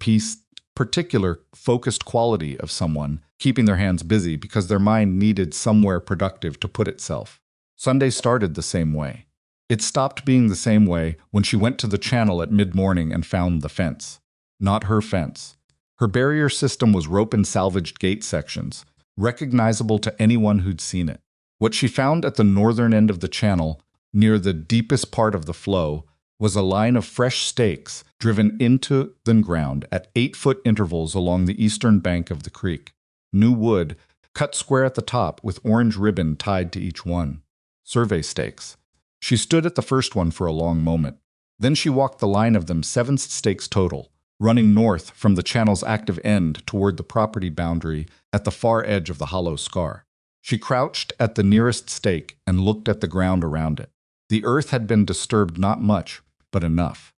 particular focused quality of someone keeping their hands busy because their mind needed somewhere productive to put itself. Sunday started the same way. It stopped being the same way when she went to the channel at mid-morning and found the fence. Not her fence. Her barrier system was rope and salvaged gate sections, recognizable to anyone who'd seen it. What she found at the northern end of the channel, near the deepest part of the flow, was a line of fresh stakes driven into the ground at 8-foot intervals along the eastern bank of the creek. New wood, cut square at the top with orange ribbon tied to each one. Survey stakes. She stood at the first one for a long moment. Then she walked the line of them, 7 stakes total, running north from the channel's active end toward the property boundary at the far edge of the hollow scar. She crouched at the nearest stake and looked at the ground around it. The earth had been disturbed not much, but enough.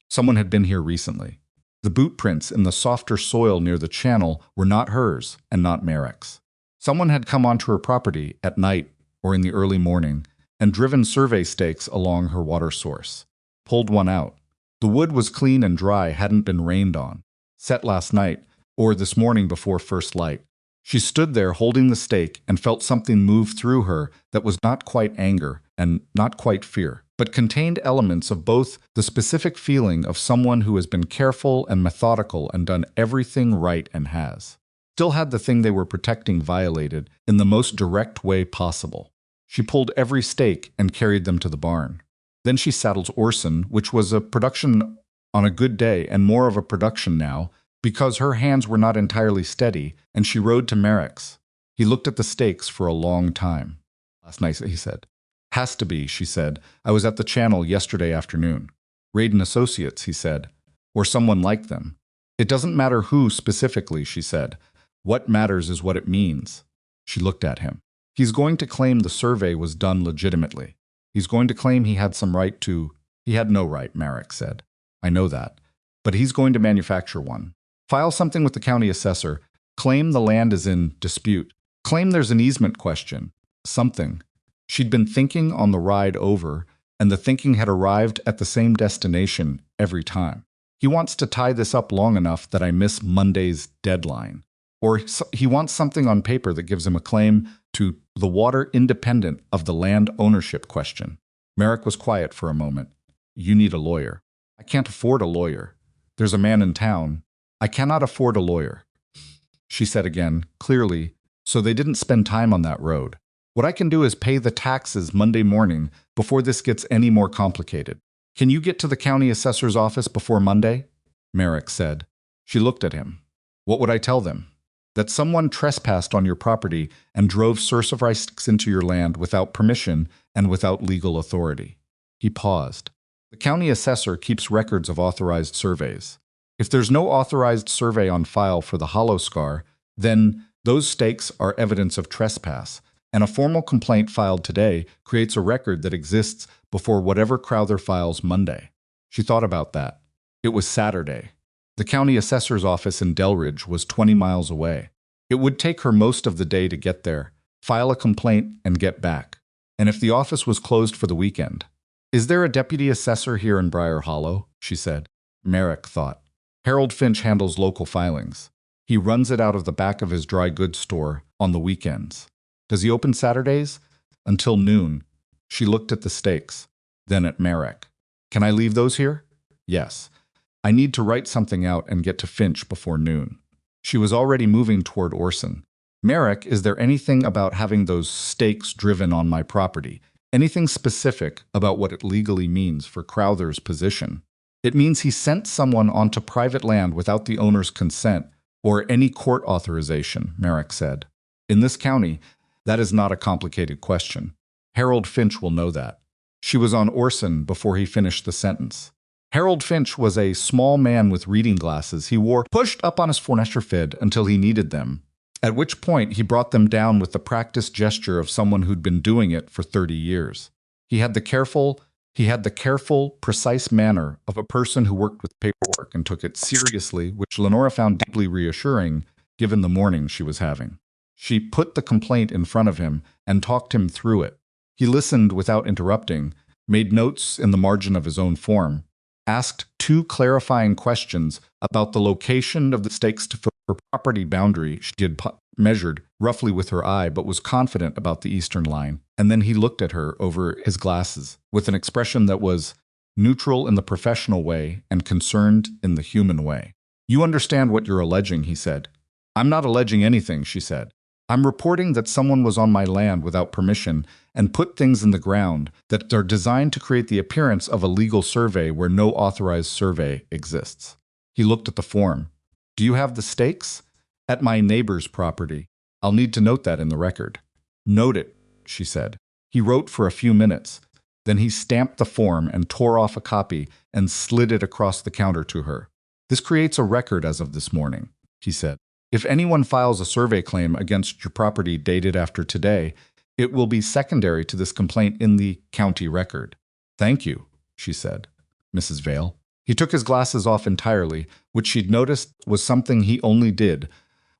Someone had been here recently. The boot prints in the softer soil near the channel were not hers and not Merrick's. Someone had come onto her property at night or in the early morning and driven survey stakes along her water source. Pulled one out. The wood was clean and dry, hadn't been rained on. Set last night, or this morning before first light. She stood there holding the stake and felt something move through her that was not quite anger and not quite fear, but contained elements of both the specific feeling of someone who has been careful and methodical and done everything right and has. Still had the thing they were protecting violated in the most direct way possible. She pulled every stake and carried them to the barn. Then she saddled Orson, which was a production on a good day and more of a production now, because her hands were not entirely steady, and she rode to Merrick's. He looked at the stakes for a long time. Last night, he said. Has to be, she said. I was at the channel yesterday afternoon. Radin Associates, he said. Or someone like them. It doesn't matter who specifically, she said. What matters is what it means. She looked at him. He's going to claim the survey was done legitimately. He's going to claim he had some right to... He had no right, Merrick said. I know that. But he's going to manufacture one. File something with the county assessor. Claim the land is in dispute. Claim there's an easement question. Something. She'd been thinking on the ride over, and the thinking had arrived at the same destination every time. He wants to tie this up long enough that I miss Monday's deadline. Or he wants something on paper that gives him a claim to the water independent of the land ownership question. Merrick was quiet for a moment. You need a lawyer. I can't afford a lawyer. There's a man in town. I cannot afford a lawyer. She said again, clearly, so they didn't spend time on that road. What I can do is pay the taxes Monday morning before this gets any more complicated. Can you get to the county assessor's office before Monday? Merrick said. She looked at him. What would I tell them? That someone trespassed on your property and drove sarsafrice into your land without permission and without legal authority. He paused. The county assessor keeps records of authorized surveys. If there's no authorized survey on file for the hollow scar, then those stakes are evidence of trespass, and a formal complaint filed today creates a record that exists before whatever Crowther files Monday. She thought about that. It was Saturday. The county assessor's office in Delridge was 20 miles away. It would take her most of the day to get there, file a complaint, and get back. And if the office was closed for the weekend. Is there a deputy assessor here in Briar Hollow? She said. Merrick thought. Harold Finch handles local filings. He runs it out of the back of his dry goods store on the weekends. Does he open Saturdays? Until noon. She looked at the stakes, then at Merrick. Can I leave those here? Yes. I need to write something out and get to Finch before noon. She was already moving toward Orson. Merrick, is there anything about having those stakes driven on my property? Anything specific about what it legally means for Crowther's position? It means he sent someone onto private land without the owner's consent or any court authorization, Merrick said. In this county, that is not a complicated question. Harold Finch will know that. She was on Orson before he finished the sentence. Harold Finch was a small man with reading glasses he wore pushed up on his fid until he needed them, at which point he brought them down with the practiced gesture of someone who'd been doing it for 30 years. He had the careful, precise manner of a person who worked with paperwork and took it seriously, which Lenora found deeply reassuring given the morning she was having. She put the complaint in front of him and talked him through it. He listened without interrupting, made notes in the margin of his own form, asked 2 clarifying questions about the location of the stakes to her property boundary she had measured roughly with her eye, but was confident about the eastern line. And then he looked at her over his glasses with an expression that was neutral in the professional way and concerned in the human way. "You understand what you're alleging," he said. "I'm not alleging anything," she said. "I'm reporting that someone was on my land without permission and put things in the ground that are designed to create the appearance of a legal survey where no authorized survey exists." He looked at the form. "Do you have the stakes?" "At my neighbor's property. I'll need to note that in the record." "Note it," she said. He wrote for a few minutes. Then he stamped the form and tore off a copy and slid it across the counter to her. "This creates a record as of this morning," he said. "If anyone files a survey claim against your property dated after today, it will be secondary to this complaint in the county record." "Thank you," she said. "Mrs. Vale." He took his glasses off entirely, which she'd noticed was something he only did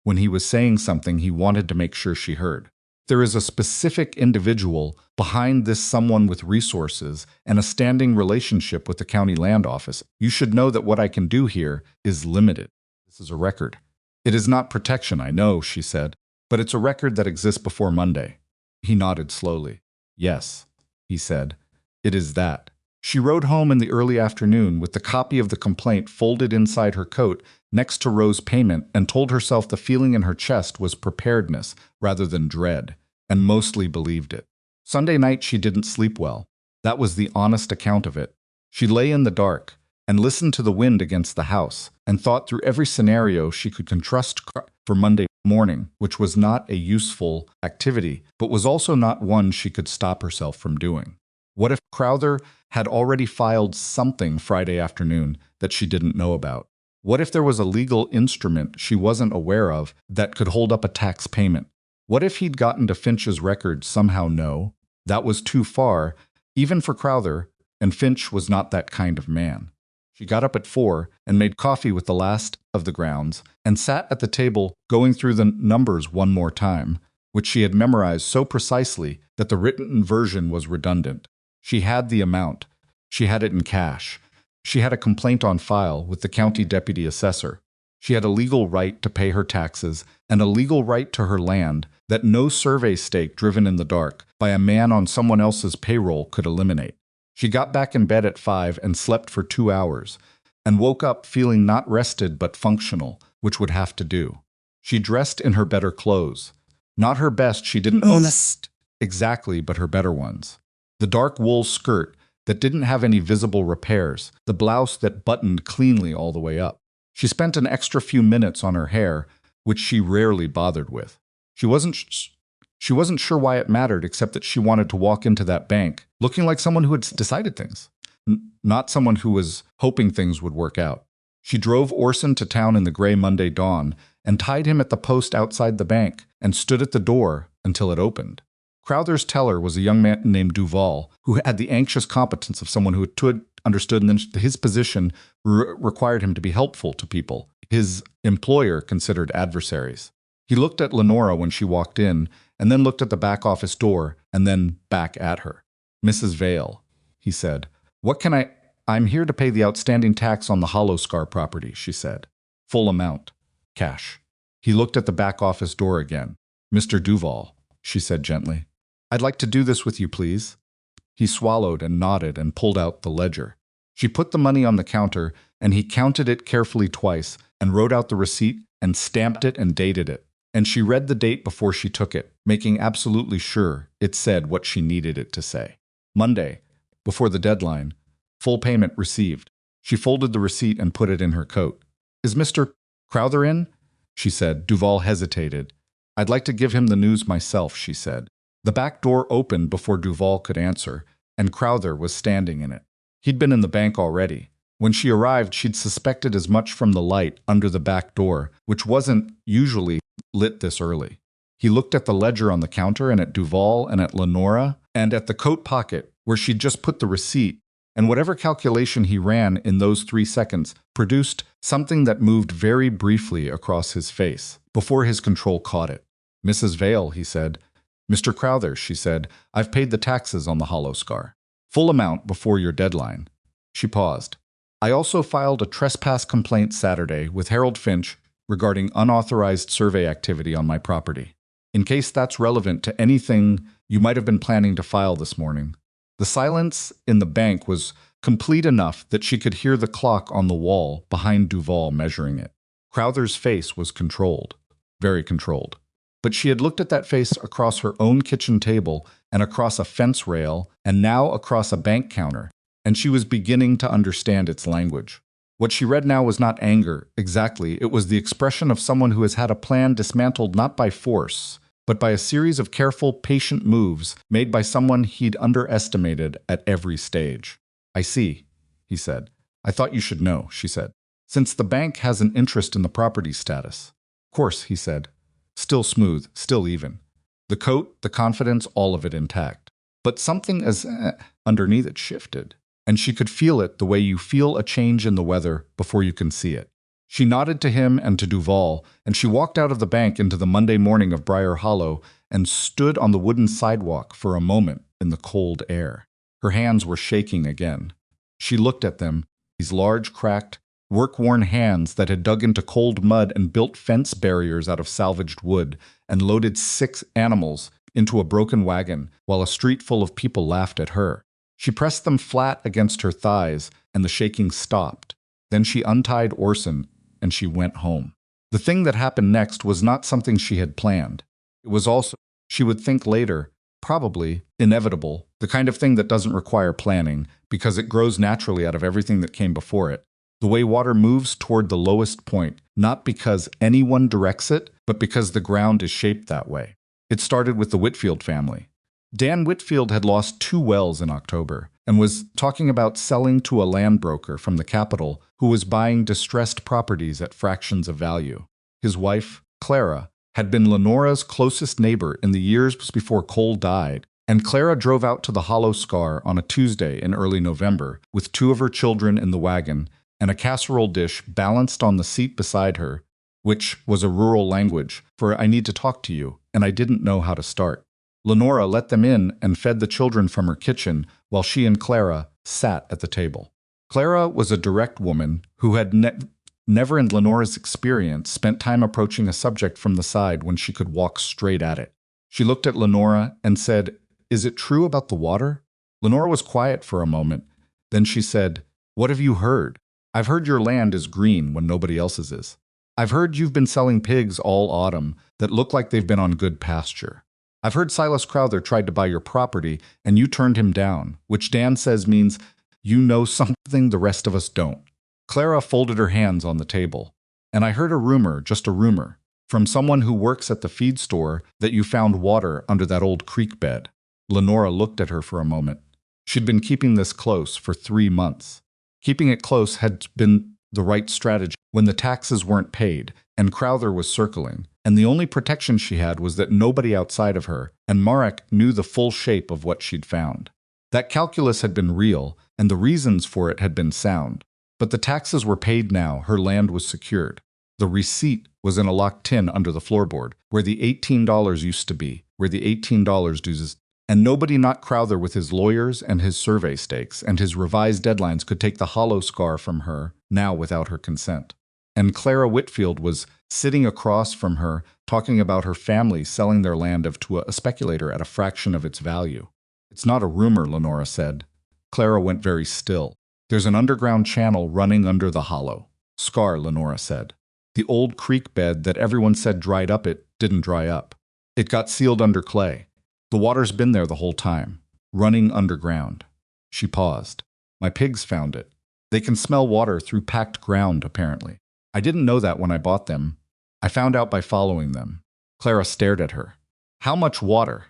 when he was saying something he wanted to make sure she heard. "There is a specific individual behind this, someone with resources and a standing relationship with the county land office. You should know that what I can do here is limited. This is a record." "It is not protection, I know," she said, "but it's a record that exists before Monday." He nodded slowly. "Yes," he said, "it is that." She rode home in the early afternoon with the copy of the complaint folded inside her coat next to Rose's payment and told herself the feeling in her chest was preparedness rather than dread, and mostly believed it. Sunday night she didn't sleep well. That was the honest account of it. She lay in the dark and listened to the wind against the house and thought through every scenario she could contrast for Monday morning, which was not a useful activity, but was also not one she could stop herself from doing. What if Crowther had already filed something Friday afternoon that she didn't know about? What if there was a legal instrument she wasn't aware of that could hold up a tax payment? What if he'd gotten to Finch's record somehow? No, that was too far, even for Crowther, and Finch was not that kind of man. She got up at 4 and made coffee with the last of the grounds and sat at the table going through the numbers one more time, which she had memorized so precisely that the written version was redundant. She had the amount. She had it in cash. She had a complaint on file with the county deputy assessor. She had a legal right to pay her taxes and a legal right to her land that no survey stake driven in the dark by a man on someone else's payroll could eliminate. She got back in bed at 5 and slept for 2 hours, and woke up feeling not rested but functional, which would have to do. She dressed in her better clothes. Not her best, she didn't honest exactly, but her better ones. The dark wool skirt that didn't have any visible repairs, the blouse that buttoned cleanly all the way up. She spent an extra few minutes on her hair, which she rarely bothered with. She wasn't sure why it mattered, except that she wanted to walk into that bank looking like someone who had decided things, not someone who was hoping things would work out. She drove Orson to town in the gray Monday dawn and tied him at the post outside the bank and stood at the door until it opened. Crowther's teller was a young man named Duval, who had the anxious competence of someone who had understood, and then his position required him to be helpful to people his employer considered adversaries. He looked at Lenora when she walked in, and then looked at the back office door, and then back at her. "Mrs. Vale," he said, "I'm here to pay the outstanding tax on the Hollow Scar property," she said. "Full amount. Cash." He looked at the back office door again. "Mr. Duval," she said gently, "I'd like to do this with you, please." He swallowed and nodded and pulled out the ledger. She put the money on the counter, and he counted it carefully twice and wrote out the receipt and stamped it and dated it. And she read the date before she took it, making absolutely sure it said what she needed it to say. Monday, before the deadline, full payment received. She folded the receipt and put it in her coat. "Is Mr. Crowther in?" she said. Duval hesitated. "I'd like to give him the news myself," she said. The back door opened before Duval could answer, and Crowther was standing in it. He'd been in the bank already. When she arrived, she'd suspected as much from the light under the back door, which wasn't usually lit this early. He looked at the ledger on the counter and at Duval and at Lenora and at the coat pocket where she'd just put the receipt, and whatever calculation he ran in those 3 seconds produced something that moved very briefly across his face before his control caught it. "Mrs. Vale," he said. "Mr. Crowther," she said, "I've paid the taxes on the Hollow Scar. Full amount before your deadline." She paused. "I also filed a trespass complaint Saturday with Harold Finch regarding unauthorized survey activity on my property. In case that's relevant to anything you might have been planning to file this morning." The silence in the bank was complete enough that she could hear the clock on the wall behind Duval measuring it. Crowther's face was controlled, very controlled. But she had looked at that face across her own kitchen table and across a fence rail and now across a bank counter, and she was beginning to understand its language. What she read now was not anger, exactly. It was the expression of someone who has had a plan dismantled not by force, but by a series of careful, patient moves made by someone he'd underestimated at every stage. "I see," he said. "I thought you should know," she said, "since the bank has an interest in the property status." "Of course," he said. Still smooth, still even. The coat, the confidence, all of it intact. But something underneath it shifted, and she could feel it the way you feel a change in the weather before you can see it. She nodded to him and to Duval, and she walked out of the bank into the Monday morning of Briar Hollow and stood on the wooden sidewalk for a moment in the cold air. Her hands were shaking again. She looked at them, these large, cracked, work-worn hands that had dug into cold mud and built fence barriers out of salvaged wood and loaded 6 animals into a broken wagon while a street full of people laughed at her. She pressed them flat against her thighs, and the shaking stopped. Then she untied Orson, and she went home. The thing that happened next was not something she had planned. It was also, she would think later, probably inevitable, the kind of thing that doesn't require planning because it grows naturally out of everything that came before it. The way water moves toward the lowest point, not because anyone directs it, but because the ground is shaped that way. It started with the Whitfield family. Dan Whitfield had lost 2 wells in October and was talking about selling to a land broker from the capital who was buying distressed properties at fractions of value. His wife, Clara, had been Lenora's closest neighbor in the years before Cole died, and Clara drove out to the Hollow Scar on a Tuesday in early November with 2 of her children in the wagon and a casserole dish balanced on the seat beside her, which was a rural language for "I need to talk to you," and I didn't know how to start. Lenora let them in and fed the children from her kitchen while she and Clara sat at the table. Clara was a direct woman who had never in Lenora's experience spent time approaching a subject from the side when she could walk straight at it. She looked at Lenora and said, "Is it true about the water?" Lenora was quiet for a moment. Then she said, "What have you heard? I've heard your land is green when nobody else's is. I've heard you've been selling pigs all autumn that look like they've been on good pasture. I've heard Silas Crowther tried to buy your property and you turned him down, which Dan says means you know something the rest of us don't." Clara folded her hands on the table. "And I heard a rumor, just a rumor, from someone who works at the feed store that you found water under that old creek bed." Lenora looked at her for a moment. She'd been keeping this close for 3 months. Keeping it close had been the right strategy when the taxes weren't paid and Crowther was circling, and the only protection she had was that nobody outside of her and Marek knew the full shape of what she'd found. That calculus had been real, and the reasons for it had been sound. But the taxes were paid now, her land was secured. The receipt was in a locked tin under the floorboard, where the $18 used to be, where the $18 dues. And nobody not Crowther with his lawyers and his survey stakes and his revised deadlines could take the Hollow Scar from her, now without her consent. And Clara Whitfield was sitting across from her, talking about her family selling their land to a speculator at a fraction of its value. "It's not a rumor," Lenora said. Clara went very still. "There's an underground channel running under the Hollow Scar," Lenora said. "The old creek bed that everyone said dried up, it didn't dry up. It got sealed under clay. The water's been there the whole time, running underground." She paused. "My pigs found it. They can smell water through packed ground, apparently. I didn't know that when I bought them. I found out by following them." Clara stared at her. "How much water?"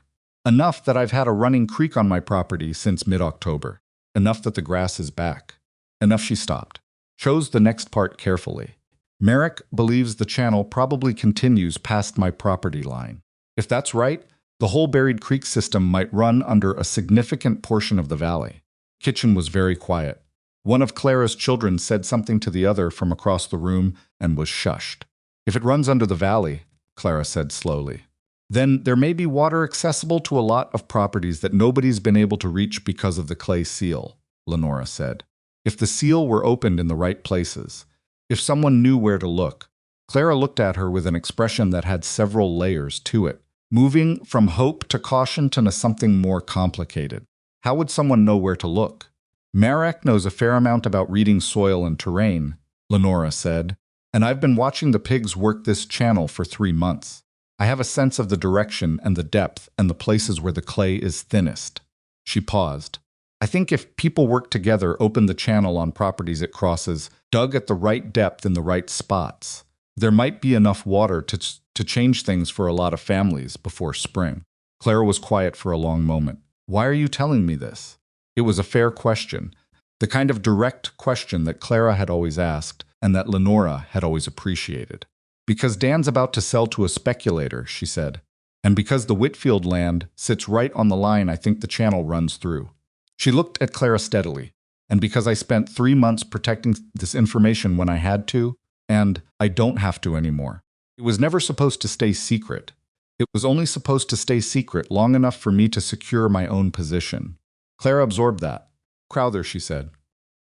"Enough that I've had a running creek on my property since mid-October. Enough that the grass is back." Enough. She stopped. Chose the next part carefully. "Marek believes the channel probably continues past my property line. If that's right, the whole buried creek system might run under a significant portion of the valley." Kitchen was very quiet. One of Clara's children said something to the other from across the room and was shushed. "If it runs under the valley," Clara said slowly, "then there may be water accessible to a lot of properties that nobody's been able to reach because of the clay seal," Lenora said. "If the seal were opened in the right places, if someone knew where to look, Clara looked at her with an expression that had several layers to it, moving from hope to caution to something more complicated. How would someone know where to look? Marek knows a fair amount about reading soil and terrain, Lenora said, and I've been watching the pigs work this channel for 3 months. I have a sense of the direction and the depth and the places where the clay is thinnest. She paused. I think if people work together, open the channel on properties it crosses, dug at the right depth in the right spots, there might be enough water to change things for a lot of families before spring. Clara was quiet for a long moment. Why are you telling me this? It was a fair question, the kind of direct question that Clara had always asked and that Lenora had always appreciated. Because Dan's about to sell to a speculator, she said, and because the Whitfield land sits right on the line I think the channel runs through. She looked at Clara steadily, and because I spent 3 months protecting this information when I had to, and I don't have to anymore. It was never supposed to stay secret. It was only supposed to stay secret long enough for me to secure my own position. Clara absorbed that. Crowther, she said.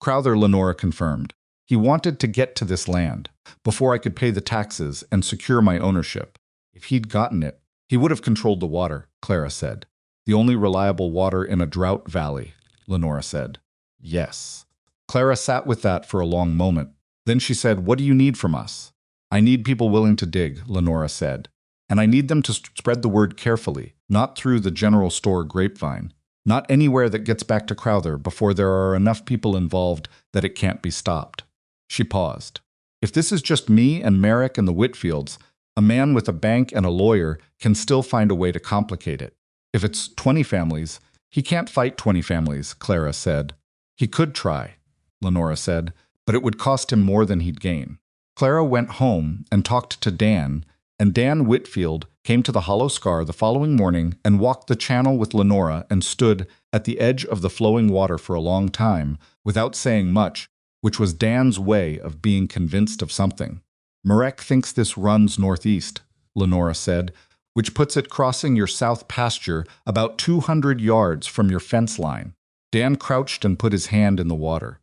Crowther, Lenora confirmed. He wanted to get to this land before I could pay the taxes and secure my ownership. If he'd gotten it, he would have controlled the water, Clara said. The only reliable water in a drought valley, Lenora said. Yes. Clara sat with that for a long moment. Then she said, what do you need from us? I need people willing to dig, Lenora said. And I need them to spread the word carefully, not through the general store grapevine. Not anywhere that gets back to Crowther before there are enough people involved that it can't be stopped. She paused. If this is just me and Marek and the Whitfields, a man with a bank and a lawyer can still find a way to complicate it. If it's 20 families, he can't fight 20 families, Clara said. He could try, Lenora said, but it would cost him more than he'd gain. Clara went home and talked to Dan, and Dan Whitfield came to the Hollow Scar the following morning and walked the channel with Lenora and stood at the edge of the flowing water for a long time without saying much, which was Dan's way of being convinced of something. Marek thinks this runs northeast, Lenora said, which puts it crossing your south pasture about 200 yards from your fence line. Dan crouched and put his hand in the water.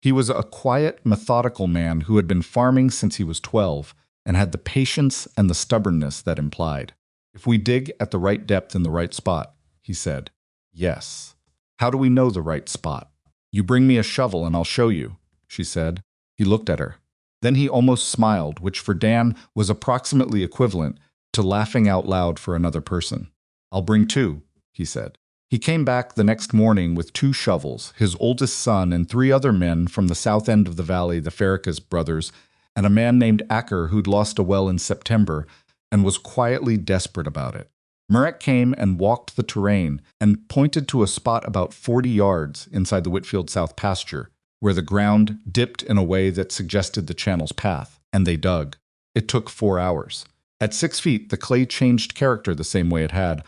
He was a quiet, methodical man who had been farming since he was 12 and had the patience and the stubbornness that implied. If we dig at the right depth in the right spot, he said. Yes. How do we know the right spot? You bring me a shovel and I'll show you, she said. He looked at her. Then he almost smiled, which for Dan was approximately equivalent to laughing out loud for another person. I'll bring 2, he said. He came back the next morning with 2 shovels, his oldest son and 3 other men from the south end of the valley, the Farragus brothers, and a man named Acker who'd lost a well in September and was quietly desperate about it. Marek came and walked the terrain and pointed to a spot about 40 yards inside the Whitfield South pasture, where the ground dipped in a way that suggested the channel's path, and they dug. It took 4 hours. At 6 feet, the clay changed character the same way it had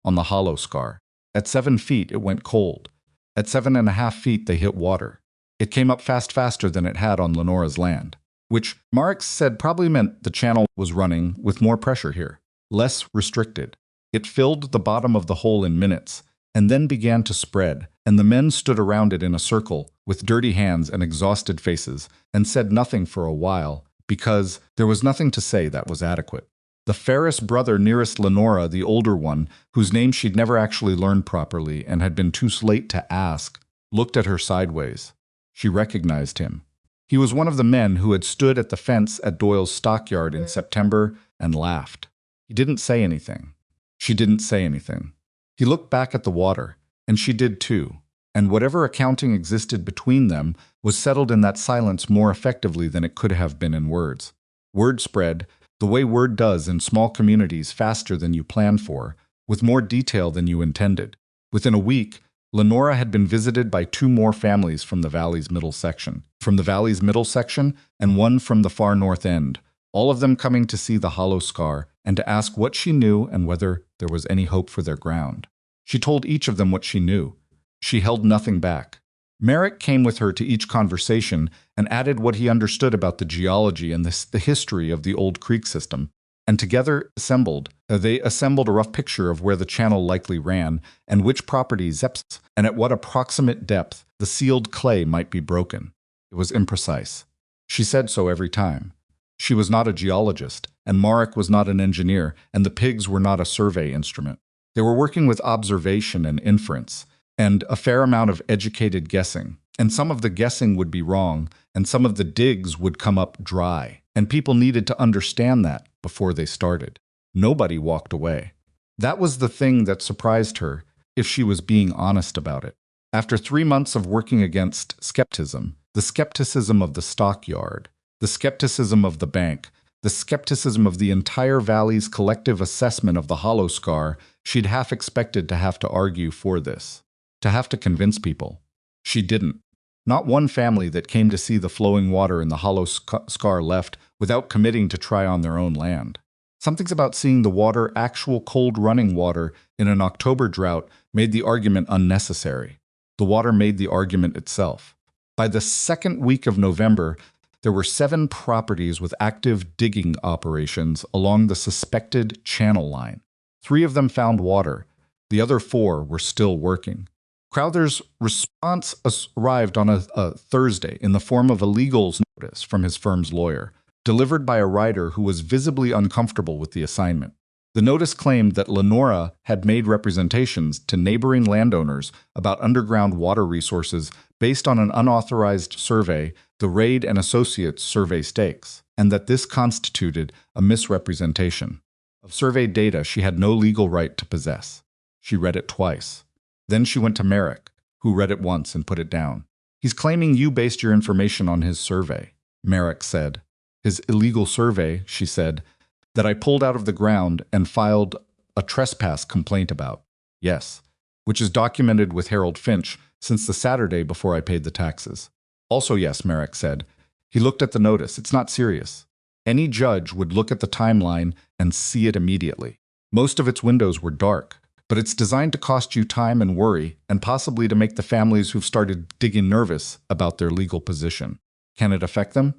on the Hollow Scar. At 7 feet, it went cold. At 7.5 feet, they hit water. It came up faster than it had on Lenora's land, which Marek said probably meant the channel was running with more pressure here, less restricted. It filled the bottom of the hole in minutes, and then began to spread, and the men stood around it in a circle with dirty hands and exhausted faces, and said nothing for a while, because there was nothing to say that was adequate. The Ferris brother nearest Lenora, the older one, whose name she'd never actually learned properly and had been too late to ask, looked at her sideways. She recognized him. He was one of the men who had stood at the fence at Doyle's stockyard in September and laughed. He didn't say anything. She didn't say anything. He looked back at the water, and she did too, and whatever accounting existed between them was settled in that silence more effectively than it could have been in words. Word spread, the way word does in small communities, faster than you plan for, with more detail than you intended. Within a week, Lenora had been visited by 2 more families from the valley's middle section, and one from the far north end, all of them coming to see the Hollow Scar and to ask what she knew and whether there was any hope for their ground. She told each of them what she knew. She held nothing back. Marek came with her to each conversation and added what he understood about the geology and the history of the old creek system, and together they assembled a rough picture of where the channel likely ran and which properties and at what approximate depth the sealed clay might be broken. It was imprecise. She said so every time. She was not a geologist, and Marek was not an engineer, and the pigs were not a survey instrument. They were working with observation and inference, and a fair amount of educated guessing. And some of the guessing would be wrong, and some of the digs would come up dry, and people needed to understand that before they started. Nobody walked away. That was the thing that surprised her, if she was being honest about it. After 3 months of working against skepticism, the skepticism of the stockyard, the skepticism of the bank, the skepticism of the entire valley's collective assessment of the hollow scar, she'd half expected to have to argue for this, to have to convince people. She didn't. Not one family that came to see the flowing water in the hollow scar left without committing to try on their own land. Something's about seeing the water, actual cold running water, in an October drought made the argument unnecessary. The water made the argument itself. By the second week of November, there were 7 properties with active digging operations along the suspected channel line. 3 of them found water. The other 4 were still working. Crowther's response arrived on a Thursday in the form of a legal notice from his firm's lawyer, delivered by a writer who was visibly uncomfortable with the assignment. The notice claimed that Lenora had made representations to neighboring landowners about underground water resources based on an unauthorized survey, the Raid and Associates survey stakes, and that this constituted a misrepresentation of surveyed data she had no legal right to possess. She read it twice. Then she went to Marek, who read it once and put it down. "He's claiming you based your information on his survey," Marek said. "His illegal survey," she said, "that I pulled out of the ground and filed a trespass complaint about. Yes, which is documented with Harold Finch since the Saturday before I paid the taxes." "Also yes," Marek said. He looked at the notice. "It's not serious. Any judge would look at the timeline and see it immediately. Most of its windows were dark, but it's designed to cost you time and worry, and possibly to make the families who've started digging nervous about their legal position. Can it affect them?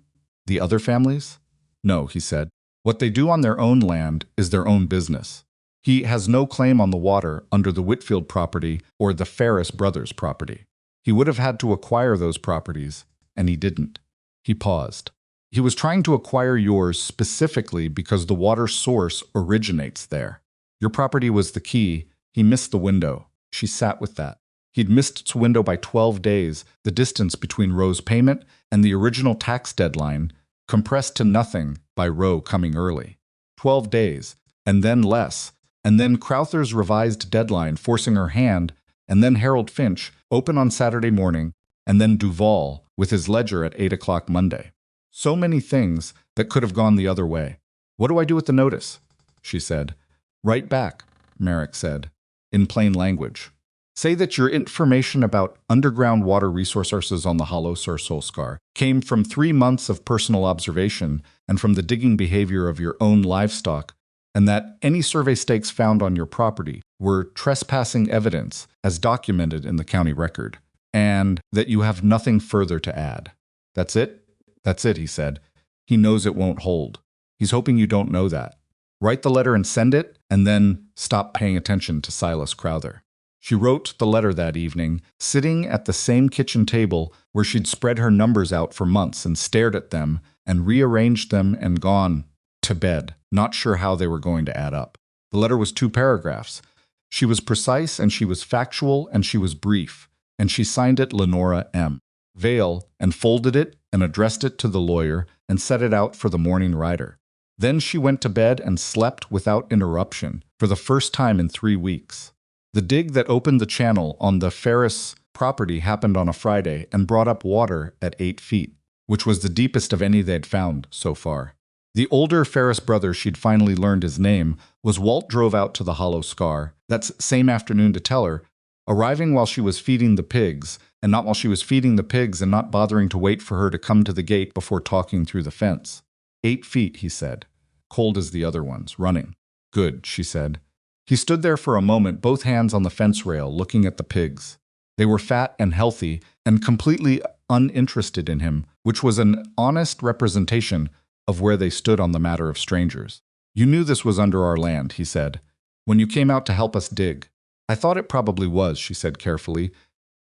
The other families?" "No," he said. "What they do on their own land is their own business. He has no claim on the water under the Whitfield property or the Ferris brothers' property. He would have had to acquire those properties, and he didn't." He paused. "He was trying to acquire yours specifically because the water source originates there. Your property was the key. He missed the window." She sat with that. He'd missed its window by 12 days, the distance between Roe's payment and the original tax deadline, compressed to nothing by Roe coming early. 12 days, and then less, and then Crowther's revised deadline forcing her hand, and then Harold Finch, open on Saturday morning, and then Duval with his ledger at 8 o'clock Monday. So many things that could have gone the other way. "What do I do with the notice?" she said. "Write back," Marek said, in plain language. "Say that your information about underground water resources on the hollow Solskar came from 3 months of personal observation and from the digging behavior of your own livestock, and that any survey stakes found on your property were trespassing evidence as documented in the county record, and that you have nothing further to add." "That's it?" "That's it," he said. He knows it won't hold. He's hoping you don't know that. Write the letter and send it, and then stop paying attention to Silas Crowther. She wrote the letter that evening, sitting at the same kitchen table where she'd spread her numbers out for months and stared at them and rearranged them and gone to bed, not sure how they were going to add up. The letter was 2 paragraphs. She was precise and she was factual and she was brief, and she signed it Lenora M. Vale and folded it and addressed it to the lawyer and set it out for the morning rider. Then she went to bed and slept without interruption for the first time in 3 weeks. The dig that opened the channel on the Ferris property happened on a Friday and brought up water at 8 feet, which was the deepest of any they'd found so far. The older Ferris brother she'd finally learned his name was Walt drove out to the hollow scar that same afternoon to tell her, arriving while she was feeding the pigs, and not while she was feeding the pigs and not bothering to wait for her to come to the gate before talking through the fence. 8 feet, he said. Cold as the other ones, running. "Good," she said. He stood there for a moment, both hands on the fence rail, looking at the pigs. They were fat and healthy and completely uninterested in him, which was an honest representation of where they stood on the matter of strangers. "You knew this was under our land," he said, "when you came out to help us dig." "I thought it probably was," she said carefully.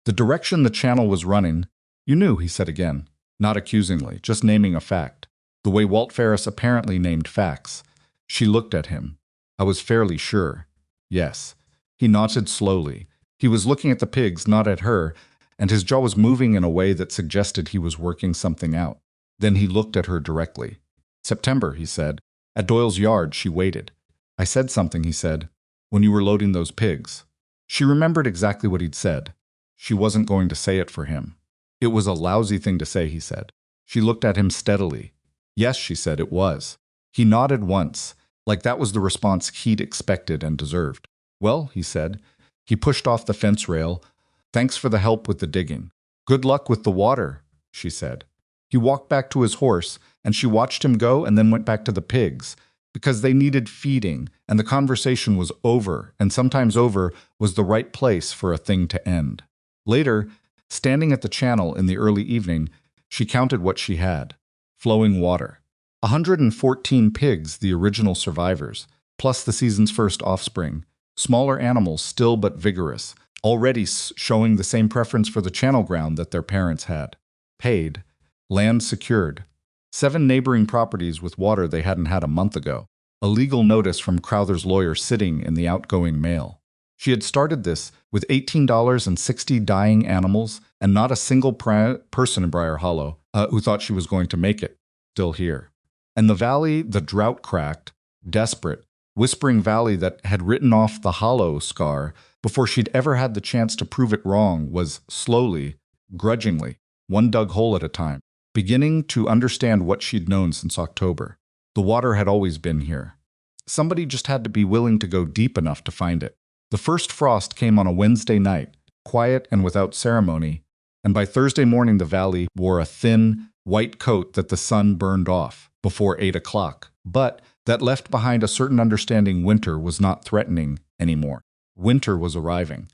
"The direction the channel was running." "You knew," he said again, not accusingly, just naming a fact. the way Walt Ferris apparently named facts. She looked at him. I was fairly sure. Yes. He nodded slowly. He was looking at the pigs, not at her, and his jaw was moving in a way that suggested he was working something out. Then he looked at her directly. September, he said. At Doyle's yard, she waited. I said something, he said, when you were loading those pigs. She remembered exactly what he'd said. She wasn't going to say it for him. It was a lousy thing to say, he said. She looked at him steadily. Yes, she said, it was. He nodded once, like that was the response he'd expected and deserved. Well, he said. He pushed off the fence rail. Thanks for the help with the digging. Good luck with the water, she said. He walked back to his horse, and she watched him go and then went back to the pigs, because they needed feeding, and the conversation was over, and sometimes over was the right place for a thing to end. Later, standing at the channel in the early evening, she counted what she had. Flowing water. 114 pigs, the original survivors, plus the season's first offspring. Smaller animals, still but vigorous, already showing the same preference for the channel ground that their parents had. Paid. Land secured. 7 neighboring properties with water they hadn't had a month ago. A legal notice from Crowther's lawyer sitting in the outgoing mail. She had started this with $18 and 60 dying animals, and not a single person in Briar Hollow who thought she was going to make it, still here. And the valley, the drought-cracked, desperate, whispering valley that had written off the hollow scar before she'd ever had the chance to prove it wrong, was slowly, grudgingly, one dug hole at a time, beginning to understand what she'd known since October. The water had always been here. Somebody just had to be willing to go deep enough to find it. The first frost came on a Wednesday night, quiet and without ceremony, and by Thursday morning the valley wore a thin, white coat that the sun burned off before 8 o'clock, but that left behind a certain understanding winter was not threatening anymore. Winter was arriving.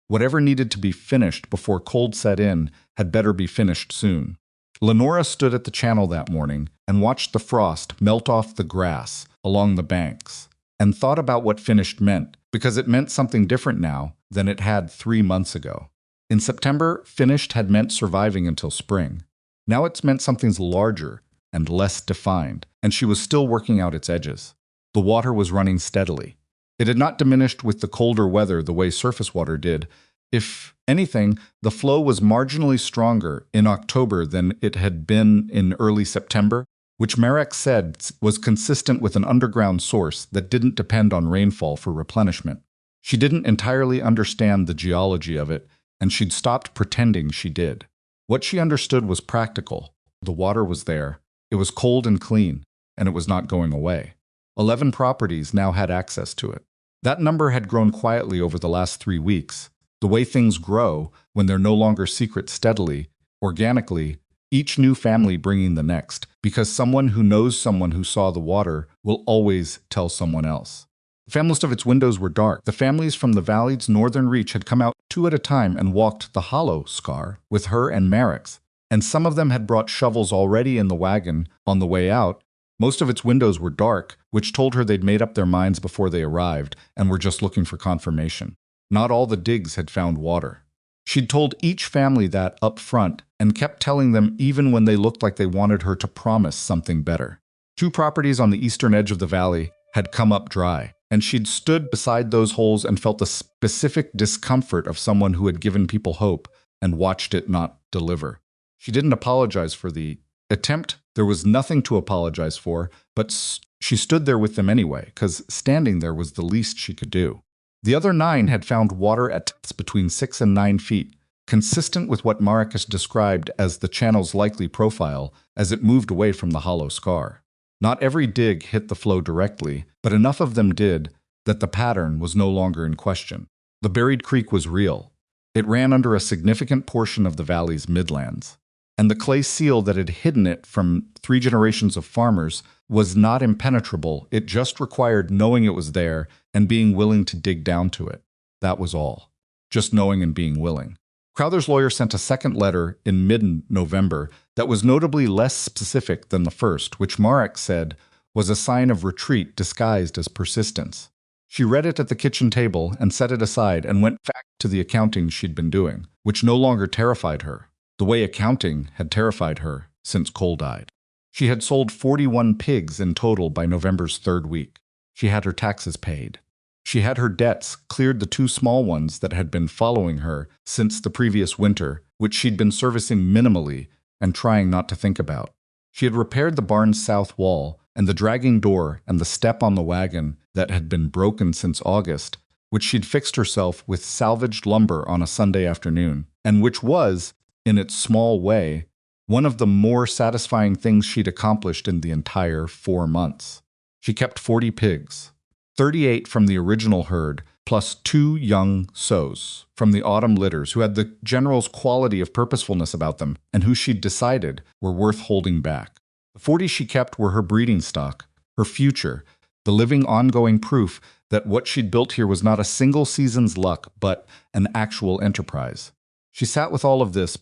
Whatever needed to be finished before cold set in had better be finished soon. Lenora stood at the channel that morning and watched the frost melt off the grass along the banks, and thought about what finished meant, because it meant something different now than it had 3 months ago. In September, finished had meant surviving until spring. Now it's meant something's larger and less defined, and she was still working out its edges. The water was running steadily. It had not diminished with the colder weather the way surface water did. If anything, the flow was marginally stronger in October than it had been in early September, which Marek said was consistent with an underground source that didn't depend on rainfall for replenishment. She didn't entirely understand the geology of it, and she'd stopped pretending she did. What she understood was practical. The water was there. It was cold and clean, and it was not going away. 11 properties now had access to it. That number had grown quietly over the last 3 weeks. The way things grow when they're no longer secret steadily, organically, each new family bringing the next, because someone who knows someone who saw the water will always tell someone else. The family of its windows were dark. The families from the valley's northern reach had come out 2 at a time and walked the hollow scar with her and Marek's, and some of them had brought shovels already in the wagon on the way out. Most of its windows were dark, which told her they'd made up their minds before they arrived and were just looking for confirmation. Not all the digs had found water. She'd told each family that up front and kept telling them even when they looked like they wanted her to promise something better. 2 properties on the eastern edge of the valley had come up dry, and she'd stood beside those holes and felt the specific discomfort of someone who had given people hope and watched it not deliver. She didn't apologize for the attempt. There was nothing to apologize for, but she stood there with them anyway, because standing there was the least she could do. The other 9 had found water at depths between 6 and 9 feet, consistent with what Marcus described as the channel's likely profile as it moved away from the hollow scar. Not every dig hit the flow directly, but enough of them did that the pattern was no longer in question. The buried creek was real. It ran under a significant portion of the valley's midlands, and the clay seal that had hidden it from 3 generations of farmers was not impenetrable. It just required knowing it was there and being willing to dig down to it. That was all. Just knowing and being willing. Crowther's lawyer sent a second letter in mid-November that was notably less specific than the first, which Marek said was a sign of retreat disguised as persistence. She read it at the kitchen table and set it aside and went back to the accounting she'd been doing, which no longer terrified her, the way accounting had terrified her since Cole died. She had sold 41 pigs in total by November's third week. She had her taxes paid. She had her debts, cleared the 2 small ones that had been following her since the previous winter, which she'd been servicing minimally and trying not to think about. She had repaired the barn's south wall and the dragging door and the step on the wagon that had been broken since August, which she'd fixed herself with salvaged lumber on a Sunday afternoon, and which was, in its small way, one of the more satisfying things she'd accomplished in the entire 4 months. She kept 40 pigs, 38 from the original herd, plus 2 young sows from the autumn litters who had the general's quality of purposefulness about them and who she'd decided were worth holding back. The 40 she kept were her breeding stock, her future, the living ongoing proof that what she'd built here was not a single season's luck, but an actual enterprise. She sat with all of this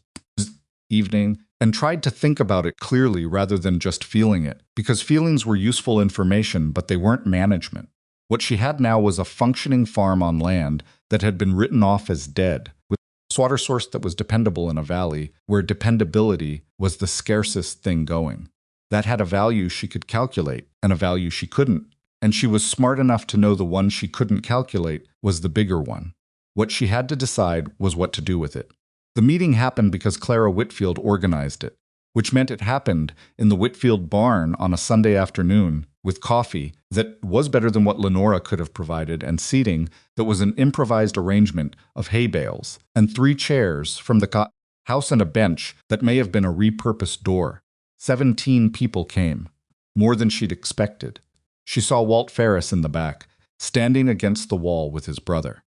evening and tried to think about it clearly rather than just feeling it, because feelings were useful information, but they weren't management. What she had now was a functioning farm on land that had been written off as dead, with a water source that was dependable in a valley where dependability was the scarcest thing going. That had a value she could calculate and a value she couldn't, and she was smart enough to know the one she couldn't calculate was the bigger one. What she had to decide was what to do with it. The meeting happened because Clara Whitfield organized it, which meant it happened in the Whitfield barn on a Sunday afternoon with coffee that was better than what Lenora could have provided and seating that was an improvised arrangement of hay bales and 3 chairs from the house and a bench that may have been a repurposed door. 17 people came, more than she'd expected. She saw Walt Ferris in the back, standing against the wall with his brother.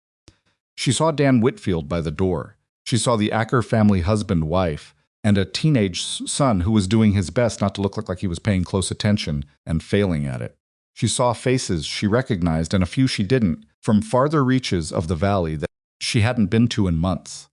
She saw Dan Whitfield by the door. She saw the Acker family husband-wife and a teenage son who was doing his best not to look like he was paying close attention and failing at it. She saw faces she recognized and a few she didn't from farther reaches of the valley that she hadn't been to in months.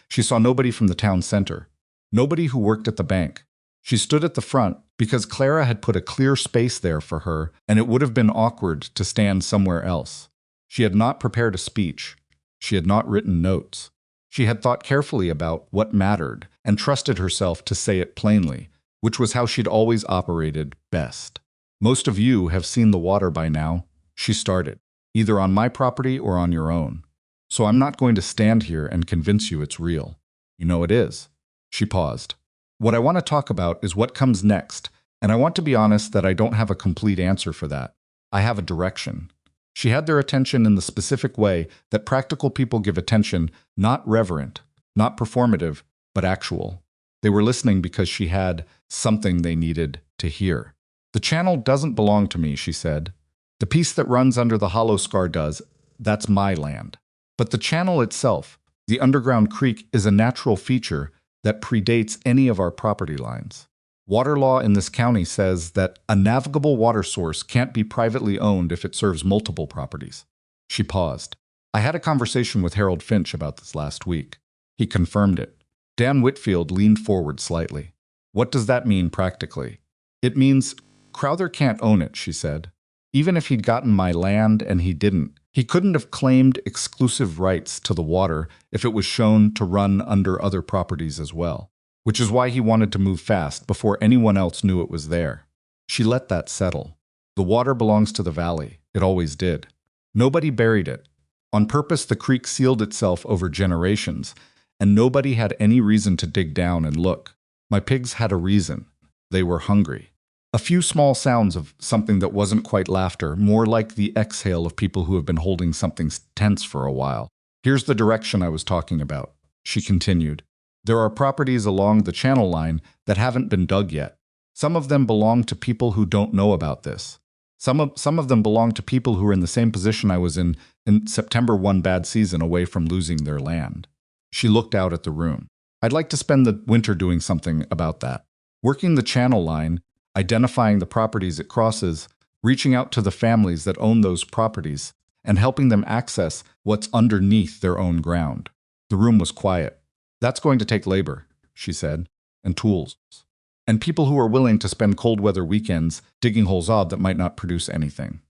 She saw nobody from the town center, nobody who worked at the bank. She stood at the front because Clara had put a clear space there for her, and it would have been awkward to stand somewhere else. She had not prepared a speech. She had not written notes. She had thought carefully about what mattered and trusted herself to say it plainly, which was how she'd always operated best. Most of you have seen the water by now, she started, either on my property or on your own. So I'm not going to stand here and convince you it's real. You know it is. She paused. What I want to talk about is what comes next, and I want to be honest that I don't have a complete answer for that. I have a direction. She had their attention in the specific way that practical people give attention, not reverent, not performative, but actual. They were listening because she had something they needed to hear. The channel doesn't belong to me, she said. The piece that runs under the hollow scar does. That's my land. But the channel itself, the underground creek, is a natural feature that predates any of our property lines. Water law in this county says that a navigable water source can't be privately owned if it serves multiple properties. She paused. I had a conversation with Harold Finch about this last week. He confirmed it. Dan Whitfield leaned forward slightly. What does that mean practically? It means Crowther can't own it, she said. Even if he'd gotten my land and he didn't, he couldn't have claimed exclusive rights to the water if it was shown to run under other properties as well, which is why he wanted to move fast before anyone else knew it was there. She let that settle. The water belongs to the valley. It always did. Nobody buried it. On purpose, the creek sealed itself over generations, and nobody had any reason to dig down and look. My pigs had a reason. They were hungry. A few small sounds of something that wasn't quite laughter, more like the exhale of people who have been holding something tense for a while. Here's the direction I was talking about, she continued. There are properties along the channel line that haven't been dug yet. Some of them belong to people who don't know about this. Some of them belong to people who are in the same position I was in September one bad season away from losing their land. She looked out at the room. I'd like to spend the winter doing something about that. Working the channel line, identifying the properties it crosses, reaching out to the families that own those properties, and helping them access what's underneath their own ground. The room was quiet. That's going to take labor, she said, and tools, and people who are willing to spend cold weather weekends digging holes odd that might not produce anything.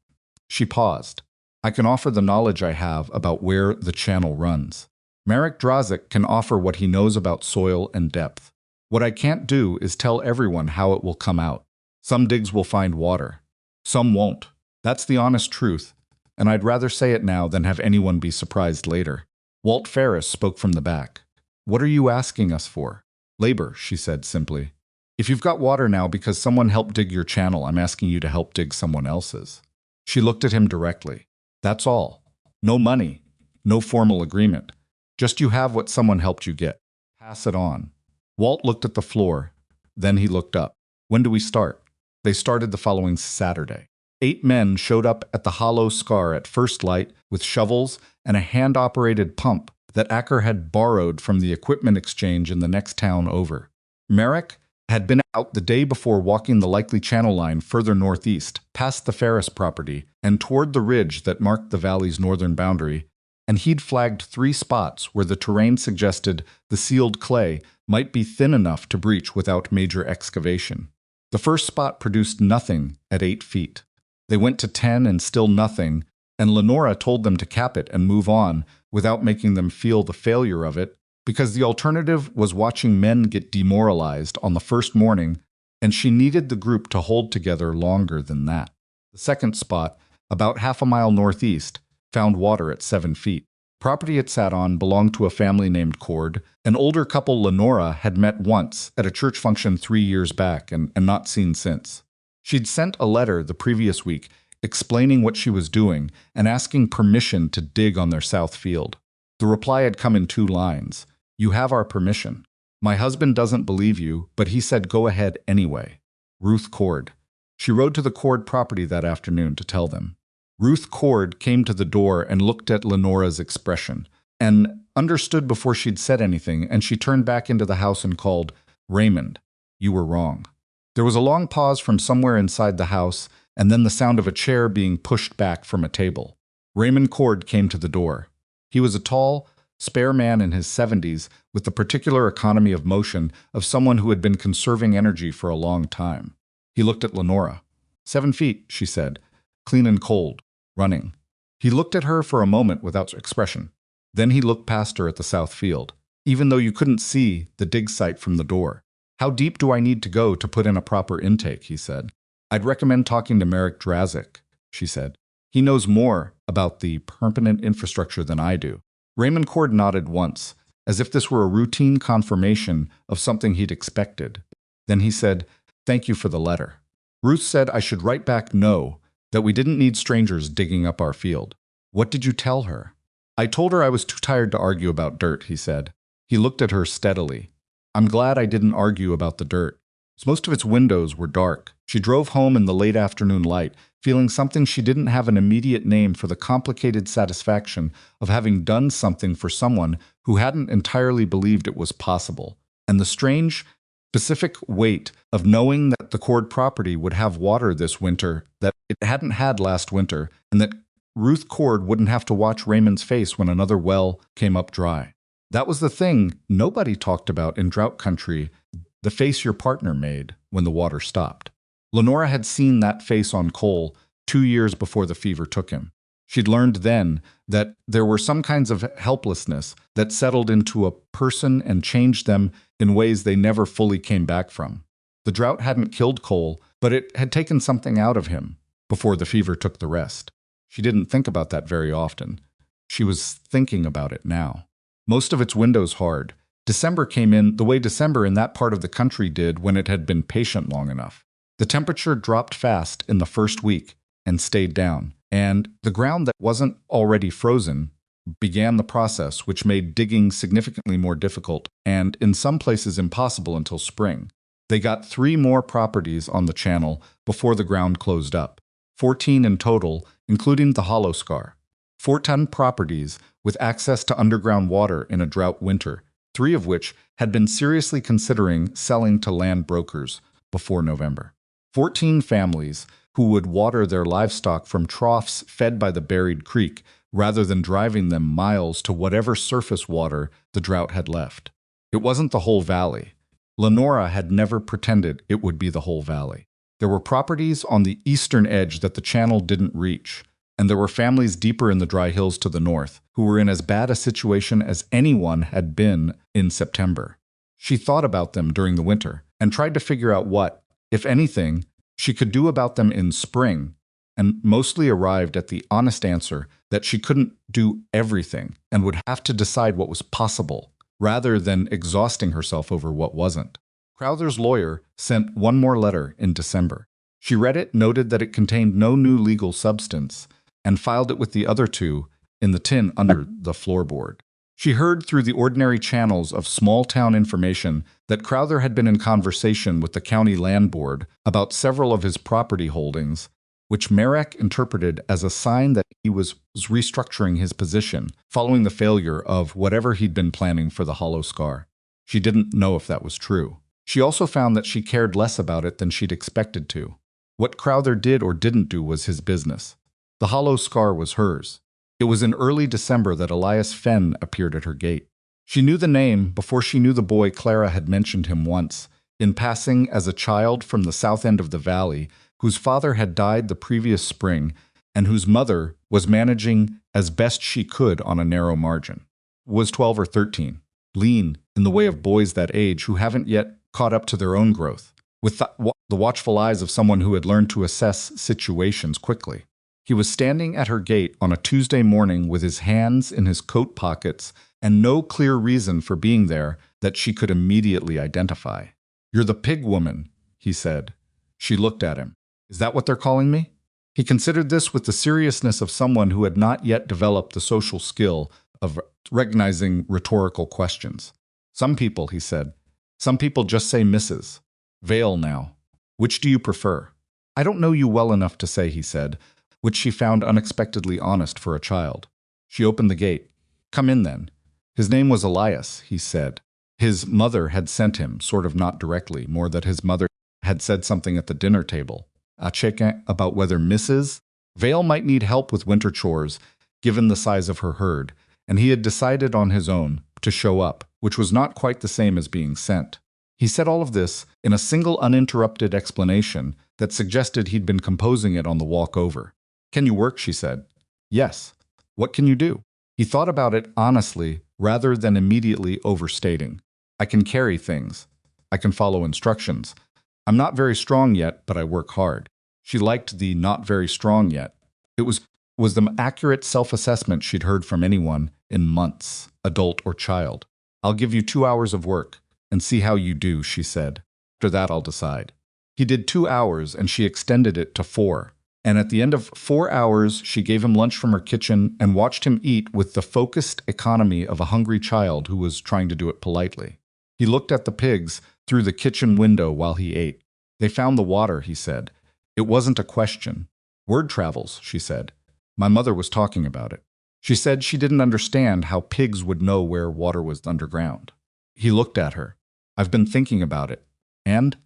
She paused. I can offer the knowledge I have about where the channel runs. Marek Drazik can offer what he knows about soil and depth. What I can't do is tell everyone how it will come out. Some digs will find water. Some won't. That's the honest truth, and I'd rather say it now than have anyone be surprised later. Walt Ferris spoke from the back. What are you asking us for? Labor, she said simply. If you've got water now because someone helped dig your channel, I'm asking you to help dig someone else's. She looked at him directly. That's all. No money. No formal agreement. Just you have what someone helped you get. Pass it on. Walt looked at the floor. Then he looked up. When do we start? They started the following Saturday. 8 men showed up at the hollow scar at first light with shovels and a hand-operated pump that Acker had borrowed from the equipment exchange in the next town over. Merrick had been out the day before walking the likely channel line further northeast, past the Ferris property, and toward the ridge that marked the valley's northern boundary, and he'd flagged 3 spots where the terrain suggested the sealed clay might be thin enough to breach without major excavation. The first spot produced nothing at 8 feet. They went to 10 and still nothing, and Lenora told them to cap it and move on without making them feel the failure of it, because the alternative was watching men get demoralized on the first morning, and she needed the group to hold together longer than that. The second spot, about half a mile northeast, found water at 7 feet. Property it sat on belonged to a family named Cord. An older couple Lenora had met once at a church function 3 years back and not seen since. She'd sent a letter the previous week explaining what she was doing and asking permission to dig on their south field. The reply had come in 2 lines. You have our permission. My husband doesn't believe you, but he said go ahead anyway. Ruth Cord. She rode to the Cord property that afternoon to tell them. Ruth Cord came to the door and looked at Lenora's expression, and understood before she'd said anything, and she turned back into the house and called, Raymond, you were wrong. There was a long pause from somewhere inside the house, and then the sound of a chair being pushed back from a table. Raymond Cord came to the door. He was a tall, spare man in his 70s with the particular economy of motion of someone who had been conserving energy for a long time. He looked at Lenora. 7 feet, she said, clean and cold, running. He looked at her for a moment without expression. Then he looked past her at the south field, even though you couldn't see the dig site from the door. How deep do I need to go to put in a proper intake, he said. I'd recommend talking to Merrick Drazik, she said. He knows more about the permanent infrastructure than I do. Raymond Cord nodded once, as if this were a routine confirmation of something he'd expected. Then he said, thank you for the letter. Ruth said I should write back no, that we didn't need strangers digging up our field. What did you tell her? I told her I was too tired to argue about dirt, he said. He looked at her steadily. I'm glad I didn't argue about the dirt. Most of its windows were dark. She drove home in the late afternoon light, feeling something she didn't have an immediate name for the complicated satisfaction of having done something for someone who hadn't entirely believed it was possible, and the strange, specific weight of knowing that the Cord property would have water this winter that it hadn't had last winter, and that Ruth Cord wouldn't have to watch Raymond's face when another well came up dry. That was the thing nobody talked about in drought country, the face your partner made when the water stopped. Lenora had seen that face on Cole 2 years before the fever took him. She'd learned then that there were some kinds of helplessness that settled into a person and changed them in ways they never fully came back from. The drought hadn't killed Cole, but it had taken something out of him before the fever took the rest. She didn't think about that very often. She was thinking about it now. Most of its windows hard. December came in the way December in that part of the country did when it had been patient long enough. The temperature dropped fast in the first week and stayed down, and the ground that wasn't already frozen began the process, which made digging significantly more difficult and in some places impossible until spring. They got 3 more properties on the channel before the ground closed up, 14 in total, including the hollow scar. 4 properties with access to underground water in a drought winter, 3 of which had been seriously considering selling to land brokers before November. 14 families who would water their livestock from troughs fed by the buried creek rather than driving them miles to whatever surface water the drought had left. It wasn't the whole valley. Lenora had never pretended it would be the whole valley. There were properties on the eastern edge that the channel didn't reach, and there were families deeper in the dry hills to the north who were in as bad a situation as anyone had been in September. She thought about them during the winter and tried to figure out what, if anything, she could do about them in spring, and mostly arrived at the honest answer that she couldn't do everything and would have to decide what was possible, rather than exhausting herself over what wasn't. Crowther's lawyer sent one more letter in December. She read it, noted that it contained no new legal substance, and filed it with the other two in the tin under the floorboard. She heard through the ordinary channels of small-town information that Crowther had been in conversation with the county land board about several of his property holdings, which Marek interpreted as a sign that he was restructuring his position following the failure of whatever he'd been planning for the Hollow Scar. She didn't know if that was true. She also found that she cared less about it than she'd expected to. What Crowther did or didn't do was his business. The Hollow Scar was hers. It was in early December that Elias Fenn appeared at her gate. She knew the name before she knew the boy. Clara had mentioned him once, in passing as a child from the south end of the valley, whose father had died the previous spring and whose mother was managing as best she could on a narrow margin. Was 12 or 13, lean in the way of boys that age who haven't yet caught up to their own growth, with the watchful eyes of someone who had learned to assess situations quickly. He was standing at her gate on a Tuesday morning with his hands in his coat pockets and no clear reason for being there that she could immediately identify. "You're the pig woman," he said. She looked at him. "Is that what they're calling me?" He considered this with the seriousness of someone who had not yet developed the social skill of recognizing rhetorical questions. "Some people," he said. "Some people just say Mrs. Vale now. Which do you prefer?" "I don't know you well enough to say," he said, which she found unexpectedly honest for a child. She opened the gate. "Come in, then." His name was Elias, he said. His mother had sent him, sort of not directly, more that his mother had said something at the dinner table, a check about whether Mrs. Vale might need help with winter chores, given the size of her herd, and he had decided on his own to show up, which was not quite the same as being sent. He said all of this in a single uninterrupted explanation that suggested he'd been composing it on the walk over. "Can you work?" she said. "Yes." "What can you do?" He thought about it honestly rather than immediately overstating. "I can carry things. I can follow instructions. I'm not very strong yet, but I work hard." She liked the "not very strong yet." It was the accurate self-assessment she'd heard from anyone in months, adult or child. "I'll give you 2 hours of work and see how you do," she said. "After that, I'll decide." He did 2 hours, and she extended it to 4. And at the end of 4 hours, she gave him lunch from her kitchen and watched him eat with the focused economy of a hungry child who was trying to do it politely. He looked at the pigs through the kitchen window while he ate. "They found the water," he said. "It wasn't a question." "Word travels," she said. "My mother was talking about it." She said she didn't understand how pigs would know where water was underground. He looked at her. "I've been thinking about it. And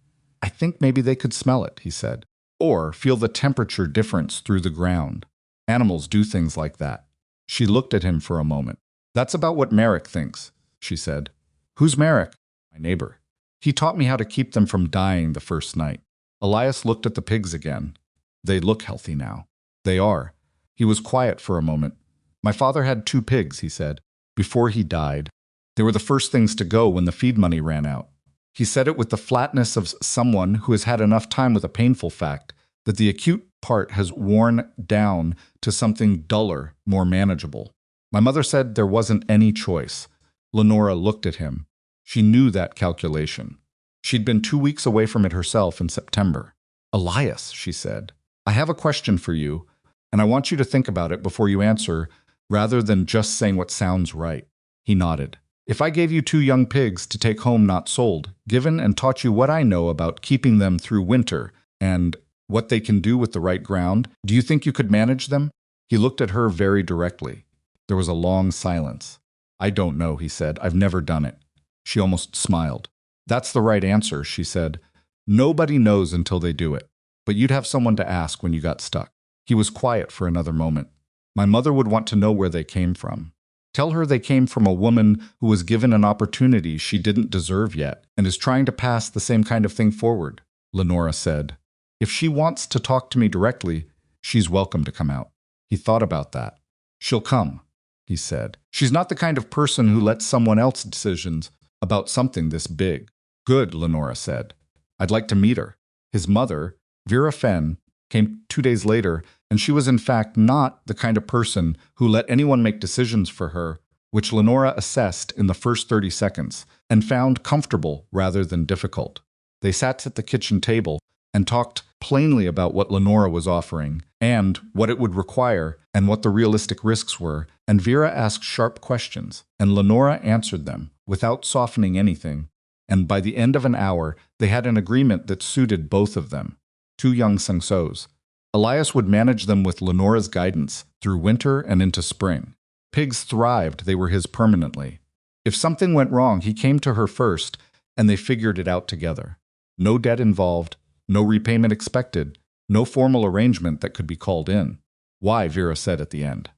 I think maybe they could smell it," he said. "Or feel the temperature difference through the ground. Animals do things like that." She looked at him for a moment. "That's about what Marek thinks," she said. "Who's Marek?" "My neighbor. He taught me how to keep them from dying the first night." Elias looked at the pigs again. "They look healthy now." "They are." He was quiet for a moment. "My father had 2 pigs," he said, "before he died. They were the first things to go when the feed money ran out." He said it with the flatness of someone who has had enough time with a painful fact that the acute part has worn down to something duller, more manageable. "My mother said there wasn't any choice." Lenora looked at him. She knew that calculation. She'd been 2 weeks away from it herself in September. "Elias," she said, "I have a question for you, and I want you to think about it before you answer, rather than just saying what sounds right." He nodded. "If I gave you 2 young pigs to take home not sold, given and taught you what I know about keeping them through winter, and what they can do with the right ground, do you think you could manage them?" He looked at her very directly. There was a long silence. "I don't know," he said. "I've never done it." She almost smiled. "That's the right answer," she said. "Nobody knows until they do it. But you'd have someone to ask when you got stuck." He was quiet for another moment. "My mother would want to know where they came from." "Tell her they came from a woman who was given an opportunity she didn't deserve yet and is trying to pass the same kind of thing forward," Lenora said. "If she wants to talk to me directly, she's welcome to come out." He thought about that. "She'll come," he said. "She's not the kind of person who lets someone else decisions about something this big." "Good," Lenora said. "I'd like to meet her." His mother, Vera Fenn came 2 days later, and she was in fact not the kind of person who let anyone make decisions for her, which Lenora assessed in the first 30 seconds and found comfortable rather than difficult. They sat at the kitchen table and talked plainly about what Lenora was offering and what it would require and what the realistic risks were, and Vera asked sharp questions, and Lenora answered them without softening anything, and by the end of an hour, they had an agreement that suited both of them, two young Sangsos. Elias would manage them with Lenora's guidance through winter and into spring. Pigs thrived, they were his permanently. If something went wrong, he came to her first, and they figured it out together. No debt involved, no repayment expected, no formal arrangement that could be called in. Why, Vera said at the end.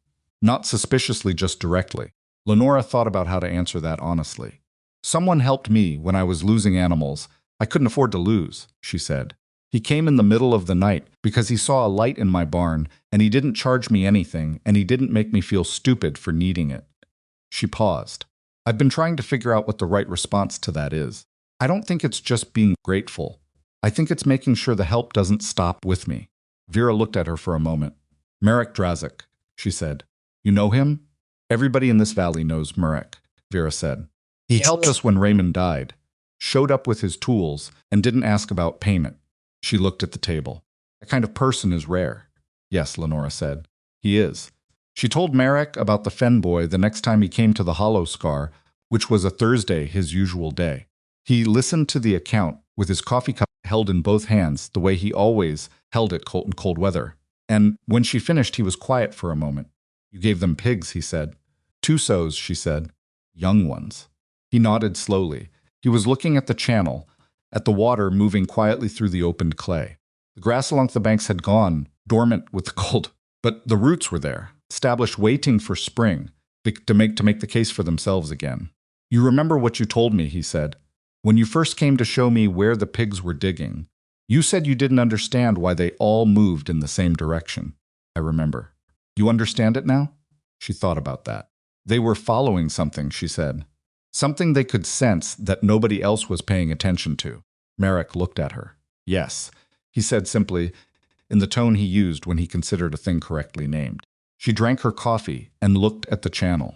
Not suspiciously, just directly. Lenora thought about how to answer that honestly. Someone helped me when I was losing animals. I couldn't afford to lose, she said. He came in the middle of the night because he saw a light in my barn, and he didn't charge me anything, and he didn't make me feel stupid for needing it. She paused. I've been trying to figure out what the right response to that is. I don't think it's just being grateful. I think it's making sure the help doesn't stop with me. Vera looked at her for a moment. Marek Drazik, she said. You know him? Everybody in this valley knows Marek, Vera said. He helped us when Raymond died, showed up with his tools, and didn't ask about payment. She looked at the table. That kind of person is rare. Yes, Lenora said. He is. She told Marek about the Fenn boy the next time he came to the Hollow Scar, which was a Thursday, his usual day. He listened to the account with his coffee cup held in both hands the way he always held it in cold weather. And when she finished, he was quiet for a moment. You gave them pigs, he said. 2 sows, she said. Young ones. He nodded slowly. He was looking at the channel, at the water moving quietly through the opened clay. The grass along the banks had gone, dormant with the cold, but the roots were there, established waiting for spring, to make the case for themselves again. You remember what you told me, he said. When you first came to show me where the pigs were digging, you said you didn't understand why they all moved in the same direction. I remember. You understand it now? She thought about that. They were following something, she said. Something they could sense that nobody else was paying attention to. Marek looked at her. Yes, he said simply, in the tone he used when he considered a thing correctly named. She drank her coffee and looked at the channel.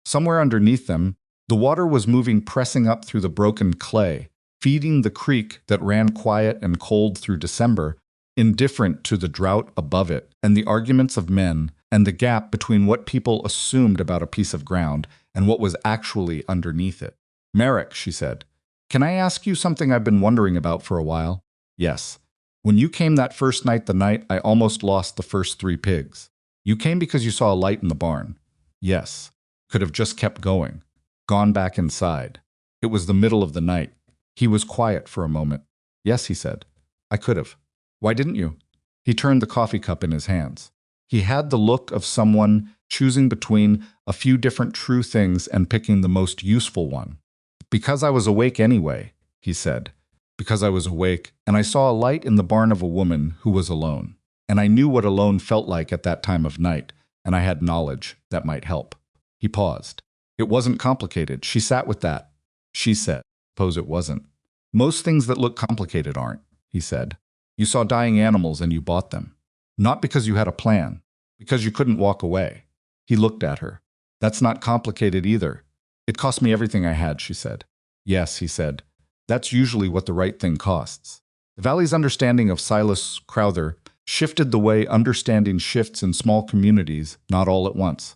Somewhere underneath them, the water was moving, pressing up through the broken clay, feeding the creek that ran quiet and cold through December, indifferent to the drought above it and the arguments of men and the gap between what people assumed about a piece of ground and what was actually underneath it. Marek, she said, can I ask you something I've been wondering about for a while? Yes. When you came that first night, the night I almost lost the first 3 pigs, you came because you saw a light in the barn. Yes. Could have just kept going. Gone back inside. It was the middle of the night. He was quiet for a moment. Yes, he said. I could have. Why didn't you? He turned the coffee cup in his hands. He had the look of someone choosing between a few different true things and picking the most useful one. Because I was awake anyway, he said. Because I was awake, and I saw a light in the barn of a woman who was alone. And I knew what alone felt like at that time of night, and I had knowledge that might help. He paused. It wasn't complicated. She sat with that. She said, suppose it wasn't. Most things that look complicated aren't, he said. You saw dying animals and you bought them. Not because you had a plan, because you couldn't walk away. He looked at her. That's not complicated either. It cost me everything I had, she said. Yes, he said. That's usually what the right thing costs. The Valley's understanding of Silas Crowther shifted the way understanding shifts in small communities, not all at once.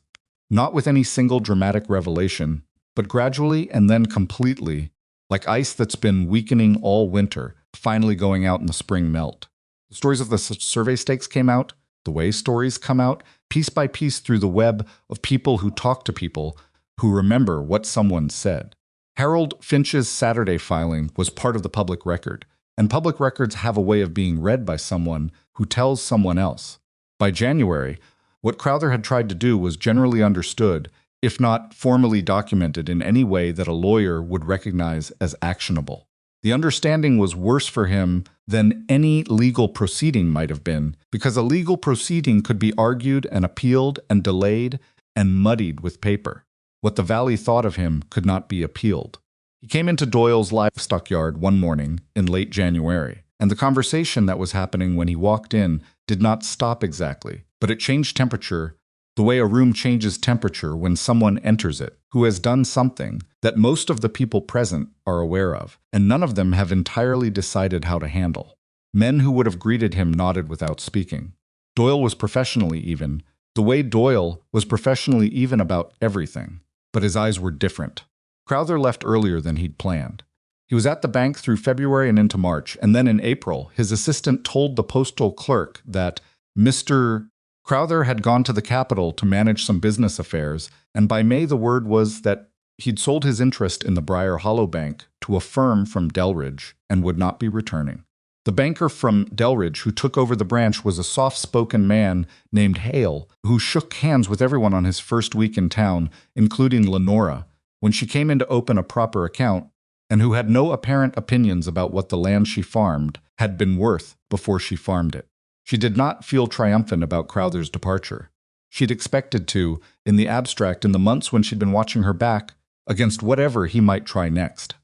Not with any single dramatic revelation, but gradually and then completely, like ice that's been weakening all winter, finally going out in the spring melt. The stories of the survey stakes came out, the way stories come out, piece by piece through the web of people who talk to people who remember what someone said. Harold Finch's Saturday filing was part of the public record, and public records have a way of being read by someone who tells someone else. By January, what Crowther had tried to do was generally understood, if not formally documented in any way that a lawyer would recognize as actionable. The understanding was worse for him than any legal proceeding might have been, because a legal proceeding could be argued and appealed and delayed and muddied with paper. What the Valley thought of him could not be appealed. He came into Doyle's livestock yard one morning in late January. and the conversation that was happening when he walked in did not stop exactly, but it changed temperature the way a room changes temperature when someone enters it, who has done something that most of the people present are aware of, and none of them have entirely decided how to handle. Men who would have greeted him nodded without speaking. Doyle was professionally even, the way Doyle was professionally even about everything, but his eyes were different. Crowther left earlier than he'd planned. He was at the bank through February and into March, and then in April, his assistant told the postal clerk that Mr. Crowther had gone to the capital to manage some business affairs, and by May the word was that he'd sold his interest in the Briar Hollow Bank to a firm from Delridge and would not be returning. The banker from Delridge who took over the branch was a soft-spoken man named Hale, who shook hands with everyone on his first week in town, including Lenora, when she came in to open a proper account, and who had no apparent opinions about what the land she farmed had been worth before she farmed it. She did not feel triumphant about Crowther's departure. She'd expected to, in the abstract, in the months when she'd been watching her back against whatever he might try next.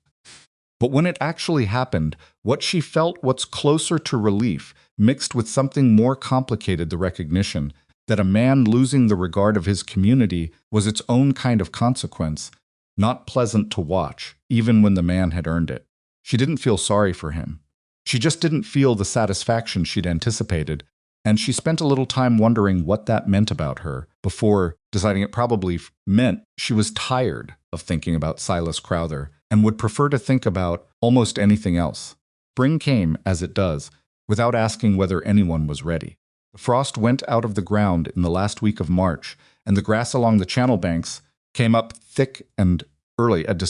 But when it actually happened, what she felt was closer to relief, mixed with something more complicated, the recognition that a man losing the regard of his community was its own kind of consequence, not pleasant to watch, even when the man had earned it. She didn't feel sorry for him. She just didn't feel the satisfaction she'd anticipated, and she spent a little time wondering what that meant about her, before deciding it probably meant she was tired of thinking about Silas Crowther and would prefer to think about almost anything else. Spring came, as it does, without asking whether anyone was ready. The frost went out of the ground in the last week of March, and the grass along the channel banks came up thick and early at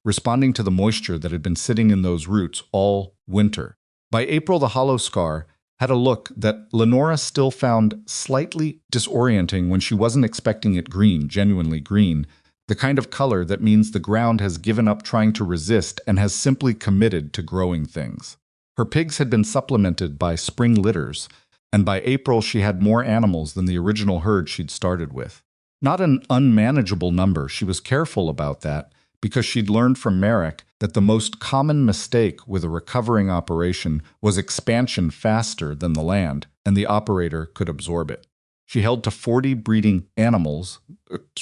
responding to the moisture that had been sitting in those roots all winter. By April, the hollow scar had a look that Lenora still found slightly disorienting when she wasn't expecting it green, genuinely green, the kind of color that means the ground has given up trying to resist and has simply committed to growing things. Her pigs had been supplemented by spring litters, and by April she had more animals than the original herd she'd started with. Not an unmanageable number, she was careful about that, because she'd learned from Merrick that the most common mistake with a recovering operation was expansion faster than the land, and the operator could absorb it. She held to 40 breeding animals,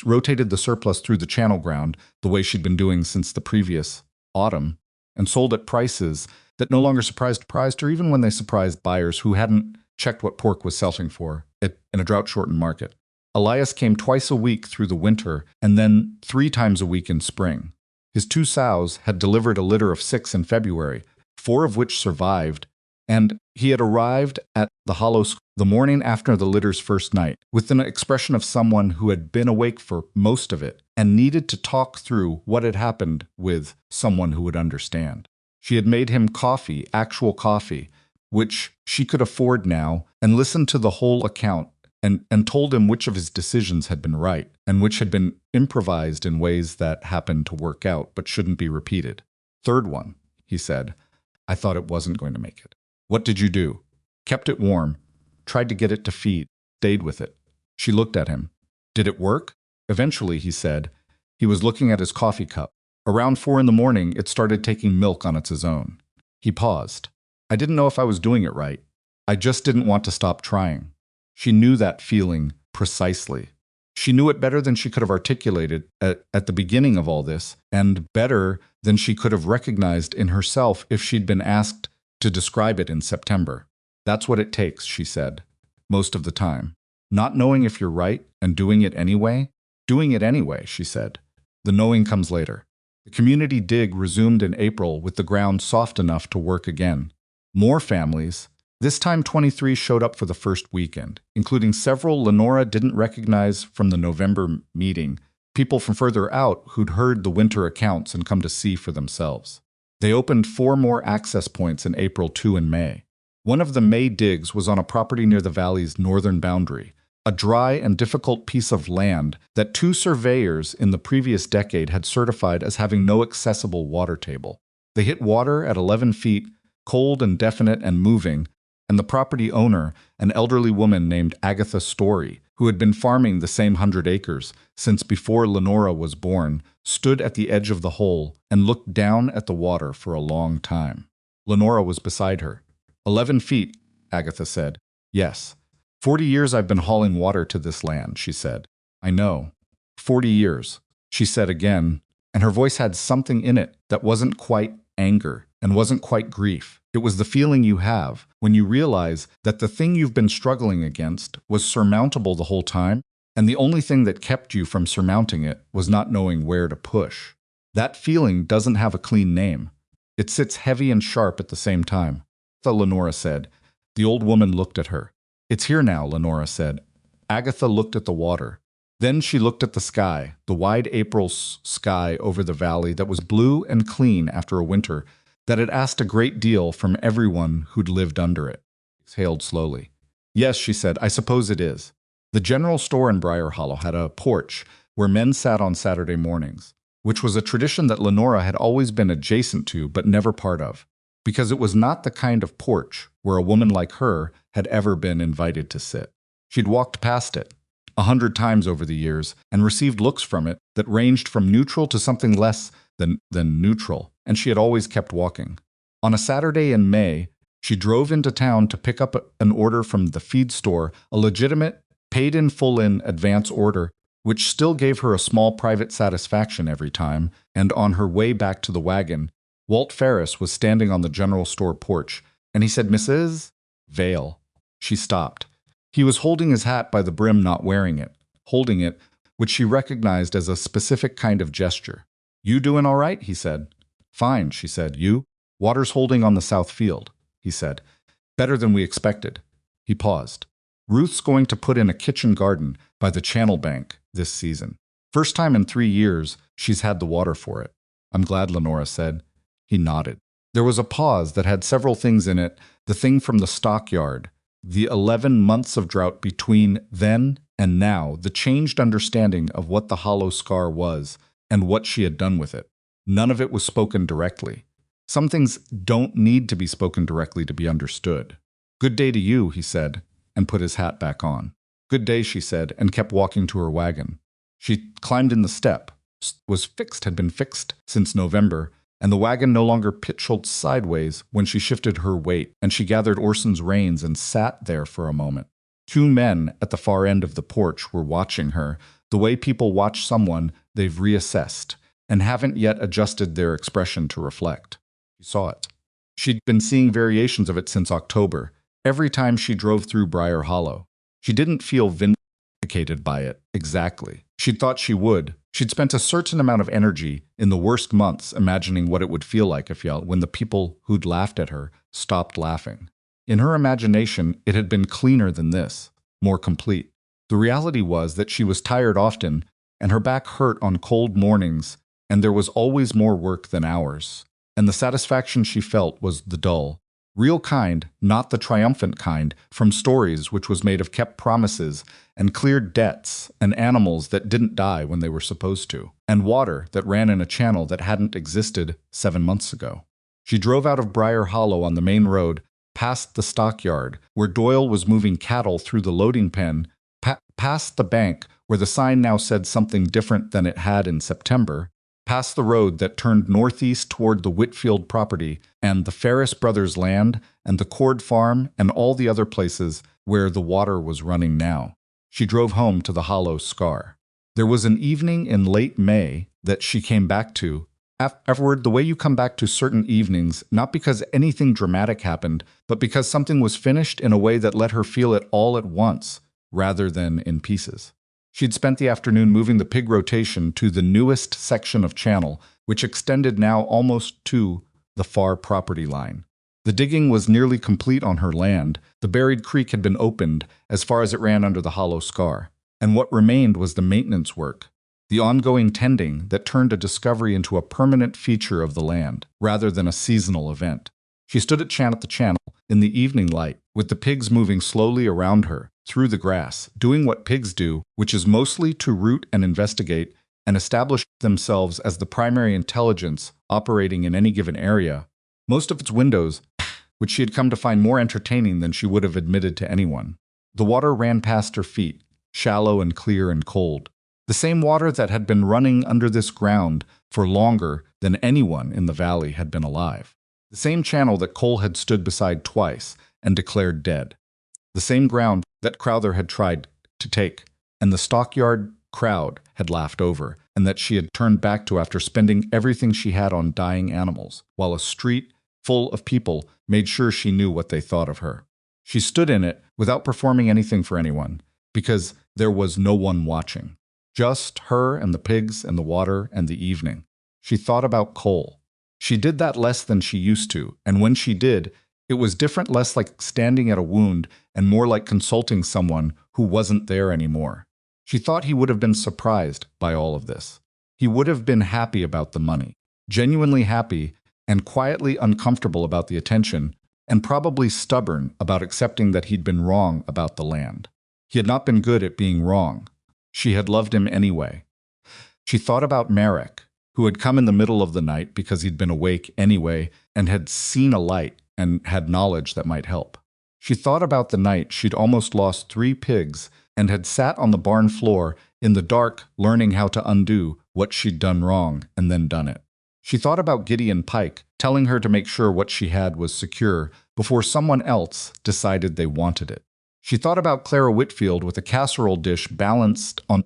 rotated the surplus through the channel ground, the way she'd been doing since the previous autumn, and sold at prices that no longer surprised her even when they surprised buyers who hadn't checked what pork was selling for in a drought-shortened market. Elias came twice a week through the winter and then 3 times a week in spring. His 2 sows had delivered a litter of 6 in February, 4 of which survived, and he had arrived at the hollow the morning after the litter's first night, with an expression of someone who had been awake for most of it and needed to talk through what had happened with someone who would understand. She had made him coffee, actual coffee, which she could afford now, and listened to the whole account and told him which of his decisions had been right and which had been improvised in ways that happened to work out but shouldn't be repeated. "Third one," he said. "I thought it wasn't going to make it." "What did you do?" "Kept it warm. Tried to get it to feed. Stayed with it." She looked at him. "Did it work?" "Eventually," he said. He was looking at his coffee cup. "Around 4 in the morning, it started taking milk on its own." He paused. "I didn't know if I was doing it right. I just didn't want to stop trying." She knew that feeling precisely. She knew it better than she could have articulated at the beginning of all this, and better than she could have recognized in herself if she'd been asked to describe it in September. "That's what it takes," she said, "most of the time. Not knowing if you're right and doing it anyway." "Doing it anyway," she said. "The knowing comes later." The community dig resumed in April with the ground soft enough to work again. More families. This time 23 showed up for the first weekend, including several Lenora didn't recognize from the November meeting, people from further out who'd heard the winter accounts and come to see for themselves. They opened 4 more access points in April, 2 in May. One of the May digs was on a property near the valley's northern boundary, a dry and difficult piece of land that 2 surveyors in the previous decade had certified as having no accessible water table. They hit water at 11 feet, cold and definite and moving, and the property owner, an elderly woman named Agatha Story, who had been farming the same 100 acres since before Lenora was born, stood at the edge of the hole and looked down at the water for a long time. Lenora was beside her. 11 feet, Agatha said. Yes. 40 years I've been hauling water to this land, she said. I know. 40 years, she said again, and her voice had something in it that wasn't quite anger and wasn't quite grief. It was the feeling you have when you realize that the thing you've been struggling against was surmountable the whole time, and the only thing that kept you from surmounting it was not knowing where to push. That feeling doesn't have a clean name. It sits heavy and sharp at the same time. Lenora said. The old woman looked at her. It's here now, Lenora said. Agatha looked at the water. Then she looked at the sky, the wide April sky over the valley that was blue and clean after a winter that had asked a great deal from everyone who'd lived under it. She exhaled slowly. Yes, she said, I suppose it is. The general store in Briar Hollow had a porch where men sat on Saturday mornings, which was a tradition that Lenora had always been adjacent to but never part of, because it was not the kind of porch where a woman like her had ever been invited to sit. She'd walked past it 100 times over the years and received looks from it that ranged from neutral to something less than neutral, and she had always kept walking. On a Saturday in May, she drove into town to pick up an order from the feed store, a legitimate, paid-in-full-in advance order, which still gave her a small private satisfaction every time, and on her way back to the wagon, Walt Ferris was standing on the general store porch, and he said, Mrs. Vale. She stopped. He was holding his hat by the brim, not wearing it, holding it, which she recognized as a specific kind of gesture. You doing all right? He said. Fine, she said. You? Water's holding on the south field, he said. Better than we expected. He paused. Ruth's going to put in a kitchen garden by the channel bank this season. First time in 3 years she's had the water for it. I'm glad, Lenora said. He nodded. There was a pause that had several things in it, the thing from the stockyard, the 11 months of drought between then and now, the changed understanding of what the hollow scar was and what she had done with it. None of it was spoken directly. Some things don't need to be spoken directly to be understood. Good day to you, he said, and put his hat back on. Good day, she said, and kept walking to her wagon. She climbed in the step, had been fixed since November, and the wagon no longer pitched sideways when she shifted her weight, and she gathered Orson's reins and sat there for a moment. 2 men at the far end of the porch were watching her, the way people watch someone they've reassessed, and haven't yet adjusted their expression to reflect. She saw it. She'd been seeing variations of it since October, every time she drove through Briar Hollow. She didn't feel vindicated by it, exactly. She'd thought she would. She'd spent a certain amount of energy in the worst months imagining what it would feel like when the people who'd laughed at her stopped laughing. In her imagination, it had been cleaner than this, more complete. The reality was that she was tired often, and her back hurt on cold mornings, and there was always more work than hours. And the satisfaction she felt was the dull, real kind, not the triumphant kind, from stories which was made of kept promises and cleared debts and animals that didn't die when they were supposed to, and water that ran in a channel that hadn't existed 7 months ago. She drove out of Briar Hollow on the main road, past the stockyard, where Doyle was moving cattle through the loading pen, past the bank, where the sign now said something different than it had in September, past the road that turned northeast toward the Whitfield property and the Ferris brothers' land and the Cord farm and all the other places where the water was running now. She drove home to the hollow scar. There was an evening in late May that she came back to. Afterward, the way you come back to certain evenings, not because anything dramatic happened, but because something was finished in a way that let her feel it all at once, rather than in pieces. She'd spent the afternoon moving the pig rotation to the newest section of channel, which extended now almost to the far property line. The digging was nearly complete on her land. The buried creek had been opened as far as it ran under the hollow scar, and what remained was the maintenance work, the ongoing tending that turned a discovery into a permanent feature of the land, rather than a seasonal event. She stood at the channel in the evening light, with the pigs moving slowly around her, through the grass, doing what pigs do, which is mostly to root and investigate and establish themselves as the primary intelligence operating in any given area. Most of its windows, which she had come to find more entertaining than she would have admitted to anyone. The water ran past her feet, shallow and clear and cold. The same water that had been running under this ground for longer than anyone in the valley had been alive. The same channel that Cole had stood beside twice and declared dead. The same ground that Crowther had tried to take, and the stockyard crowd had laughed over, and that she had turned back to after spending everything she had on dying animals, while a street full of people made sure she knew what they thought of her. She stood in it without performing anything for anyone, because there was no one watching. Just her and the pigs and the water and the evening. She thought about Cole. She did that less than she used to, and when she did, it was different, less like standing at a wound and more like consulting someone who wasn't there anymore. She thought he would have been surprised by all of this. He would have been happy about the money, genuinely happy and quietly uncomfortable about the attention, and probably stubborn about accepting that he'd been wrong about the land. He had not been good at being wrong. She had loved him anyway. She thought about Marek, who had come in the middle of the night because he'd been awake anyway and had seen a light and had knowledge that might help. She thought about the night she'd almost lost 3 pigs and had sat on the barn floor in the dark learning how to undo what she'd done wrong and then done it. She thought about Gideon Pike telling her to make sure what she had was secure before someone else decided they wanted it. She thought about Clara Whitfield with a casserole dish balanced on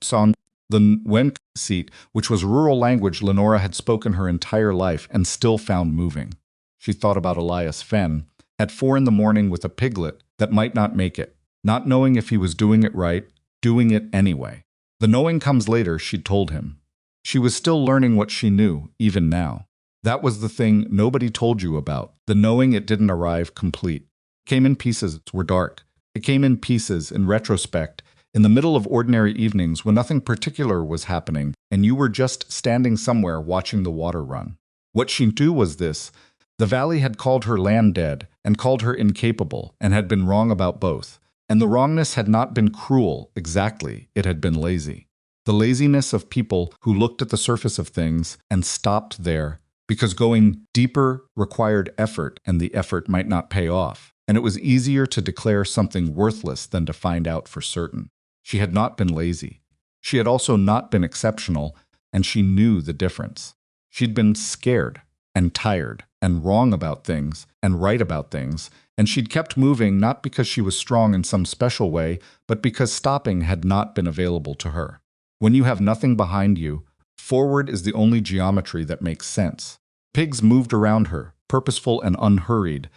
the Wenk seat, which was rural language Lenora had spoken her entire life and still found moving. She thought about Elias Fenn at 4 in the morning with a piglet that might not make it, not knowing if he was doing it right, doing it anyway. The knowing comes later, she'd told him. She was still learning what she knew, even now. That was the thing nobody told you about, the knowing it didn't arrive complete. It came in pieces, it were dark. It came in pieces, in retrospect, in the middle of ordinary evenings when nothing particular was happening and you were just standing somewhere watching the water run. What she knew was this: the valley had called her land dead and called her incapable and had been wrong about both. And the wrongness had not been cruel, exactly, it had been lazy. The laziness of people who looked at the surface of things and stopped there because going deeper required effort and the effort might not pay off. And it was easier to declare something worthless than to find out for certain. She had not been lazy. She had also not been exceptional, and she knew the difference. She'd been scared and tired and wrong about things and right about things, and she'd kept moving not because she was strong in some special way, but because stopping had not been available to her. When you have nothing behind you, forward is the only geometry that makes sense. Pigs moved around her, purposeful and unhurried,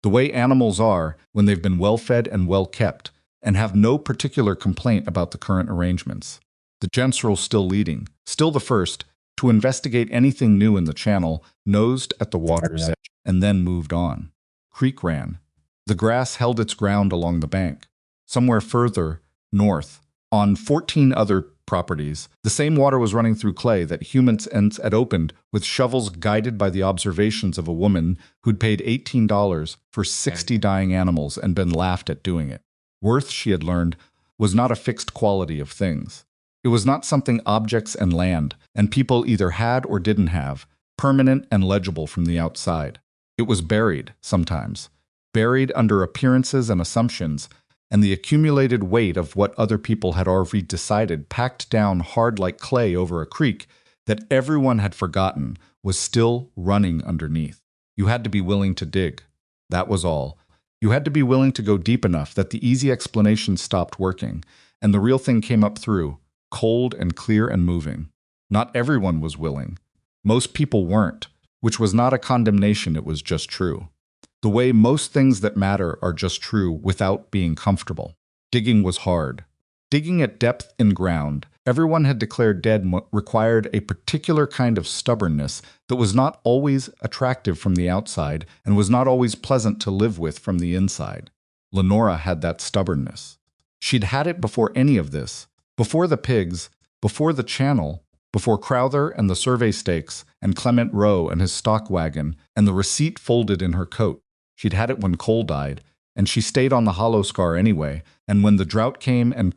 the way animals are when they've been well-fed and well-kept, and have no particular complaint about the current arrangements. The General still leading, still the first, to investigate anything new in the channel, nosed at the water's edge, and then moved on. Creek ran. The grass held its ground along the bank. Somewhere further north, on 14 other properties, the same water was running through clay that humans had opened with shovels guided by the observations of a woman who'd paid $18 for 60 dying animals and been laughed at doing it. Worth, she had learned, was not a fixed quality of things. It was not something objects and land and people either had or didn't have, permanent and legible from the outside. It was buried, sometimes, buried under appearances and assumptions, and the accumulated weight of what other people had already decided, packed down hard like clay over a creek that everyone had forgotten, was still running underneath. You had to be willing to dig. That was all. You had to be willing to go deep enough that the easy explanation stopped working, and the real thing came up through, cold and clear and moving. Not everyone was willing. Most people weren't, which was not a condemnation, it was just true. The way most things that matter are just true without being comfortable. Digging was hard. Digging at depth in ground, everyone had declared dead, required a particular kind of stubbornness that was not always attractive from the outside and was not always pleasant to live with from the inside. Lenora had that stubbornness. She'd had it before any of this, before the pigs, before the channel, before Crowther and the survey stakes and Clement Rowe and his stock wagon and the receipt folded in her coat. She'd had it when Cole died, and she stayed on the hollow scar anyway, and when the drought came and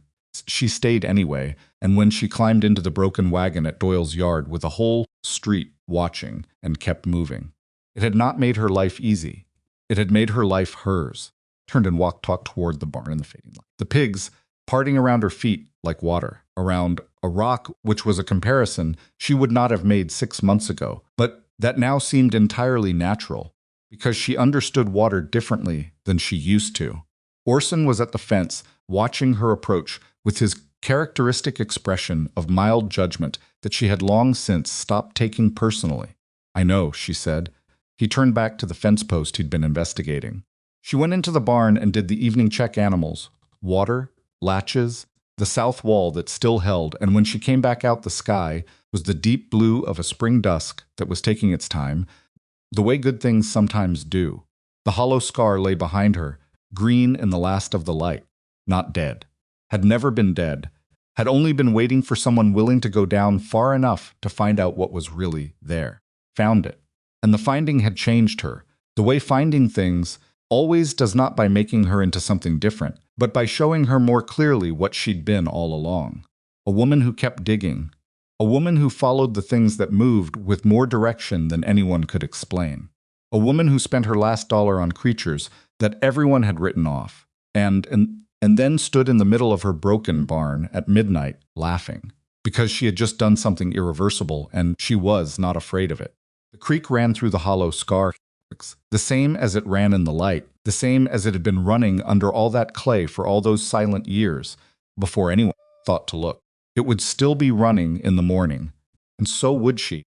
she stayed anyway, and when she climbed into the broken wagon at Doyle's yard with a whole street watching and kept moving. It had not made her life easy. It had made her life hers. Turned and talked toward the barn in the fading light. The pigs, parting around her feet like water, around a rock which was a comparison she would not have made 6 months ago, but that now seemed entirely natural. because she understood water differently than she used to. Orson was at the fence, watching her approach with his characteristic expression of mild judgment that she had long since stopped taking personally. "I know," she said. He turned back to the fence post he'd been investigating. She went into the barn and did the evening check animals, water, latches, the south wall that still held, and when she came back out, the sky was the deep blue of a spring dusk that was taking its time, the way good things sometimes do. The hollow scar lay behind her, green in the last of the light, not dead. Had never been dead, had only been waiting for someone willing to go down far enough to find out what was really there. Found it. And the finding had changed her. The way finding things always does, not by making her into something different, but by showing her more clearly what she'd been all along. A woman who kept digging. A woman who followed the things that moved with more direction than anyone could explain. A woman who spent her last dollar on creatures that everyone had written off, and then stood in the middle of her broken barn at midnight laughing, because she had just done something irreversible and she was not afraid of it. The creek ran through the hollow scar, the same as it ran in the light, the same as it had been running under all that clay for all those silent years before anyone thought to look. It would still be running in the morning, and so would she.